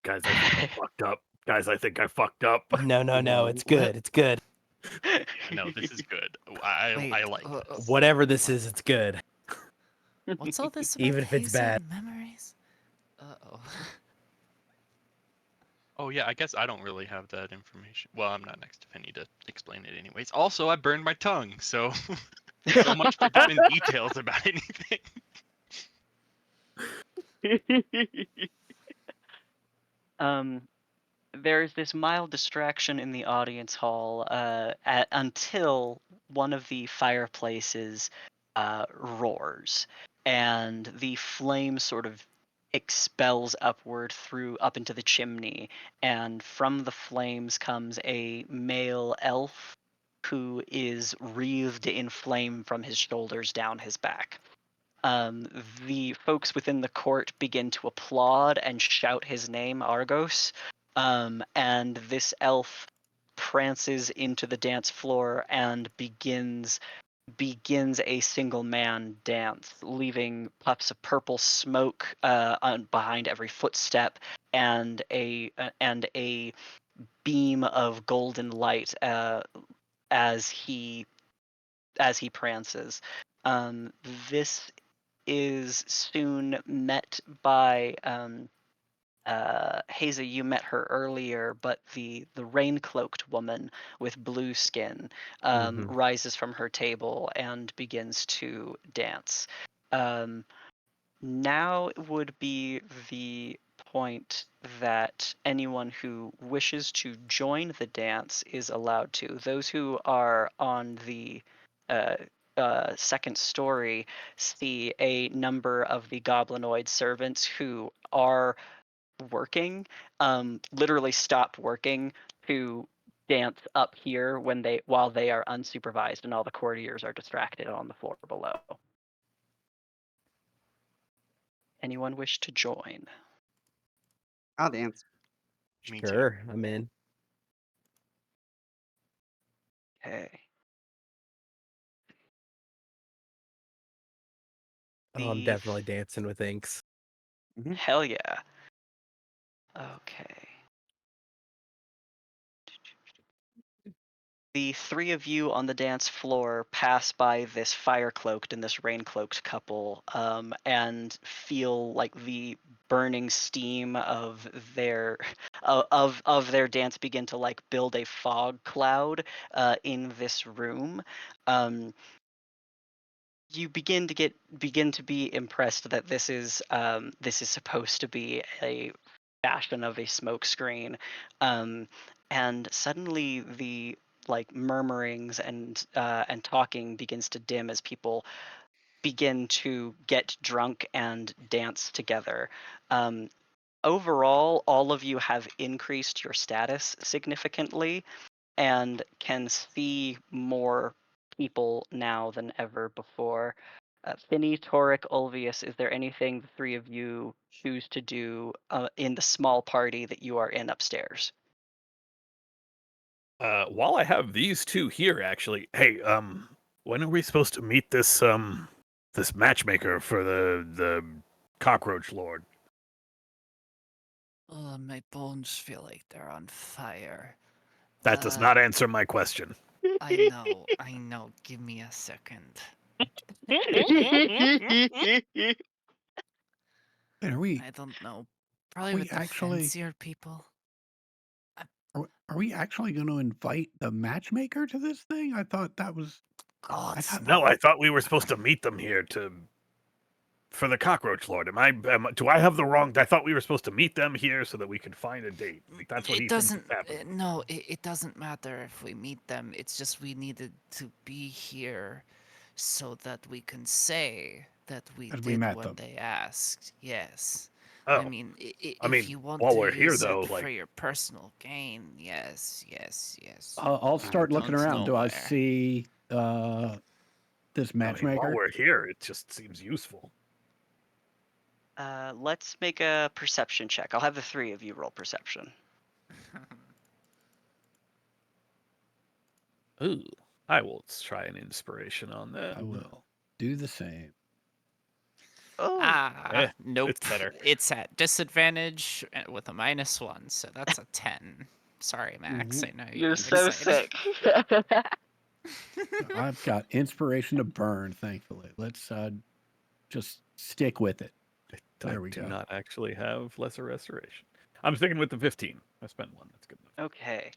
Guys, I think I fucked up. Guys, I think I fucked up. No, it's good. It's good. No, this is good. I like this. Whatever this is, it's good. What's all this about Even if it's hazel bad. memories? Uh-oh. Oh yeah, I guess I don't really have that information. Well, I'm not next to Penny to explain it anyways. Also, I burned my tongue, so so much for giving details about anything. There's this mild distraction in the audience hall until one of the fireplaces roars, and the flame sort of expels upward up into the chimney, and from the flames comes a male elf who is wreathed in flame from his shoulders down his back. The folks within the court begin to applaud and shout his name, Argos, and this elf prances into the dance floor and begins a single man dance, leaving puffs of purple smoke behind every footstep and a beam of golden light as he prances. This is soon met by Haza. You met her earlier, but the rain-cloaked woman with blue skin rises from her table and begins to dance. Now would be the point that anyone who wishes to join the dance is allowed to. Those who are on the second story see a number of the goblinoid servants who are working, literally stop working to dance up here while they are unsupervised and all the courtiers are distracted on the floor below. Anyone wish to join? I'll dance. Me too. Sure, I'm in. Okay. Oh, I'm The definitely dancing with inks. Hell yeah. Okay. The three of you on the dance floor pass by this fire-cloaked and this rain-cloaked couple, and feel like the burning steam of their their dance begin to like build a fog cloud in this room. You begin to be impressed that this is supposed to be a fashion of a smoke screen, and suddenly the like murmurings and talking begins to dim as people begin to get drunk and dance together. Overall, all of you have increased your status significantly and can see more people now than ever before. Finny, Toric, Ulvius, is there anything the three of you choose to do in the small party that you are in upstairs? While I have these two here, actually, hey, when are we supposed to meet this this matchmaker for the cockroach lord? Oh, my bones feel like they're on fire. That does not answer my question. I know. Give me a second. Wait, are we I don't know. Probably we with the actually- fancier people. are we actually going to invite the matchmaker to this thing? I thought that was God, No, I thought we were supposed to meet them here for the cockroach lord. Do I have the wrong? I thought we were supposed to meet them here so that we could find a date. Like, that's what it he thinks doesn't. is happening. No, it doesn't matter if we meet them. It's just we needed to be here so that we can say that we That did we met what them. they asked. Yes. Oh, I mean, I if mean, you want while to we're here, use though, it for like- your personal gain, yes. I'll start looking Don't around. Do I nowhere. see this I mean, matchmaker? while we're here, it just seems useful. Let's make a perception check. I'll have the three of you roll perception. Ooh, I will try an inspiration on that. I will do the same. Oh, Nope. It's better. It's at disadvantage with a -1, so that's a 10. Sorry, Max. I know you you're get so excited. sick. I've got inspiration to burn, thankfully. Let's just stick with it. There we do go. not actually have lesser restoration. I'm sticking with the 15. I spent 1. That's good enough. Okay.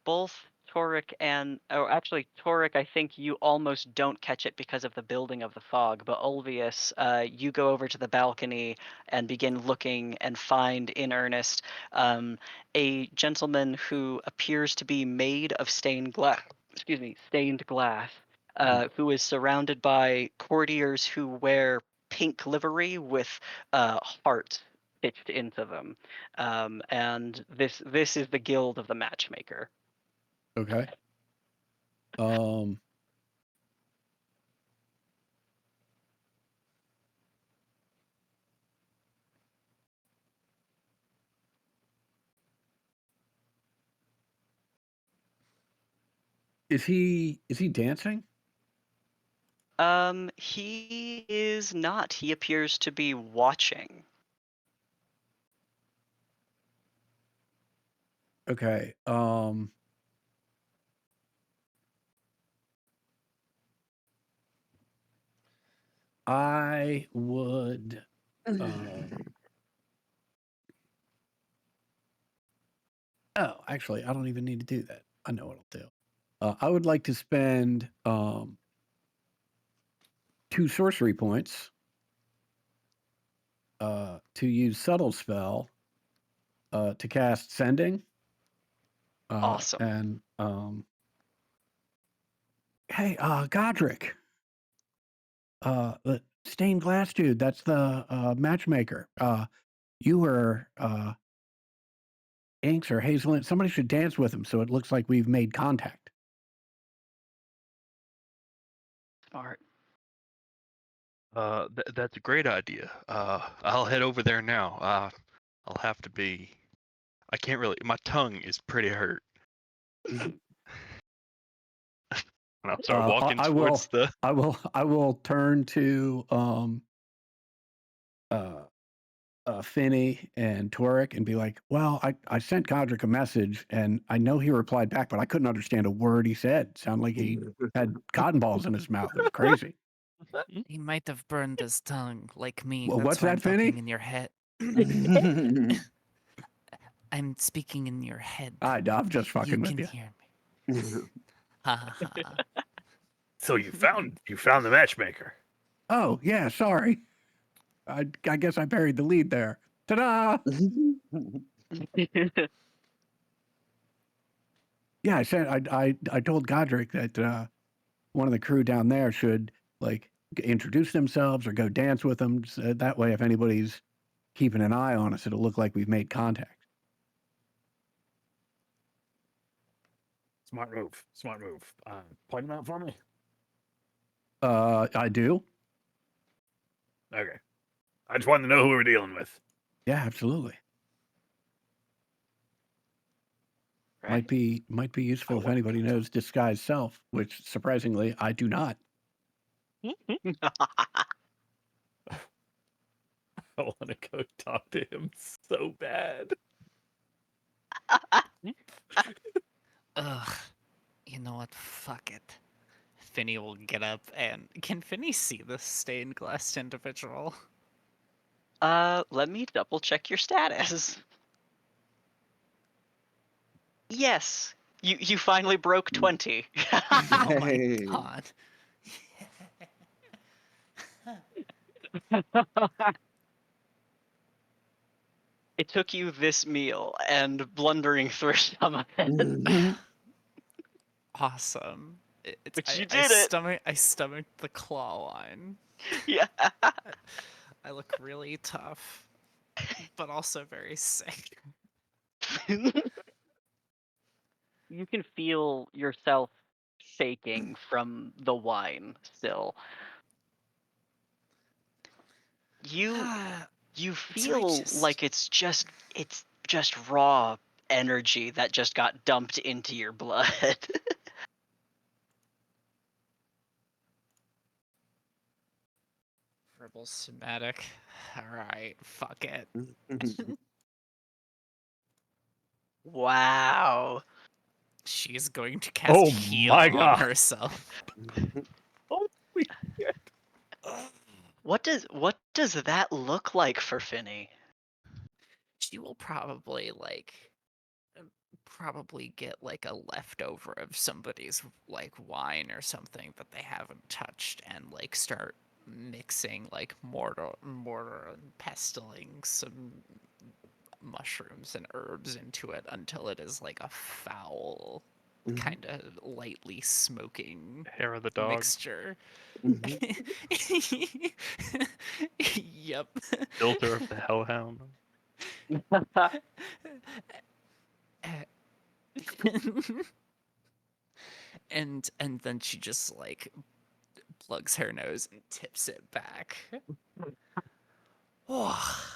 Both Torek and, oh, actually, Torek, I think you almost don't catch it because of the building of the fog. But Ulvius, you go over to the balcony and begin looking and find in earnest a gentleman who appears to be made of stained glass. Excuse me, stained glass. Who is surrounded by courtiers who wear pink livery with hearts stitched into them. And this is the guild of the matchmaker. Okay. Is he dancing? He is not. He appears to be watching. Okay. I would oh, actually, I don't even need to do that. I know what I'll do. I would like to spend 2 sorcery points to use subtle spell to cast sending. Awesome. And hey, Godric, the stained glass dude. That's the matchmaker. You were Inks or Hazelnut. Somebody should dance with him so it looks like we've made contact. Smart. That's a great idea. I'll head over there now. I'll have to be. I can't really. My tongue is pretty hurt. And I'll start walking I towards will. the. I will turn to Finney and Torek and be like, "Well, I sent Godric a message, and I know he replied back, but I couldn't understand a word he said. Sounded like he had cotton balls in his mouth. It was crazy." He might have burned his tongue like me. Well, That's what's why that, I'm talking Finney? in your head. I'm speaking in your head. I'm just You fucking with can you. hear me. Ha ha ha. So you found the matchmaker. Oh yeah, sorry. I guess I buried the lead there. Ta-da! Yeah, I said I told Godric that one of the crew down there should like introduce themselves or go dance with them. So that way, if anybody's keeping an eye on us, it'll look like we've made contact. Smart move. Smart move. Point him out for me. I do. Okay. I just wanted to know who we're dealing with. Yeah, absolutely. Right. Might be useful if anybody knows disguise self, which surprisingly I do not. I want to go talk to him so bad. Ugh. You know what? Fuck it. Finney will get up and can Finney see this stained glass individual? Let me double check your status. Yes. You finally broke 20. Oh my Hey. god. It took you this meal and blundering through some of it. Awesome. But you did it. I stomached the claw line. Yeah. I look really tough, but also very sick. You can feel yourself shaking from the wine still. You feel righteous. like it's just raw energy that just got dumped into your blood. Verbal somatic. Alright, fuck it. Wow. She's going to cast Oh heal my on God. herself. Holy shit. What does that look like for Finny? She will probably get like a leftover of somebody's like wine or something that they haven't touched and like start mixing like mortar and pestilling some mushrooms and herbs into it until it is like a foul kind of lightly smoking Hair of the dog. mixture. Yep. Filter of the hellhound. and then she just like plugs her nose and tips it back. Oh,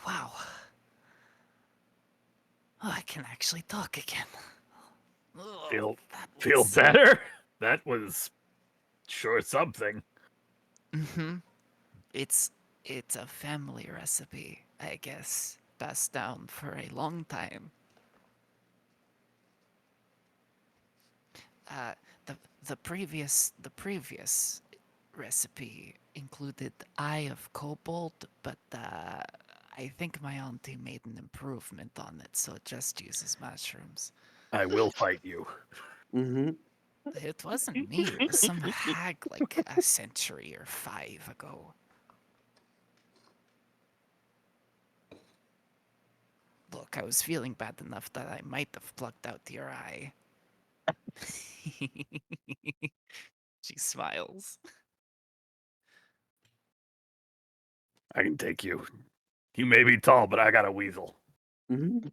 wow. Oh, I can actually talk again. Oh, Feel better? That was sure something. Mm-hmm. It's a family recipe, I guess, passed down for a long time. Uh, the previous recipe included eye of kobold, but I think my auntie made an improvement on it, so it just uses mushrooms. I will fight you. It wasn't me. It was some hag like a century or 5 ago. Look, I was feeling bad enough that I might have plucked out your eye. She smiles. I can take you. You may be tall, but I got a weasel. Can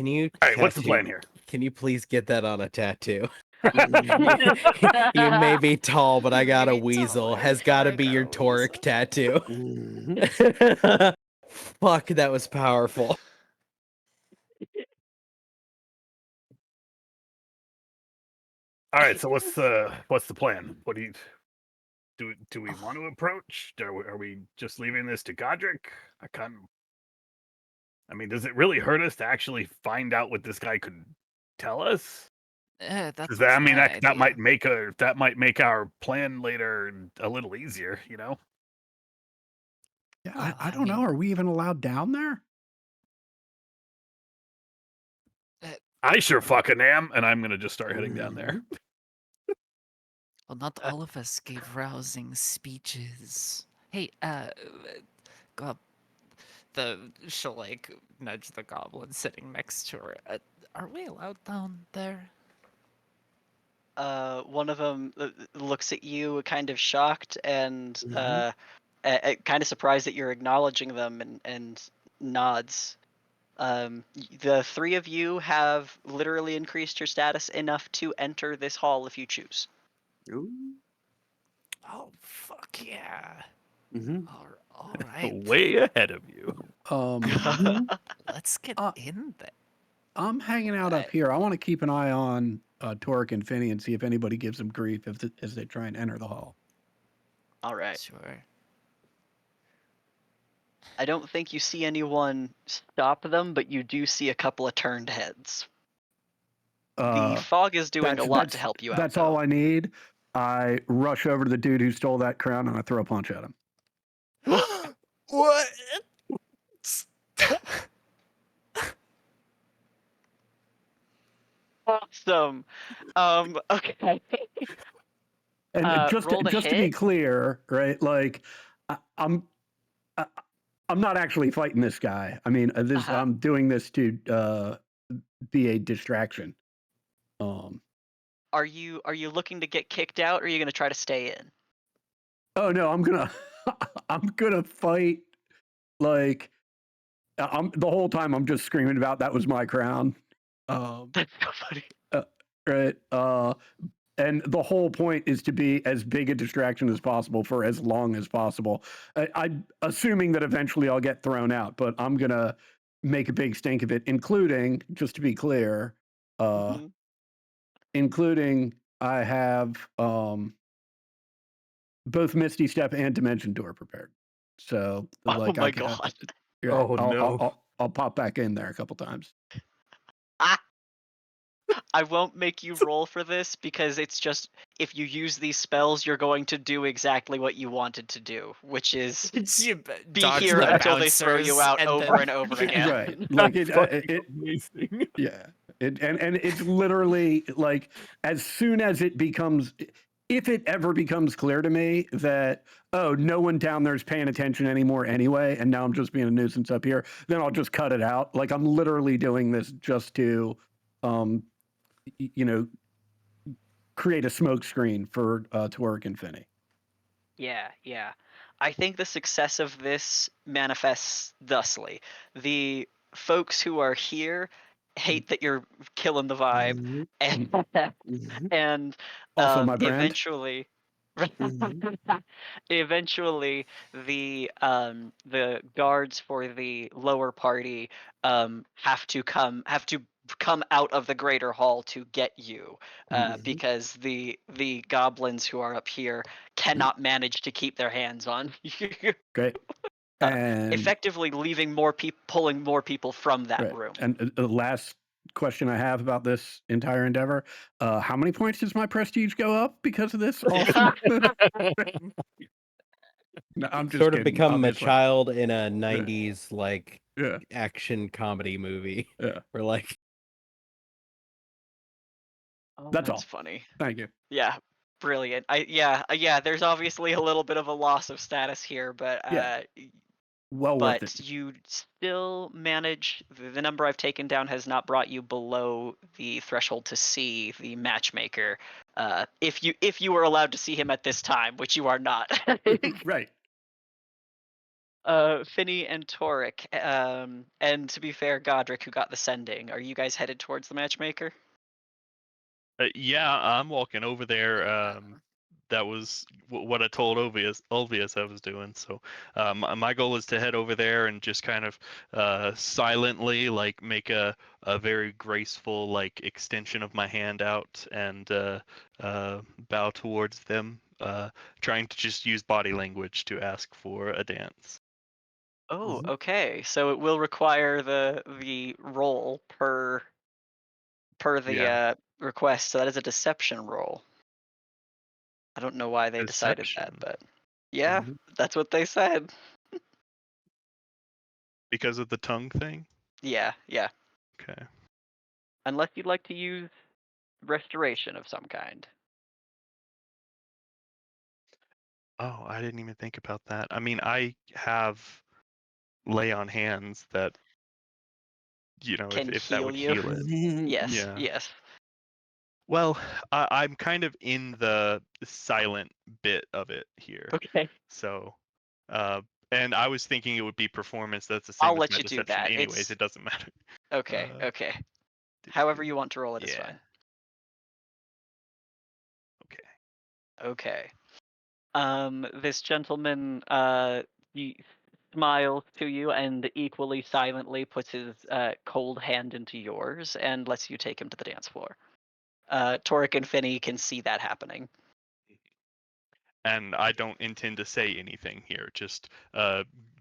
you? All right, what's the plan here? Can you please get that on a tattoo? You may be tall, but I got a weasel. Has got to be your toric tattoo. Fuck, that was powerful. All right, so what's the plan? What do we want to approach? Are we just leaving this to Godric? I mean, does it really hurt us to actually find out what this guy could tell us? That's That, I mean, my that might idea. make our plan later a little easier, you know? Yeah, Well, I I don't know. mean- Are we even allowed down there? I sure fucking am, and I'm gonna just start heading down there. Well, not all of us gave rousing speeches. Hey, go she'll like nudge the goblin sitting next to her. Are we allowed down there? One of them looks at you, kind of shocked and kind of surprised that you're acknowledging them, and nods. The 3 of you have literally increased your status enough to enter this hall if you choose. Oh, fuck yeah. Mm-hmm. All right. Way ahead of you. Let's get in there. I'm hanging out up here. I want to keep an eye on Torek and Finny and see if anybody gives them grief as they try and enter the hall. All right. Sure. I don't think you see anyone stop them, but you do see a couple of turned heads. The fog is doing a lot to help you out. That's all I need. I rush over to the dude who stole that crown and I throw a punch at him. What? Awesome. Okay. And roll to just to hit. be clear, right? Like, I'm not actually fighting this guy. I mean, I'm doing this to be a distraction. Are you looking to get kicked out, or are you gonna try to stay in? Oh no, I'm gonna fight. Like, the whole time I'm just screaming about that was my crown. That's so funny. Right. And the whole point is to be as big a distraction as possible for as long as possible. I'm assuming that eventually I'll get thrown out, but I'm gonna make a big stink of it, including, just to be clear, including I have both Misty Step and Dimension Door prepared. So Oh like my I can, god. yeah, Oh, no. I'll pop back in there a couple times. I won't make you roll for this because it's just if you use these spells, you're going to do exactly what you wanted to do, which is be Dodge here the until they throw you bouncers out over then- and over again. Right. Like Fucking it amazing. yeah. And it's literally like as soon as it becomes, if it ever becomes clear to me that, oh, no one down there is paying attention anymore anyway, and now I'm just being a nuisance up here, then I'll just cut it out. Like I'm literally doing this just to, you know, create a smoke screen for Torque and Finney. Yeah, yeah. I think the success of this manifests thusly. The folks who are here hate that you're killing the vibe, and, and Also my brand. eventually, eventually the guards for the lower party have to come out of the greater hall to get you because the goblins who are up here cannot manage to keep their hands on you. Great. And Effectively leaving more people, pulling more people from that right. room. And the last question I have about this entire endeavor: how many points does my prestige go up because of this? Awesome. No, I'm just Sort of kidding, become obviously. a child in a 90s like Yeah. action comedy movie. Yeah. We're like, Oh, That's that's all. funny. Thank you. Yeah, brilliant. Yeah. There's obviously a little bit of a loss of status here, but Yeah. Well worth but it. you still manage. The number I've taken down has not brought you below the threshold to see the matchmaker. If you were allowed to see him at this time, which you are not. Right. Finny and Toric, and to be fair, Godric, who got the sending. Are you guys headed towards the matchmaker? Yeah, I'm walking over there. That was what I told Ulvius I was doing. So my goal is to head over there and just kind of silently like make a very graceful like extension of my hand out and bow towards them, trying to just use body language to ask for a dance. Oh, okay. So it will require the roll per the Yeah. request. So that is a deception roll. I don't know why they decided that, Deception. but yeah, that's what they said. Because of the tongue thing? Yeah. Okay. Unless you'd like to use restoration of some kind. Oh, I didn't even think about that. I mean, I have lay on hands that, Can if that heal would you. heal it. Yes. Yeah. Yes. Well, I'm kind of in the silent bit of it here. Okay. So, and I was thinking it would be performance. That's the I'll same as let my you do deception that. anyways. It's It doesn't matter. okay. Uh, Okay. do- However do- you want to roll it is yeah. fine. Okay. Okay. This gentleman he smiles to you and equally silently puts his cold hand into yours and lets you take him to the dance floor. Toric and Finney can see that happening. And I don't intend to say anything here. Just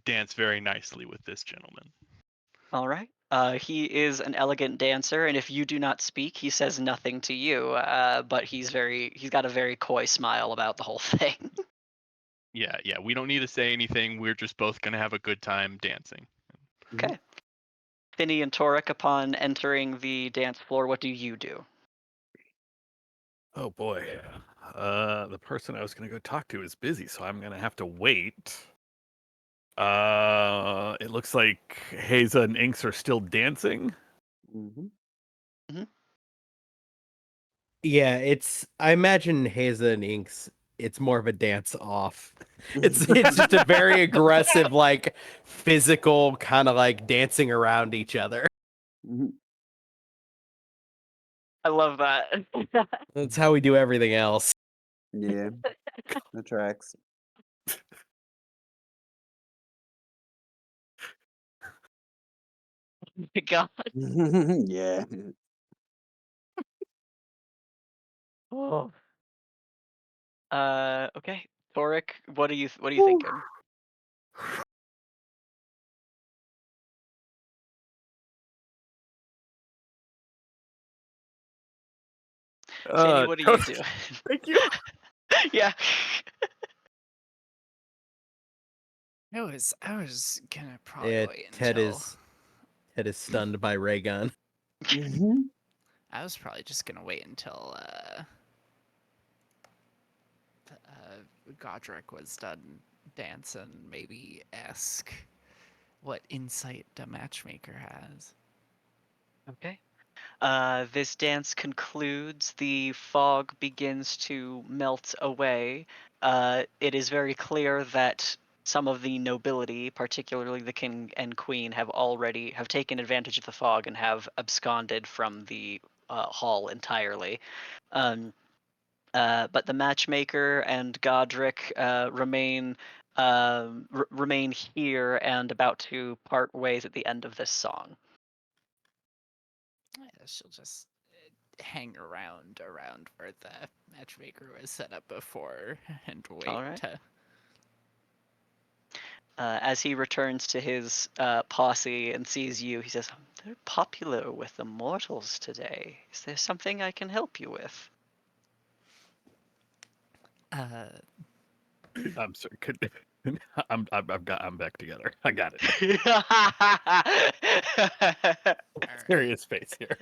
dance very nicely with this gentleman. All right. He is an elegant dancer, and if you do not speak, he says nothing to you. But he's got a very coy smile about the whole thing. Yeah. We don't need to say anything. We're just both gonna have a good time dancing. Okay. Finney and Toric, upon entering the dance floor, what do you do? Oh boy. The person I was gonna go talk to is busy, so I'm gonna have to wait. It looks like Haza and Inks are still dancing. yeah, I imagine Haza and Inks, it's more of a dance off. It's just a very aggressive, like physical kind of like dancing around each other. I love that. That's how we do everything else. Yeah, that tracks. God. Yeah. Oh. Okay. Toric, what are you thinking? Shanny, what are you doing? Thank you. Yeah. I was gonna probably Yeah, wait Ted until is stunned by ray gun. I was probably just gonna wait until Godric was done dancing, maybe ask what insight the matchmaker has. Okay. This dance concludes. The fog begins to melt away. It is very clear that some of the nobility, particularly the king and queen, have taken advantage of the fog and have absconded from the hall entirely. But the matchmaker and Godric remain here and about to part ways at the end of this song. Yeah, she'll just hang around where the matchmaker was set up before and wait All right. to. As he returns to his posse and sees you, he says, "They're popular with the mortals today. Is there something I can help you with?" I'm sorry. I'm back together. I got it. Serious face here.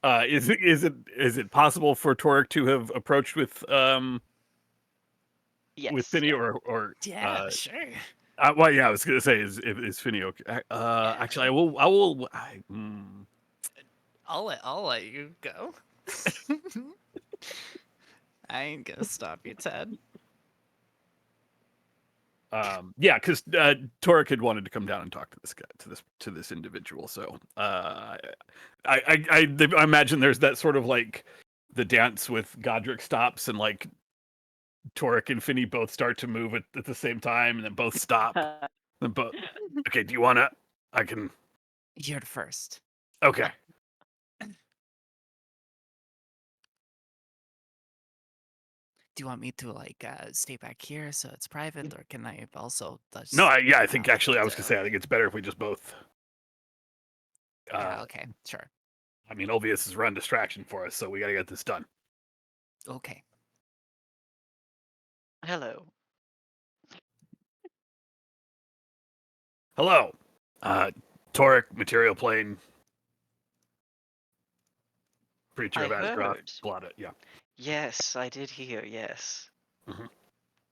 Is it possible for Torek to have approached with Yes. Finny Yeah. or Yeah, sure. well, yeah, I was gonna say is Finny okay? Actually, I'll let you go. I ain't gonna stop you, Ted. Yeah, because Torek had wanted to come down and talk to this guy, to this individual. So I imagine there's that sort of like the dance with Godric stops and like Torek and Finny both start to move at the same time and then both stop. Then both. Okay, do you wanna? I can. You're the first. Okay. Do you want me to stay back here so it's private, or can I also just? No, I think actually I was gonna say I think it's better if we just both. Yeah. Okay. Sure. I mean, Ulvius is run distraction for us, so we gotta get this done. Okay. Hello. Hello, Torek, material plane, preacher I of Asgroth, heard. blotted. Yeah. Yes, I did hear. Yes. Mhm.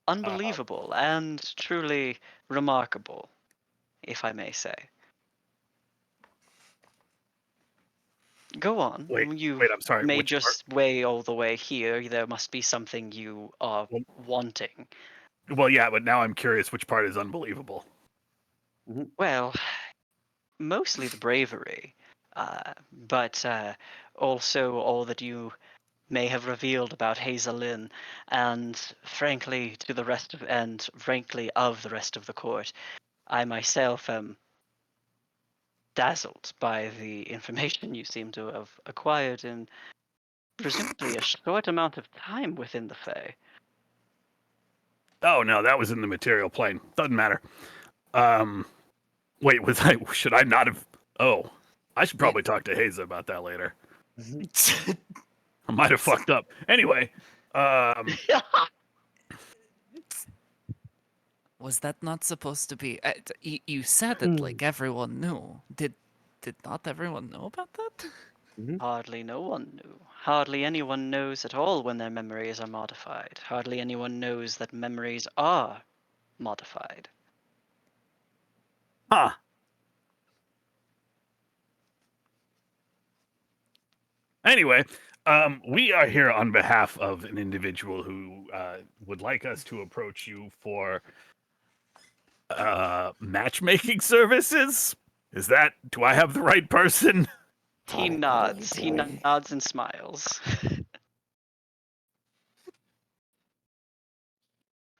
Unbelievable and truly remarkable, if I may say. Go on. Wait, You I'm sorry. may Which part? just way all the way here. There must be something you are Well, wanting. well, yeah, but now I'm curious which part is unbelievable. Well, mostly the bravery, but also all that you may have revealed about Hazelin, and frankly, to the rest of, and frankly of the rest of the court. I myself am dazzled by the information you seem to have acquired in presumably a short amount of time within the Fae. Oh no, that was in the material plane. Doesn't matter. Wait, should I not have? Oh, I should probably talk to Haza about that later. I might have fucked up. Anyway, Was that not supposed to be? You said it like everyone knew. Did not everyone know about that? Hardly no one knew. Hardly anyone knows at all when their memories are modified. Hardly anyone knows that memories are modified. huh. Anyway, we are here on behalf of an individual who would like us to approach you for matchmaking services. Do I have the right person? He nods. He nods and smiles.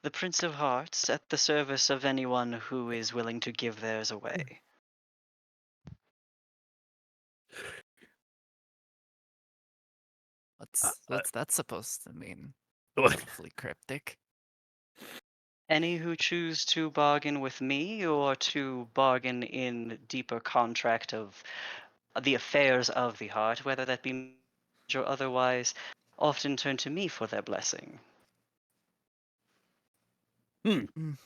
The Prince of Hearts at the service of anyone who is willing to give theirs away. What's that supposed to mean? Awfully cryptic. Any who choose to bargain with me or to bargain in deeper contract of the affairs of the heart, whether that be or otherwise, often turn to me for their blessing. Mhm.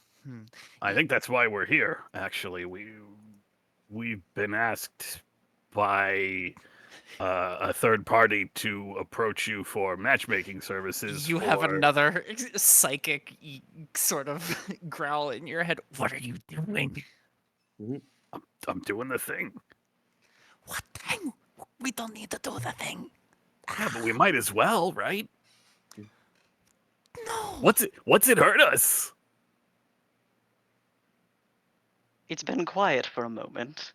I think that's why we're here. Actually, we've been asked by a third party to approach you for matchmaking services. You have for- another psychic sort of growl in your head. What are you doing? I'm doing the thing. What thing? We don't need to do the thing. Yeah, but we might as well, right? No. What's it hurt us? It's been quiet for a moment.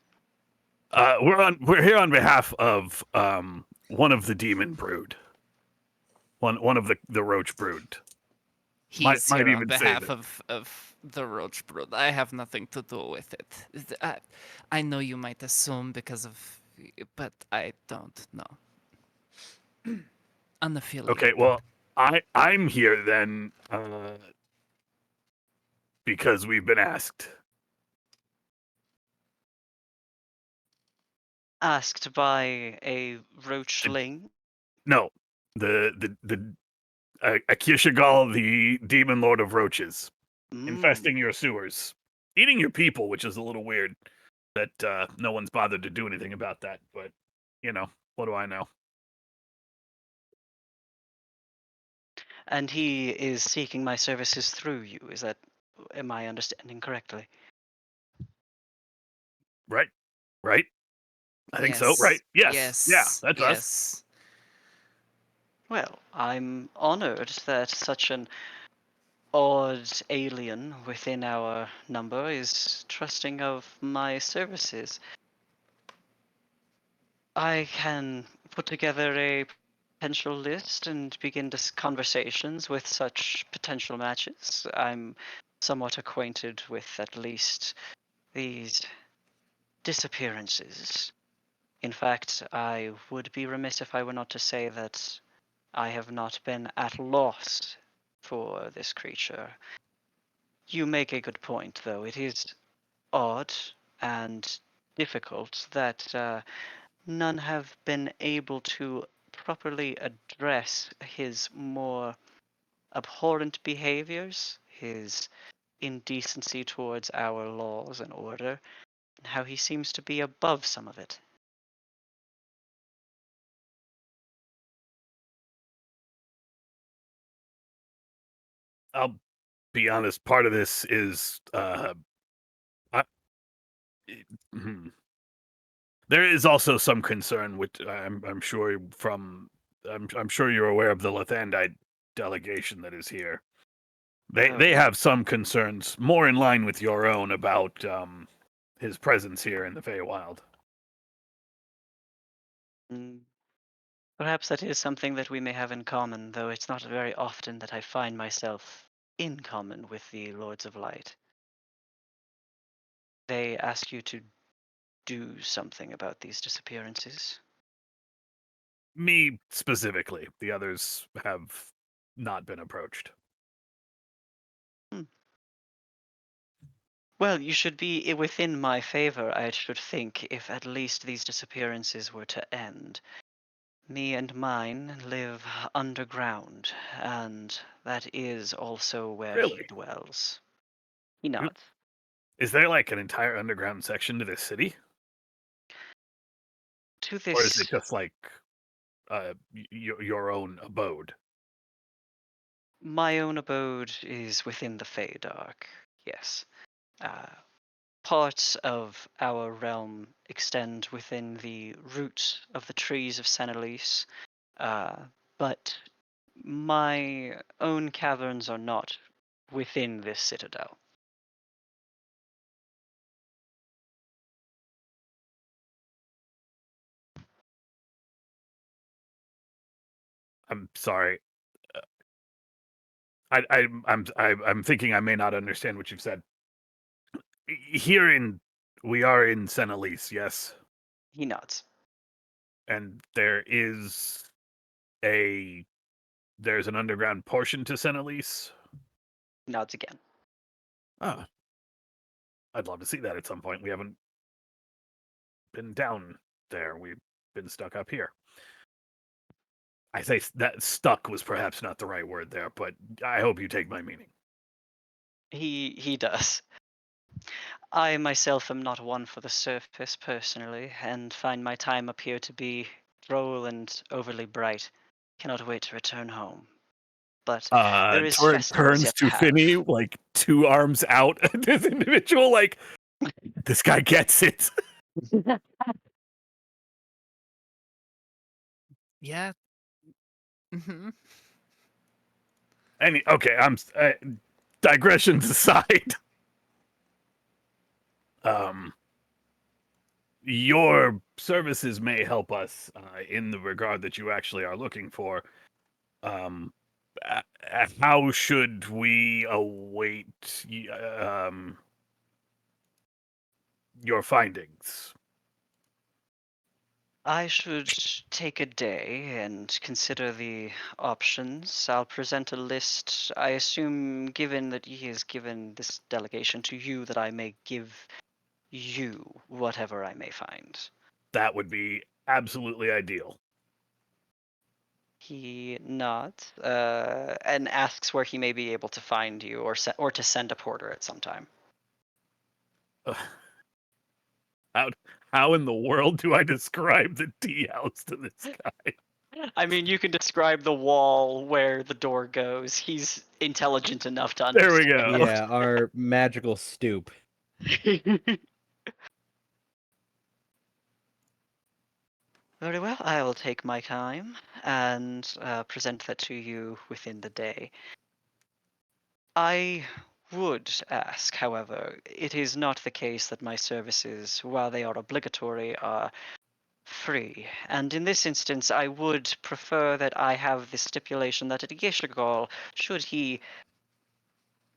We're here on behalf of one of the demon brood. One of the roach brood. He's might here on even say behalf of the Roach Brood. I have nothing to do with it. I know you might assume because of, but I don't know. Unaffiliated. Okay, well, I'm here then because we've been asked. Asked by a roachling. No, the Akishagal, the demon lord of roaches, infesting your sewers, eating your people, which is a little weird. That no one's bothered to do anything about that, but what do I know? And he is seeking my services through you. Am I understanding correctly? Right? I think so. Right? Yes. Yeah, that's us. Yes. Well, I'm honored that such an odd alien within our number is trusting of my services. I can put together a potential list and begin conversations with such potential matches. I'm somewhat acquainted with at least these disappearances. In fact, I would be remiss if I were not to say that I have not been at loss for this creature. You make a good point, though. It is odd and difficult that none have been able to properly address his more abhorrent behaviors, his indecency towards our laws and order, and how he seems to be above some of it. I'll be honest. Part of this is hmm. There is also some concern, which I'm sure I'm sure you're aware of the Lathandite delegation that is here. They have some concerns more in line with your own about his presence here in the Feywild. Perhaps that is something that we may have in common, though it's not very often that I find myself in common with the Lords of Light. They ask you to do something about these disappearances. Me specifically. The others have not been approached. Well, you should be within my favor, I should think, if at least these disappearances were to end. Me and mine live underground, and that is also where he Really? dwells. He nods. Is there like an entire underground section to this city? To Or is this, it just like your own abode? my own abode is within the Feydark, yes. Parts of our realm extend within the roots of the trees of Senelise, but my own caverns are not within this citadel. I'm sorry. I'm thinking I may not understand what you've said. We are in Senelise, yes, He nods. and there is a there's an underground portion to Senelise. Nods again. Ah, I'd love to see that at some point. We haven't been down there. We've been stuck up here. I say that stuck was perhaps not the right word there, but I hope you take my meaning. He does. I myself am not one for the surface personally, and find my time up here to be droll and overly bright. Cannot wait to return home. But there is Torrent festivals turns yet to have. Finney, like 2 arms out at this individual, like, this guy gets it. Yeah. Mm-hmm. Okay, digressions aside. Your services may help us in the regard that you actually are looking for. How should we await your findings? I should take a day and consider the options. I'll present a list. I assume, given that he has given this delegation to you, that I may give you whatever I may find. That would be absolutely ideal. He nods and asks where he may be able to find you, or to send a porter at some time. How in the world do I describe the tea house to this guy? I mean, you can describe the wall where the door goes. He's intelligent enough to There we understand. go. Yeah, our magical stoop. Very well, I will take my time and present that to you within the day. I would ask, however, it is not the case that my services, while they are obligatory, are free. And in this instance, I would prefer that I have the stipulation that at Yeshagal, should he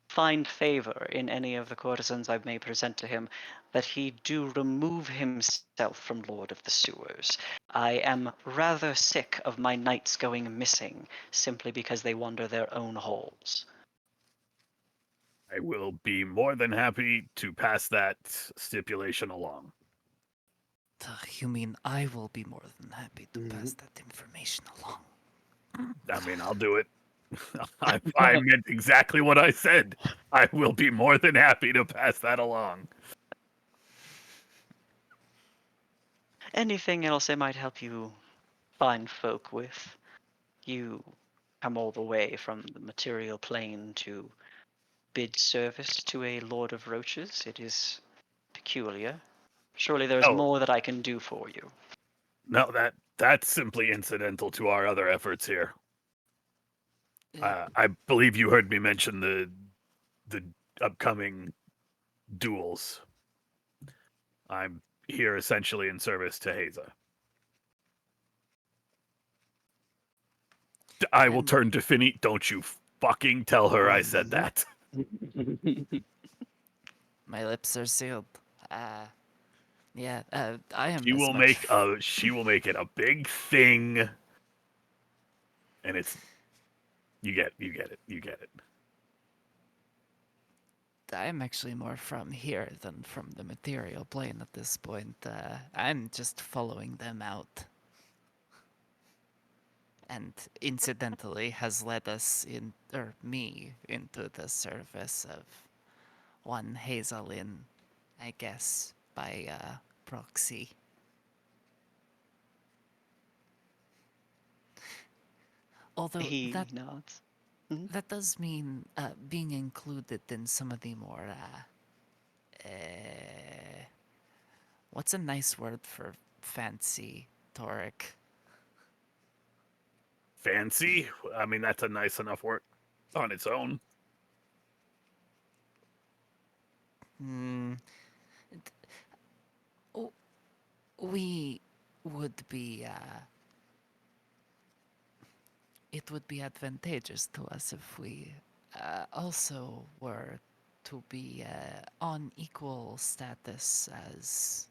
find favor in any of the courtesans I may present to him, that he do remove himself from Lord of the Sewers. I am rather sick of my knights going missing simply because they wander their own holes. I will be more than happy to pass that stipulation along. You mean I will be more than happy to pass that information along? I mean, I'll do it. I meant exactly what I said. I will be more than happy to pass that along. Anything else I might help you find folk with? You come all the way from the material plane to bid service to a Lord of Roaches. It is peculiar. Surely there's Oh, more that I can do for you. no, that's simply incidental to our other efforts here. I believe you heard me mention the upcoming duels. I'm here essentially in service to Haza. I will turn to Finny. Don't you fucking tell her I said that. My lips are sealed. Yeah, I am She as will much. she will make it a big thing, and it's you get it. I am actually more from here than from the material plane at this point. I'm just following them out. And incidentally has led us or me, into the service of one Hazelin, I guess, by proxy. Although He nods. that does mean being included in some of the more what's a nice word for fancy, Toric? Fancy? I mean, that's a nice enough word on its own. We would be it would be advantageous to us if we also were to be on equal status as,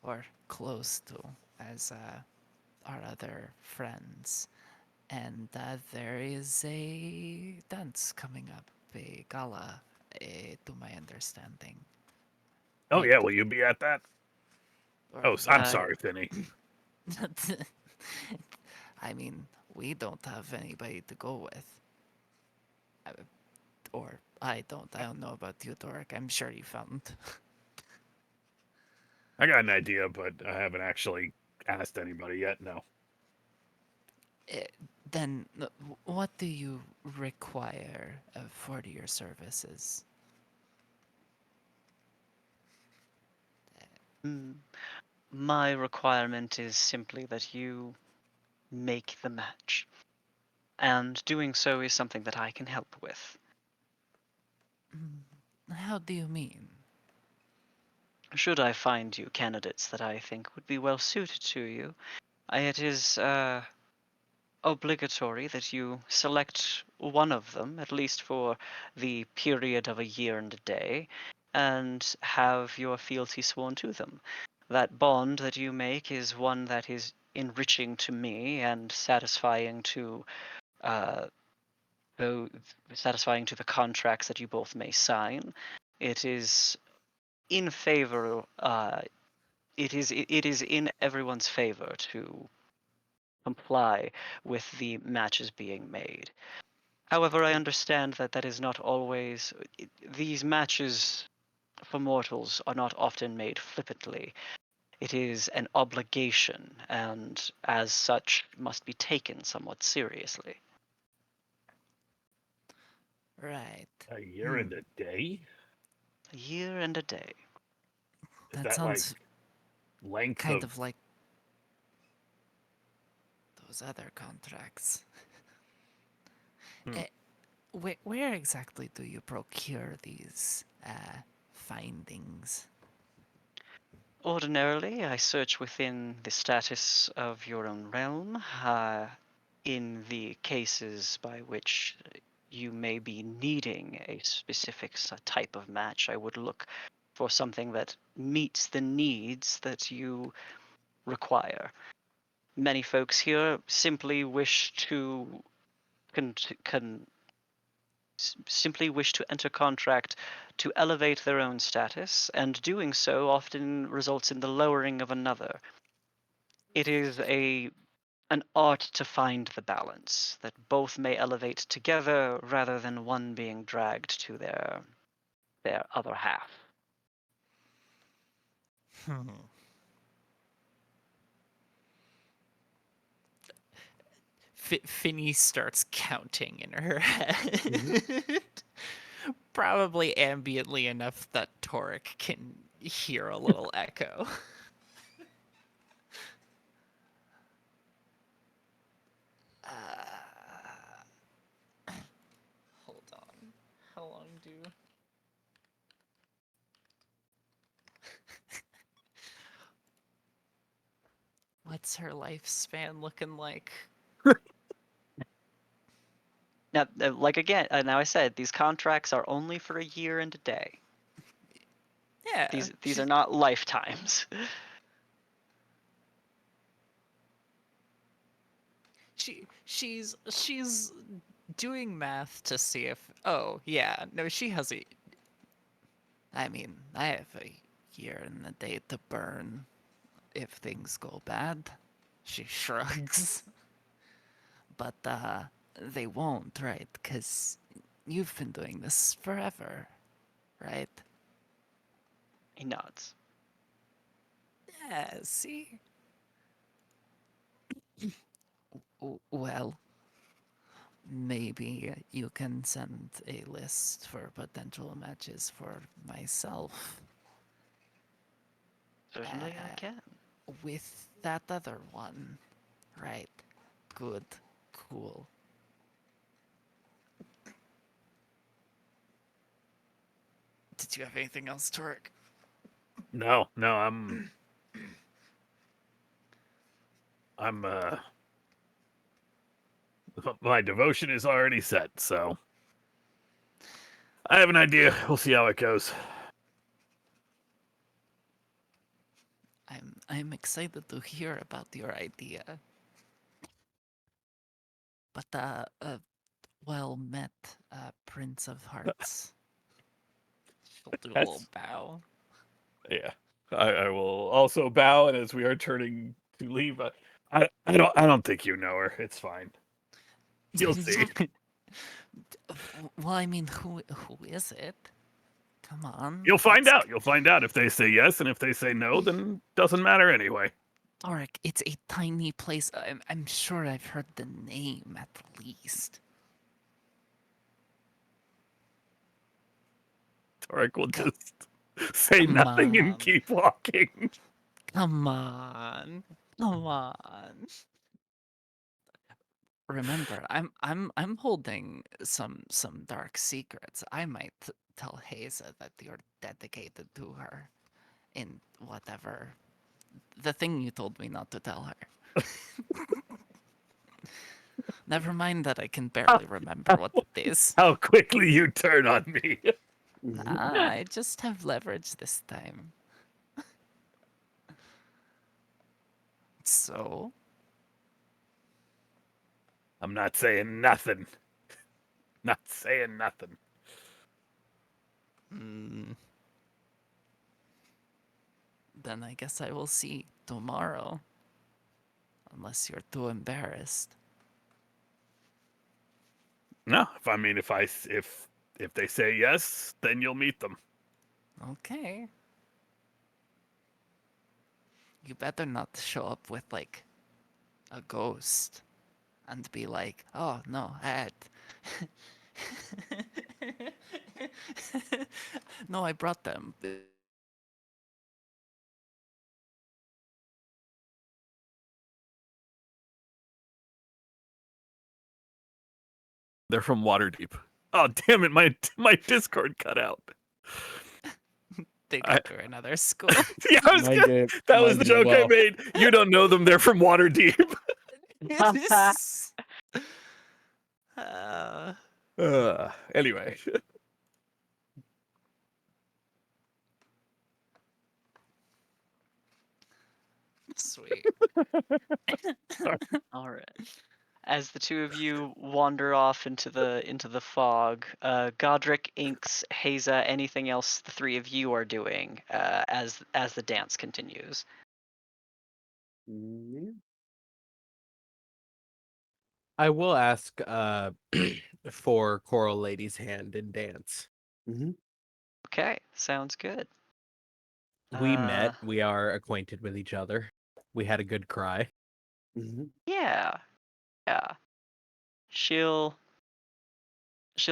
or close to, as our other friends. And there is a dance coming up, a gala, to my understanding. Oh We yeah, d- will you be at that? or Oh, I'm Uh, sorry, Finney. I mean, we don't have anybody to go with. I, or I don't. I don't know about you, Torek. I'm sure you found. I got an idea, but I haven't actually asked anybody yet. No. Then, what do you require for your services? mm, my requirement is simply that you make the match. And doing so is something that I can help with. How do you mean? Should I find you candidates that I think would be well suited to you, it is obligatory that you select one of them, at least for the period of a year and a day, and have your fealty sworn to them. That bond that you make is one that is enriching to me and satisfying to uh, satisfying to the contracts that you both may sign. It is in favor. It is in everyone's favor to comply with the matches being made. However, I understand that that is not always. These matches for mortals are not often made flippantly. It is an obligation, and as such, must be taken somewhat seriously. Right. A year and a day? A year and a day. Is That that like sounds length kind of? of like those other contracts. Hmm. Where exactly do you procure these findings? Ordinarily, I search within the status of your own realm. In the cases by which you may be needing a specific type of match, I would look for something that meets the needs that you require. Many folks here simply wish to con- con- simply wish to enter contract to elevate their own status, and doing so often results in the lowering of another. It is an art to find the balance that both may elevate together rather than one being dragged to their other half. Hmm. Finny starts counting in her head. Probably ambiently enough that Torek can hear a little echo. Hold on. How long do... What's her lifespan looking like? Now, now I said these contracts are only for a year and a day. Yeah, These are not lifetimes. she's doing math to see if, oh yeah, no, she has a, I mean, I have a year and a day to burn if things go bad. She shrugs. But they won't, right? Cuz you've been doing this forever, right? He nods. Yeah, see? Well, maybe you can send a list for potential matches for myself. Certainly I can. With that other one, right? Good, cool. Did you have anything else, Torek? No, no. I'm. My devotion is already set, so I have an idea. We'll see how it goes. I'm excited to hear about your idea. but well met, Prince of Hearts. She'll do a little That's- bow. Yeah, I will also bow, and as we are turning to leave, I don't think you know her. It's fine. You'll see. Well, I mean, who is it? Come on. You'll find let's out. You'll find out if they say yes, and if they say no, then doesn't matter anyway. Tarek, it's a tiny place. I'm sure I've heard the name at Tarek least. will Come- just say Come nothing and on. keep walking. Come on. Come on. Remember, I'm holding some dark secrets. I might tell Haza that you're dedicated to her in whatever the thing you told me not to tell her. Never mind that I can barely remember what it is. How quickly you turn on me. I just have leverage this time. So, I'm not saying nothing. Not saying nothing. then I guess I will see tomorrow. Unless you're too embarrassed. No, if they say yes, then you'll meet them. Okay. You better not show up with, like, a ghost and be like, oh, no, no, I brought them. They're from Waterdeep. Oh damn it! My Discord cut out. They I- go to another school. Yeah, that was the joke I made. You don't know them. They're from Waterdeep. uh, Anyway, sweet. All right. As the two of you wander off into the fog, Godric, Inks, Haza, anything else the three of you are doing as the dance continues? Yeah. I will ask for Coral Lady's hand in dance. Mm-hmm. Okay, sounds good. We met. We are acquainted with each other. We had a good cry. Mm-hmm. Yeah, yeah. She'll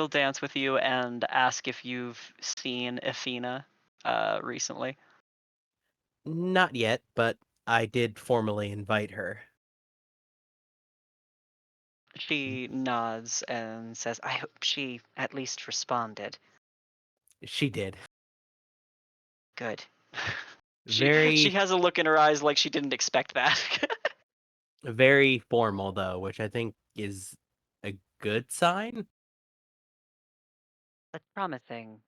dance with you and ask if you've seen Athena recently. Not yet, but I did formally invite her. She nods and says, "I hope she at least responded." She did. Good. Very, She has a look in her eyes like she didn't expect that. very formal though, which I think is a good sign. That's promising.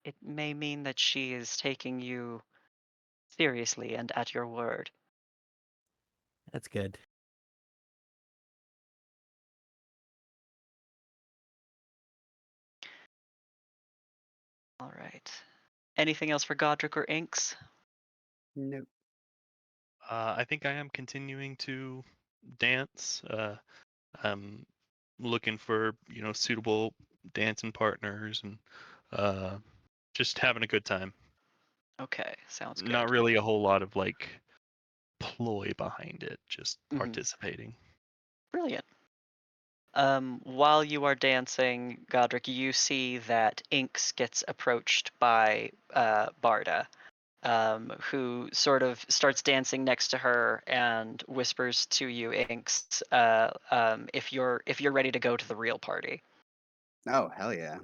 It may mean that she is taking you seriously and at your word. That's good. All right. Anything else for Godric or Inks? Nope. I think I am continuing to dance. I'm looking for suitable dancing partners and just having a good time. Okay, sounds good. Not really a whole lot of like ploy behind it, just Mhm. participating. Brilliant. While you are dancing, Godric, you see that Inks gets approached by Barda, who sort of starts dancing next to her and whispers to you, Inks, if you're ready to go to the real party. Oh hell yeah!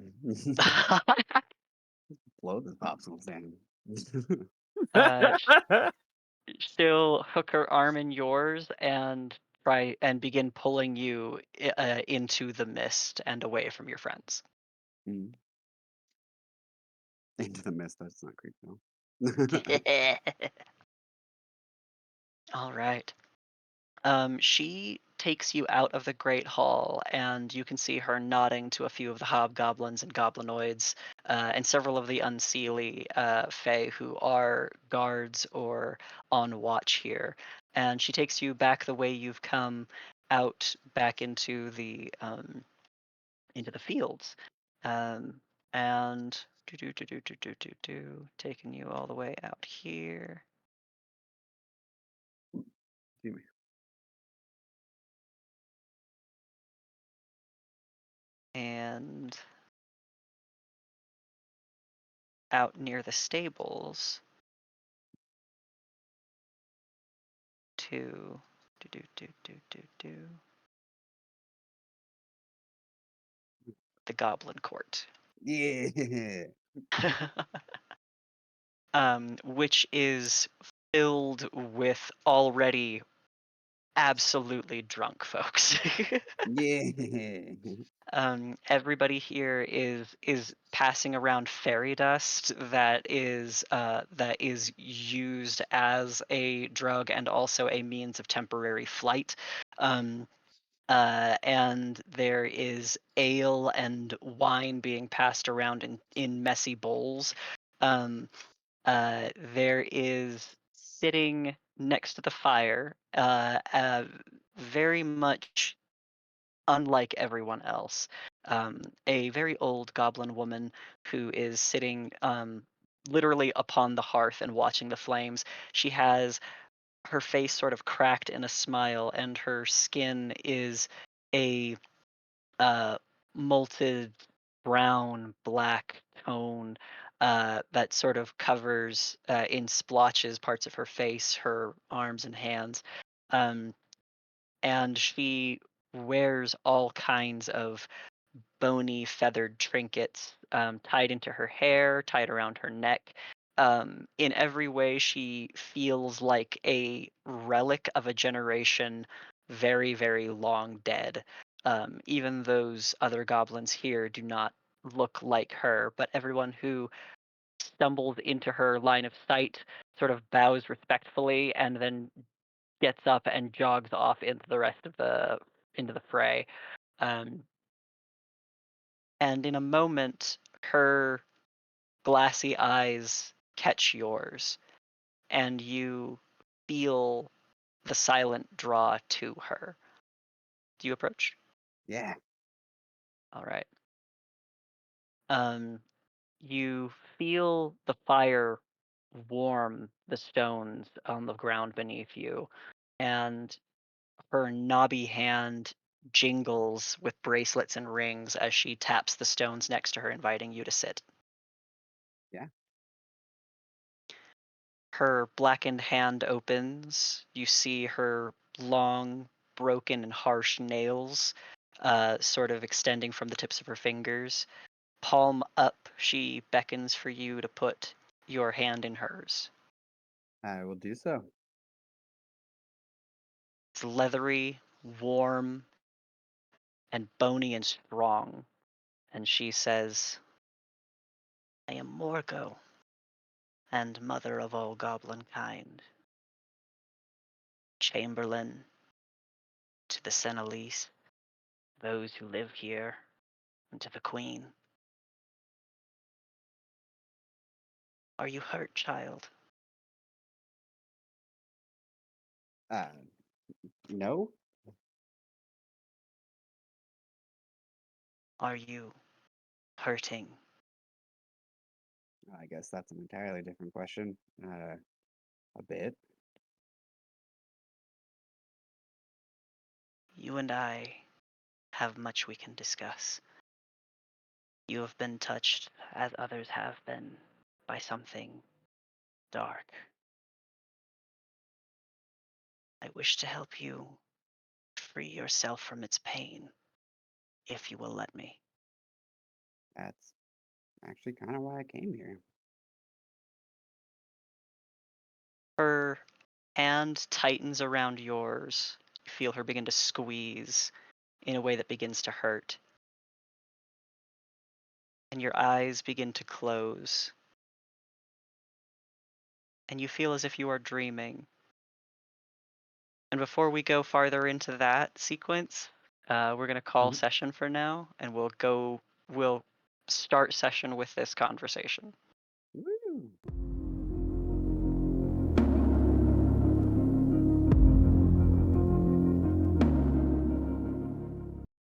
Blow the popsicle stand. uh, she'll hook her arm in yours and try and begin pulling you into the mist and away from your friends. Mm. Into the mist. That's not creepy though. All right. She takes you out of the Great Hall, and you can see her nodding to a few of the hobgoblins and goblinoids, and several of the unseelie fae who are guards or on watch here. And she takes you back the way you've come, out back into the fields, and taking you all the way out here. Excuse me. And out near the stables to the Goblin Court, Yeah. which is filled with already absolutely drunk folks. Yeah. Everybody here is passing around fairy dust that is used as a drug and also a means of temporary flight. And there is ale and wine being passed around in messy bowls. There is sitting next to the fire, very much unlike everyone else, a very old goblin woman who is sitting literally upon the hearth and watching the flames. She has her face sort of cracked in a smile, and her skin is a molted brown black tone that sort of covers in splotches parts of her face, her arms and hands. Um, and she wears all kinds of bony feathered trinkets tied into her hair, tied around her neck. In every way, she feels like a relic of a generation very, very long dead. Even those other goblins here do not look like her, but everyone who stumbles into her line of sight sort of bows respectfully and then gets up and jogs off into the rest of the fray. Um, and in a moment, her glassy eyes catch yours, and you feel the silent draw to her. Do you approach? Yeah. All right. You feel the fire warm the stones on the ground beneath you, and her knobby hand jingles with bracelets and rings as she taps the stones next to her, inviting you to sit. Yeah. Her blackened hand opens. You see her long, broken, and harsh nails sort of extending from the tips of her fingers. Palm up, she beckons for you to put your hand in hers. I will do so. It's leathery, warm, and bony and strong. And she says, I am Morgo, and mother of all goblin kind, chamberlain to the Senelise, those who live here, and to the queen. Are you hurt, child? Uh, no. Are you hurting? I guess that's an entirely different question. A bit. You and I have much we can discuss. You have been touched, as others have been, by something dark. I wish to help you free yourself from its pain, if you will let me. That's actually kind of why I came here. Her hand tightens around yours. You feel her begin to squeeze in a way that begins to hurt. And your eyes begin to close. And you feel as if you are dreaming. And before we go farther into that sequence, we're going to call Mhm. session for now, and we'll start session with this conversation.